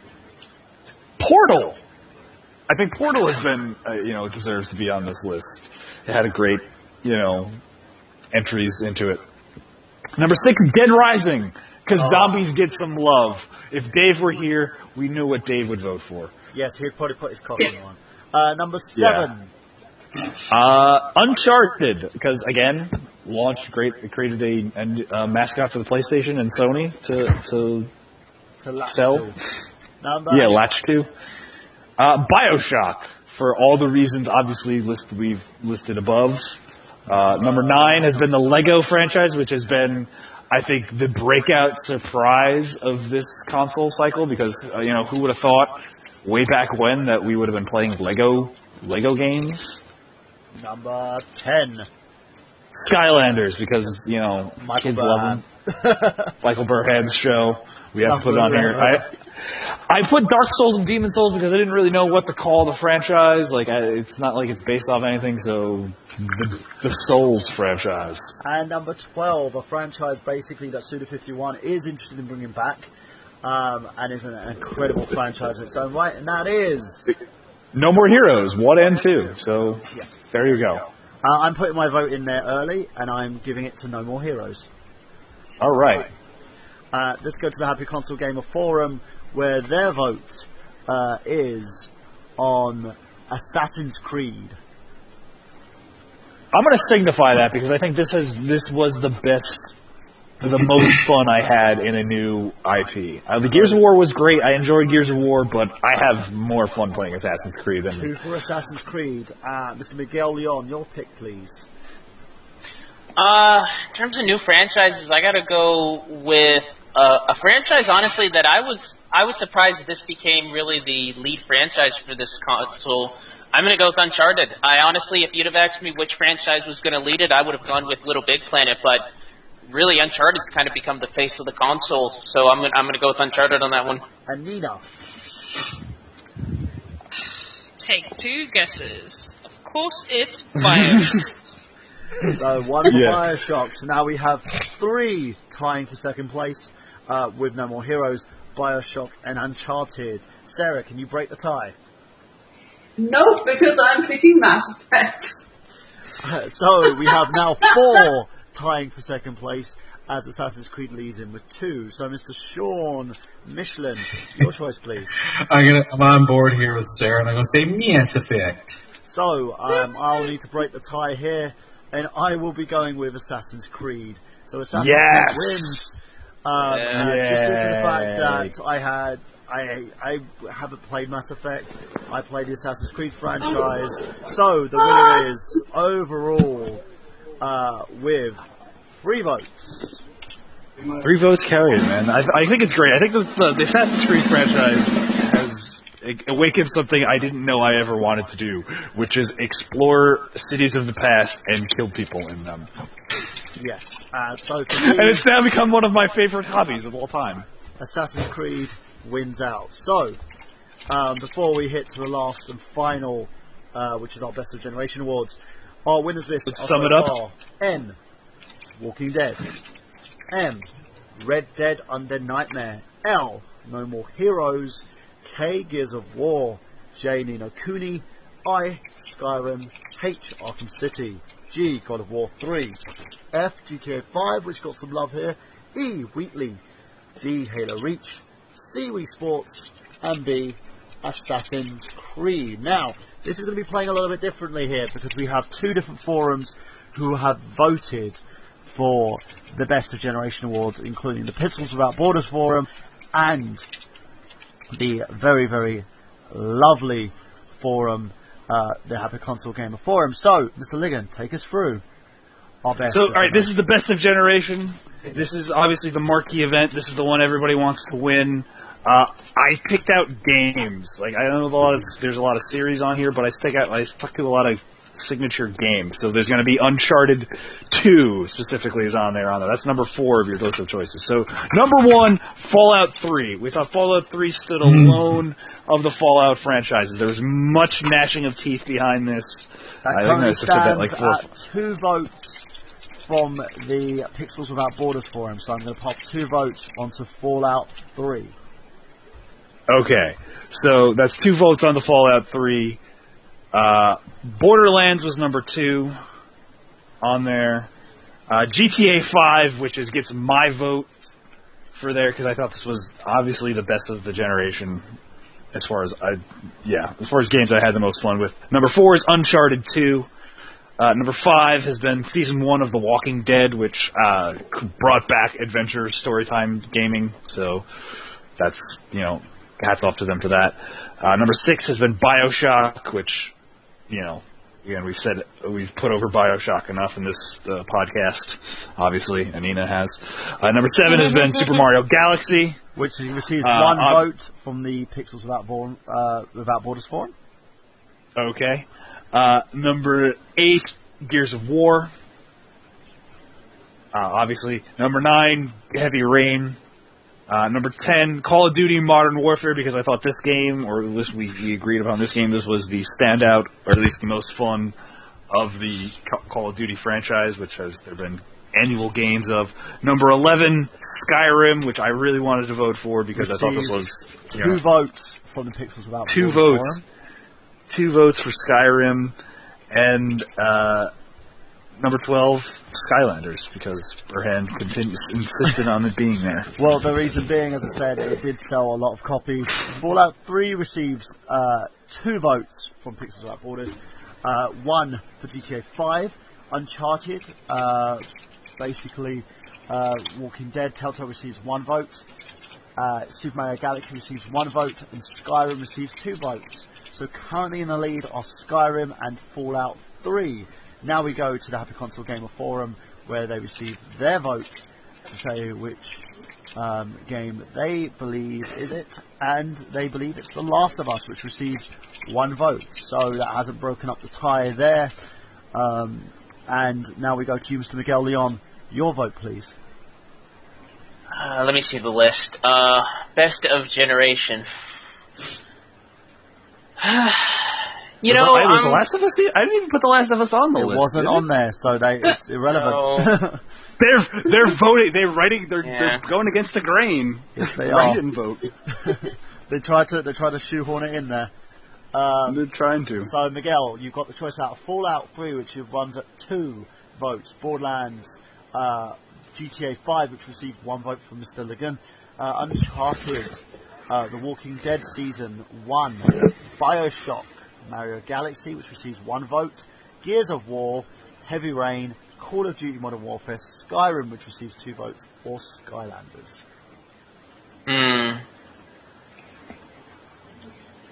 Portal. I think Portal has been, it deserves to be on this list. It had a great, entries into it. Number 6, Dead Rising. Because zombies get some love. If Dave were here, we knew what Dave would vote for. Yes, he'd probably put his cock on. Number 7. Uncharted, because again, created a mascot for the PlayStation and Sony to Latch sell. to. Number Latch to. BioShock, for all the reasons obviously we've listed above. Number 9 has been the Lego franchise, which has been, I think, the breakout surprise of this console cycle, because who would have thought way back when that we would have been playing Lego games? Number 10. Skylanders, because Michael kids Burhan. love them. Michael Burhan's show. We have to put it on here. I put Dark Souls and Demon Souls because I didn't really know what to call the franchise. It's not like it's based off anything, so the Souls franchise. And number 12, a franchise basically that Suda51 is interested in bringing back, and is an incredible franchise in its own right, and that is... No More Heroes, 1 and 2. So, there you go. I'm putting my vote in there early, and I'm giving it to No More Heroes. All right. Let's go to the Happy Console Gamer Forum, where their vote is on Assassin's Creed. I'm going to signify that because I think this was the best, the most fun I had in a new IP. The Gears of War was great. I enjoyed Gears of War, but I have more fun playing Assassin's Creed than... 2 for Assassin's Creed. Mr. Miguel Leon, your pick, please. In terms of new franchises, I gotta go with a franchise, honestly, that I was surprised this became really the lead franchise for this console. I'm going to go with Uncharted. I honestly, if you'd have asked me which franchise was going to lead it, I would have gone with Little Big Planet, but really Uncharted's kind of become the face of the console, so I'm going to go with Uncharted on that one. Anina. Take 2 guesses. Of course it's Bioshock. So one for Bioshock. So now we have 3 tying for second place with No More Heroes, Bioshock and Uncharted. Sarah, can you break the tie? No, because I'm picking Mass Effect. So we have now 4 tying for second place as Assassin's Creed leads in with 2. So Mr. Sean Michelin, your choice please. I'm on board here with Sarah, and I'm going to say Mass Effect. So I'll need to break the tie here, and I will be going with Assassin's Creed. So Assassin's Creed wins. Just due to the fact that I haven't played Mass Effect. I played the Assassin's Creed franchise. So the winner is overall with 3 votes. 3 votes carry it, man. I think it's great. I think the Assassin's Creed franchise has awakened something I didn't know I ever wanted to do, which is explore cities of the past and kill people in them. Yes. So and it's now become one of my favorite hobbies of all time. Assassin's Creed wins out. So, before we hit to the last and final, which is our Best of Generation Awards, our winners list Let's sum it up. N, Walking Dead. M, Red Dead Undead Nightmare. L, No More Heroes. K, Gears of War. J, Ni no Kuni. I, Skyrim. H, Arkham City. G, God of War 3. F, GTA 5, which got some love here. E, Wheatley. D, Halo Reach. C, Wii Sports. And B, Assassin's Creed. Now, this is going to be playing a little bit differently here because we have 2 different forums who have voted for the Best of Generation Awards, including the Pistols Without Borders forum and the very, very lovely forum, the Happy Console Gamer forum. So, Mr. Liggan, take us through our best. So, alright, this is the Best of Generation. This is obviously the marquee event. This is the one everybody wants to win. I picked out games. Like, I don't know there's a lot of series on here, but I stuck to a lot of signature games. So there's going to be Uncharted 2 specifically is on there. That's number 4 of your list of choices. So number 1, Fallout 3. We thought Fallout 3 stood alone of the Fallout franchises. There was much gnashing of teeth behind this. That currently stands at 2 votes from the Pixels Without Borders forum. So I'm going to pop 2 votes onto Fallout 3. Okay, so that's 2 votes on the Fallout 3. Borderlands was number 2 on there. GTA 5, which gets my vote for there because I thought this was obviously the best of the generation as far as games I had the most fun with. Number 4 is Uncharted 2. Number 5 has been Season 1 of The Walking Dead, which brought back adventure storytime gaming. So that's, hats off to them for that. Number 6 has been Bioshock, which, again, we've put over Bioshock enough in this podcast. Obviously, Anina has. Number 7 has been Super Mario Galaxy, which received 1 vote from the Pixels Without Borders forum. Okay. Number 8, Gears of War. Obviously, number 9, Heavy Rain. Number 10, Call of Duty Modern Warfare, because I thought this game, or at least we agreed upon this game, this was the standout, or at least the most fun of the Call of Duty franchise, which there have been annual games of. Number 11, Skyrim, which I really wanted to vote for because I thought this was... 2 votes from the Pixels Without Borders 2 votes. 2 votes for Skyrim, and number 12, Skylanders, because Burhan insisted on it being there. Well, the reason being, as I said, it did sell a lot of copies. Fallout 3 receives 2 votes from Pixels Without Borders, 1 for GTA 5, Uncharted, Walking Dead, Telltale receives 1 vote, Super Mario Galaxy receives 1 vote, and Skyrim receives 2 votes. So currently in the lead are Skyrim and Fallout 3. Now we go to the Happy Console Gamer forum, where they receive their vote, to say which game they believe is it, and they believe it's The Last of Us, which receives 1 vote. So that hasn't broken up the tie there. And now we go to you, Mr. Miguel Leon. Your vote, please. Let me see the list. Best of generation. You know, was The Last of Us here? I didn't even put The Last of Us on the list. It wasn't on there, so it's irrelevant. No. They're voting. They're going against the grain. Yes, they Write are. and vote. They try to shoehorn it in there. They're trying to. So Miguel, you've got the choice out of Fallout 3, which runs at 2 votes. Borderlands, GTA 5, which received 1 vote from Mr. Liggan. Uncharted, The Walking Dead Season 1. Bioshock, Mario Galaxy, which receives 1 vote. Gears of War, Heavy Rain, Call of Duty Modern Warfare, Skyrim, which receives 2 votes, or Skylanders.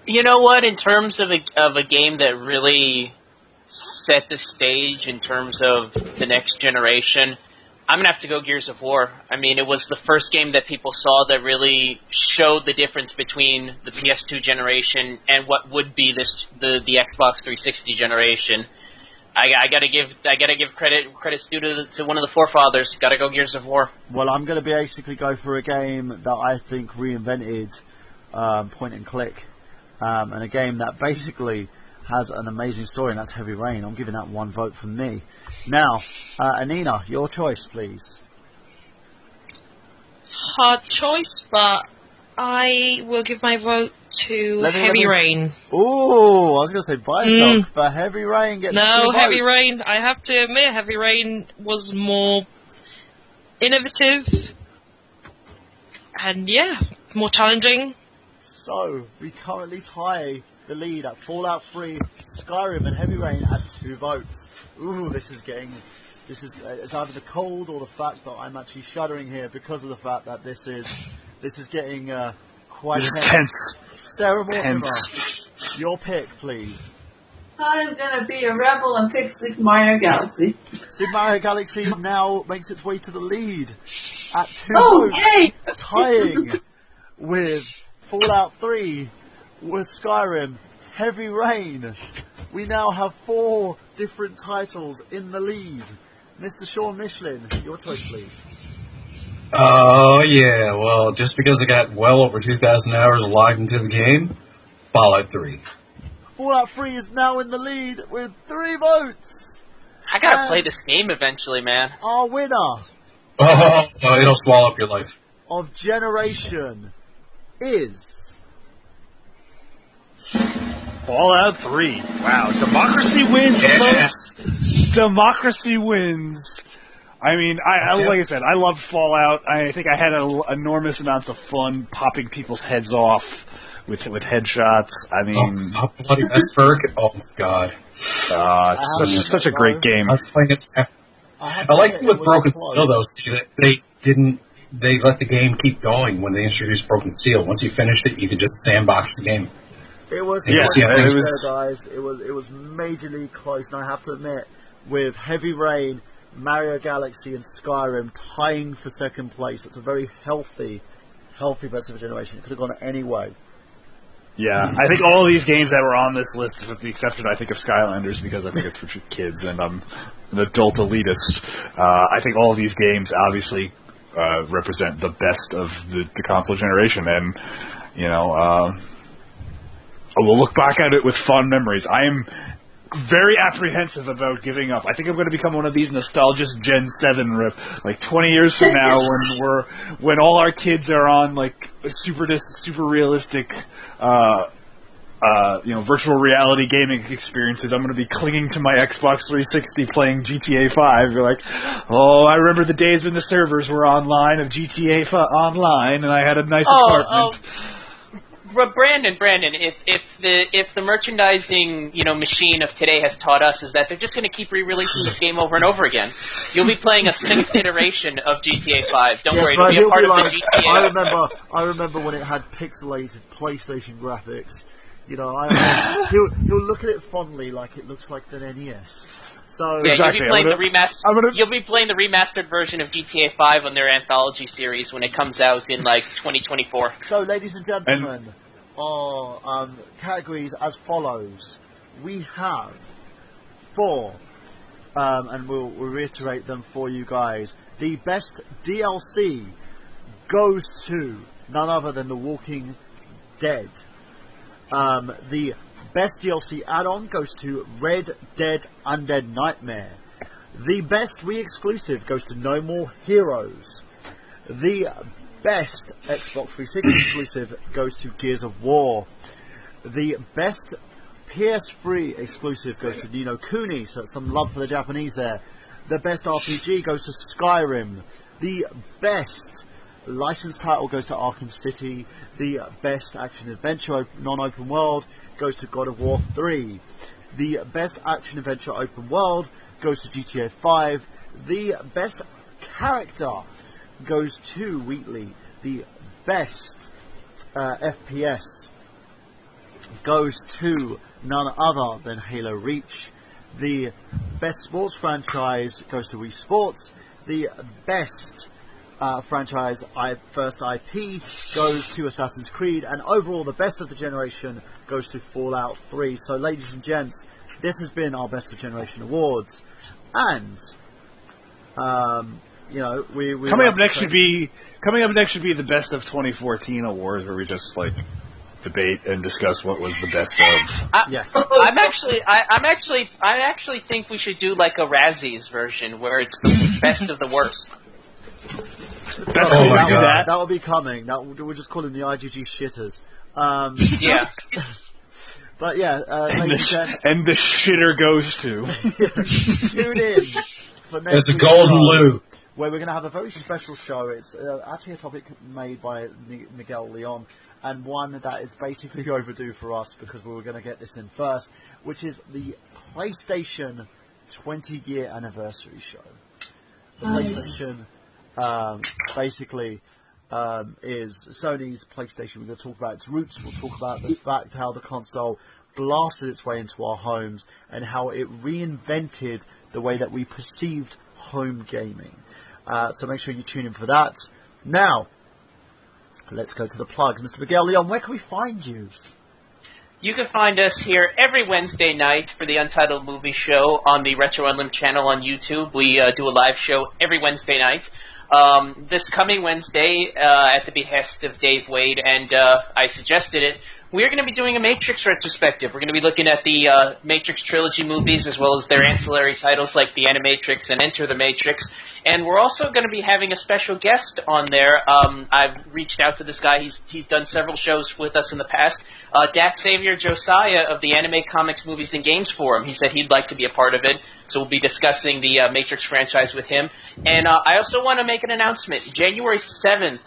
You know what? In terms of a game that really set the stage in terms of the next generation, I'm going to have to go Gears of War. I mean, it was the first game that people saw that really showed the difference between the PS2 generation and what would be the Xbox 360 generation. I gotta give credits due to one of the forefathers. Gotta go Gears of War. Well, I'm going to basically go for a game that I think reinvented point and click, and a game that basically has an amazing story, and that's Heavy Rain. I'm giving that 1 vote from me. Now, Anina, your choice, please. Hard choice, but I will give my vote to Heavy Rain. Ooh, I was going to say Bioshock, but Heavy Rain gets 2 votes. Heavy Rain. I have to admit, Heavy Rain was more innovative and, more challenging. So, we currently tie the lead at Fallout 3, Skyrim, and Heavy Rain at 2 votes. Ooh, it's either the cold or the fact that I'm actually shuddering here because of the fact that this is getting quite tense. Sarah Mortimer, your pick, please. I'm gonna be a rebel and pick Super Mario Galaxy. Super Mario Galaxy now makes its way to the lead at 2 Oh, votes, yay! tying with Fallout 3, with Skyrim, Heavy Rain. We now have 4 different titles in the lead. Mr. Sean Michelin, your choice, please. Oh, yeah. Well, just because I got well over 2,000 hours logged into the game, Fallout 3. Fallout 3 is now in the lead with 3 votes. I gotta play this game eventually, man. Our winner It'll swallow up your life. of Generation is... Fallout 3. Wow, democracy wins, folks. Democracy wins. I mean, like I said, I loved Fallout. I think I had enormous amounts of fun popping people's heads off with headshots. I mean, Bloody Vesperk. Oh my god, such a great game. I was playing it. I like with Broken Steel though. See that they let the game keep going when they introduced Broken Steel. Once you finished it, you could just sandbox the game. It was, guys. It was majorly close, and I have to admit, with Heavy Rain, Mario Galaxy, and Skyrim tying for second place, it's a very healthy best of a generation. It could have gone any way. Yeah, I think all of these games that were on this list, with the exception, I think, of Skylanders, because I think it's for kids, and I'm an adult elitist. I think all of these games obviously represent the best of the console generation, and we'll look back at it with fond memories. I am very apprehensive about giving up. I think I'm going to become one of these nostalgic Gen 7 like 20 years from now when all our kids are on like super realistic virtual reality gaming experiences. I'm going to be clinging to my Xbox 360 playing GTA 5. You're like, oh, I remember the days when the servers were online of GTA Online and I had a nice apartment. But Brandon, if the merchandising machine of today has taught us is that they're just going to keep re-releasing this game over and over again. You'll be playing a 6th iteration of GTA 5. Don't worry, it'll be a part of the GTA. I remember when it had pixelated PlayStation graphics. He'll look at it fondly like it looks like the NES. So yeah, Exactly. You'll be playing the remastered version of GTA 5 on their anthology series when it comes out in like 2024. So, ladies and gentlemen, our categories as follows. We have 4, and we'll reiterate them for you guys. The best DLC goes to none other than The Walking Dead. The best DLC add-on goes to Red Dead Undead Nightmare. The best Wii exclusive goes to No More Heroes. The best Xbox 360 exclusive goes to Gears of War. The best PS3 exclusive goes to Ni no Kuni, so some love for the Japanese there. The best RPG goes to Skyrim. The best licensed title goes to Arkham City. The best action-adventure non-open world goes to God of War 3. The best action-adventure open world goes to GTA 5. The best character goes to Wheatley. The best FPS goes to none other than Halo Reach. The best sports franchise goes to Wii Sports. The best franchise first IP goes to Assassin's Creed, and overall the best of the generation goes to Fallout 3. So, ladies and gents, this has been our Best of Generation Awards, and we coming up next should be the Best of 2014 awards, where we just like debate and discuss what was the best of. Yes, I actually think we should do like a Razzies version where it's the best of the worst. That will be coming. We'll just call them the IGG shitters. Yeah. But yeah, ladies and gents, and the shitter goes to. Tune in for next It's a week's golden show, loo. where we're going to have a very special show. It's actually a topic made by Miguel Leon, and one that is basically overdue for us because we were going to get this in first, which is the PlayStation 20-year anniversary show. The PlayStation basically is Sony's PlayStation. We're going to talk about its roots. We'll talk about the fact how the console blasted its way into our homes and how it reinvented the way that we perceived home gaming. So make sure you tune in for that. Now, let's go to the plugs. Mr. Miguel Leon, where can we find you? You can find us here every Wednesday night for the Untitled Movie Show on the Retro Unlim channel on YouTube. We do a live show every Wednesday night. This coming Wednesday, at the behest of Dave Wade, and I suggested it, we're going to be doing a Matrix retrospective. We're going to be looking at the Matrix trilogy movies as well as their ancillary titles like The Animatrix and Enter the Matrix. And we're also going to be having a special guest on there. I've reached out to this guy. He's done several shows with us in the past. Dak Xavier Josiah of the Anime Comics Movies and Games Forum. He said he'd like to be a part of it. So we'll be discussing the Matrix franchise with him. And I also want to make an announcement. January 7th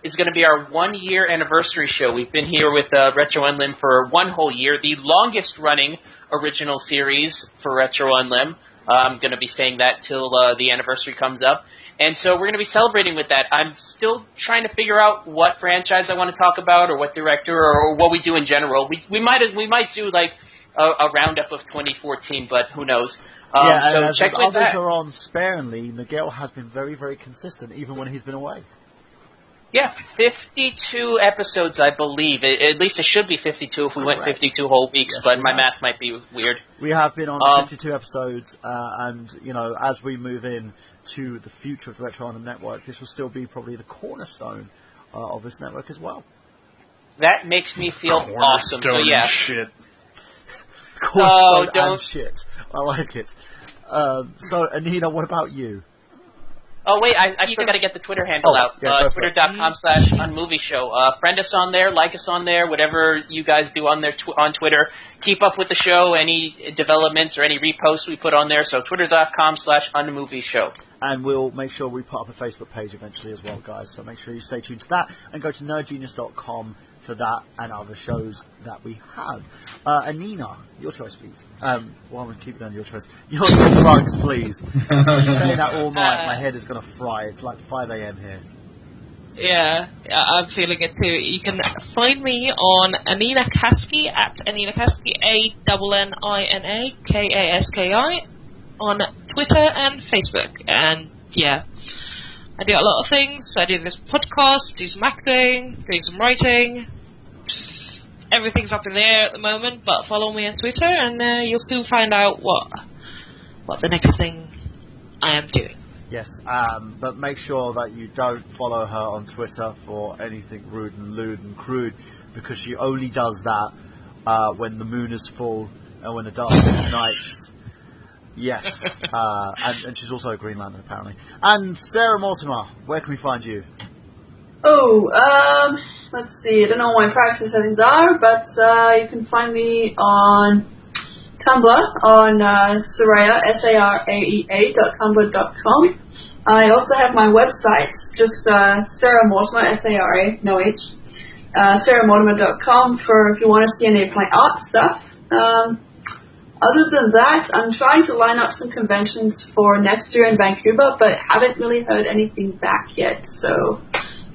is going to be our 1-year anniversary show. We've been here with Retro Unlim for 1 whole year, the longest running original series for Retro Unlim. I'm going to be saying that till the anniversary comes up. And so we're going to be celebrating with that. I'm still trying to figure out what franchise I want to talk about or what director or what we do in general. We might do like a roundup of 2014, but who knows. Yeah, so and as check with others that. are on sparingly, Miguel has been very, very consistent, even when he's been away. Yeah, 52 episodes, I believe. At least it should be 52 if we went 52 whole weeks, Yes, but we my have. math might be weird. We have been on 52 episodes, and, as we move in to the future of the Retro Unlim Network, this will still be probably the cornerstone of this network as well. That makes me feel awesome. So yeah. Shit. Cornerstone and don't- shit. I like it. So, Anina, what about you? Oh wait, I still got to get the Twitter handle out. Yeah, go for it. Twitter.com/unmovieshow. Friend us on there, like us on there, whatever you guys do on there on Twitter. Keep up with the show, any developments or any reposts we put on there. So Twitter.com/unmovieshow. And we'll make sure we put up a Facebook page eventually as well, guys. So make sure you stay tuned to that and go to nerdgenius.com for that and other shows that we have. Anina, your choice, please. Well, I'm going to keep it on your choice. Your plugs, please. I've been saying that all night. My head is going to fry. It's like 5 a.m. here. Yeah, I'm feeling it too. You can find me on Anina Khaski at Anina Khaski, ANNINA KASKI. on Twitter and Facebook. And yeah, I do a lot of things. I do this podcast, do some acting, doing some writing. Everything's up in the air at the moment, but follow me on Twitter and you'll soon find out what the next thing I am doing. Yes, but make sure that you don't follow her on Twitter for anything rude and lewd and crude, because she only does that when the moon is full and when the darkest nights. Yes, and she's also a Green Lantern, apparently. And Sarah Mortimer, where can we find you? Let's see, I don't know what my practice settings are, but you can find me on Tumblr, on Saraya, SARAEA.tumblr.com. I also have my website, just Sarah Mortimer, S-A-R-A, no H, sarahmortimer.com for if you want to see any of my art stuff. Other than that, I'm trying to line up some conventions for next year in Vancouver, but haven't really heard anything back yet, so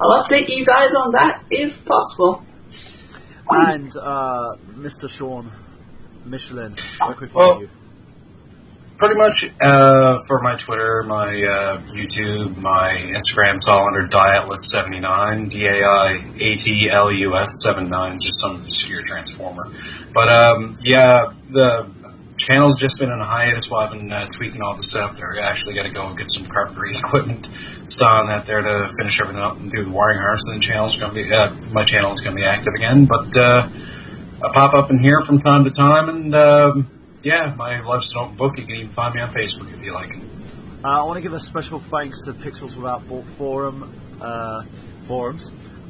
I'll update you guys on that if possible. And Mr. Sean Michelin, where can we find you? Pretty much for my Twitter, my YouTube, my Instagram, it's all under Dietless79, DAIATLUS 79, just some obscure transformer. But yeah, the channel's just been on a hiatus while I've been tweaking all the stuff. They're actually going to go and get some carpentry equipment on that there to finish everything up and do the wiring harness. And the channel's going to be my channel is going to be active again. But I pop up in here from time to time, and yeah, my life's an open book. You can even find me on Facebook if you like. I want to give a special thanks to Pixels Without forums.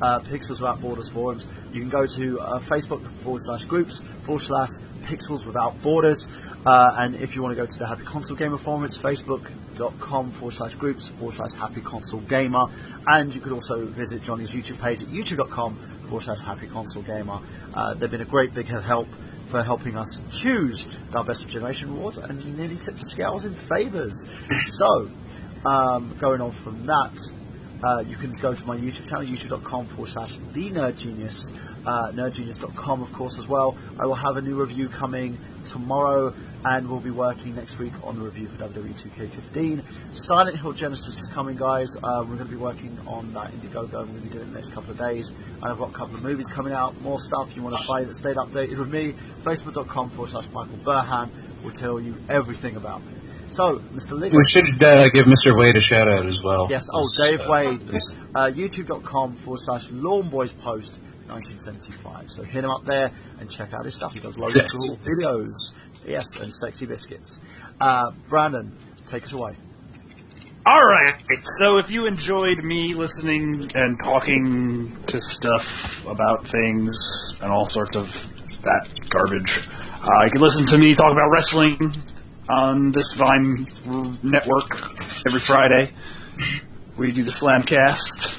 Pixels Without Borders forums. You can go to Facebook.com/groups/Pixels Without Borders. And if you want to go to the Happy Console Gamer forum, it's Facebook.com/groups/Happy Console Gamer. And you could also visit Johnny's YouTube page at YouTube.com/Happy Console Gamer. They've been a great big help for helping us choose our Best of Generation awards and nearly tipped the scales in favours. So, going on from that, you can go to my YouTube channel, youtube.com/TheNerdGenius, nerdgenius.com of course as well. I will have a new review coming tomorrow, and we'll be working next week on the review for WWE 2K15. Silent Hill Genesis is coming, guys. We're going to be working on that Indiegogo. We're going to be doing it in the next couple of days. And I've got a couple of movies coming out, more stuff you want to play that stayed updated with me. Facebook.com/Michael Burhan will tell you everything about me. So, Mr. Liggan. We should give Mr. Wade a shout out as well. Yes, Dave Wade. YouTube.com/LawnBoysPost 1975. So hit him up there and check out his stuff. He does loads of cool videos. Yes, and sexy biscuits. Brandon, take us away. Alright, so if you enjoyed me listening and talking to stuff about things and all sorts of that garbage, you can listen to me talk about wrestling on this Vine network every Friday. We do the Slamcast.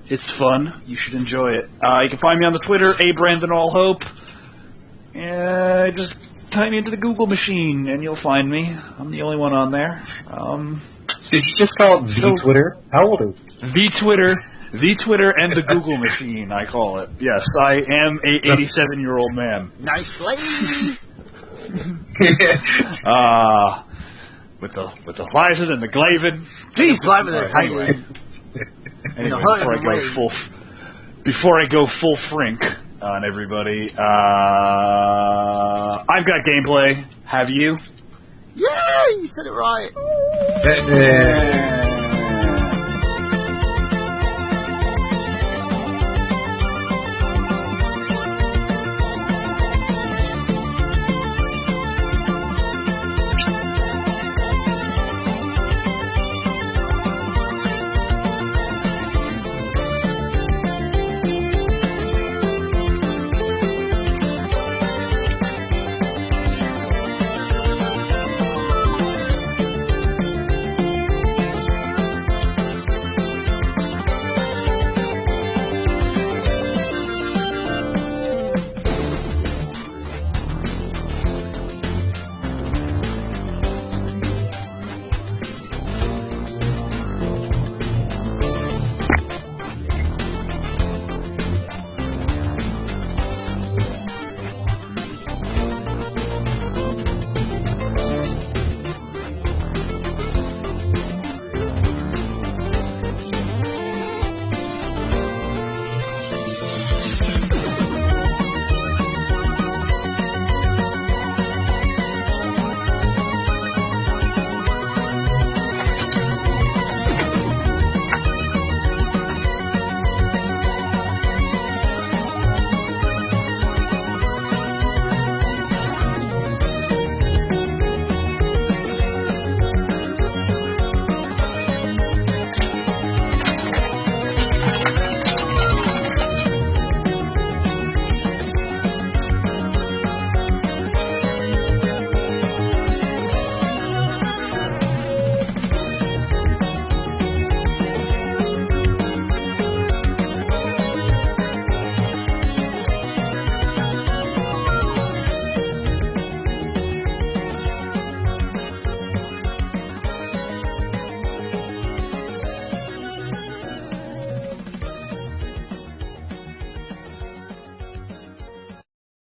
It's fun. You should enjoy it. You can find me on the Twitter, ABrandonAllHope. Just type me into the Google machine and you'll find me. I'm the only one on there. Did you just call it the Twitter? How old are you? The Twitter and the Google machine, I call it. Yes, I am a 87-year-old man. Nice lady! With the Lyson and the Glavin. Jesus. Anyway, before I go full frink on everybody, I've got gameplay. Have you? Yeah, you said it right.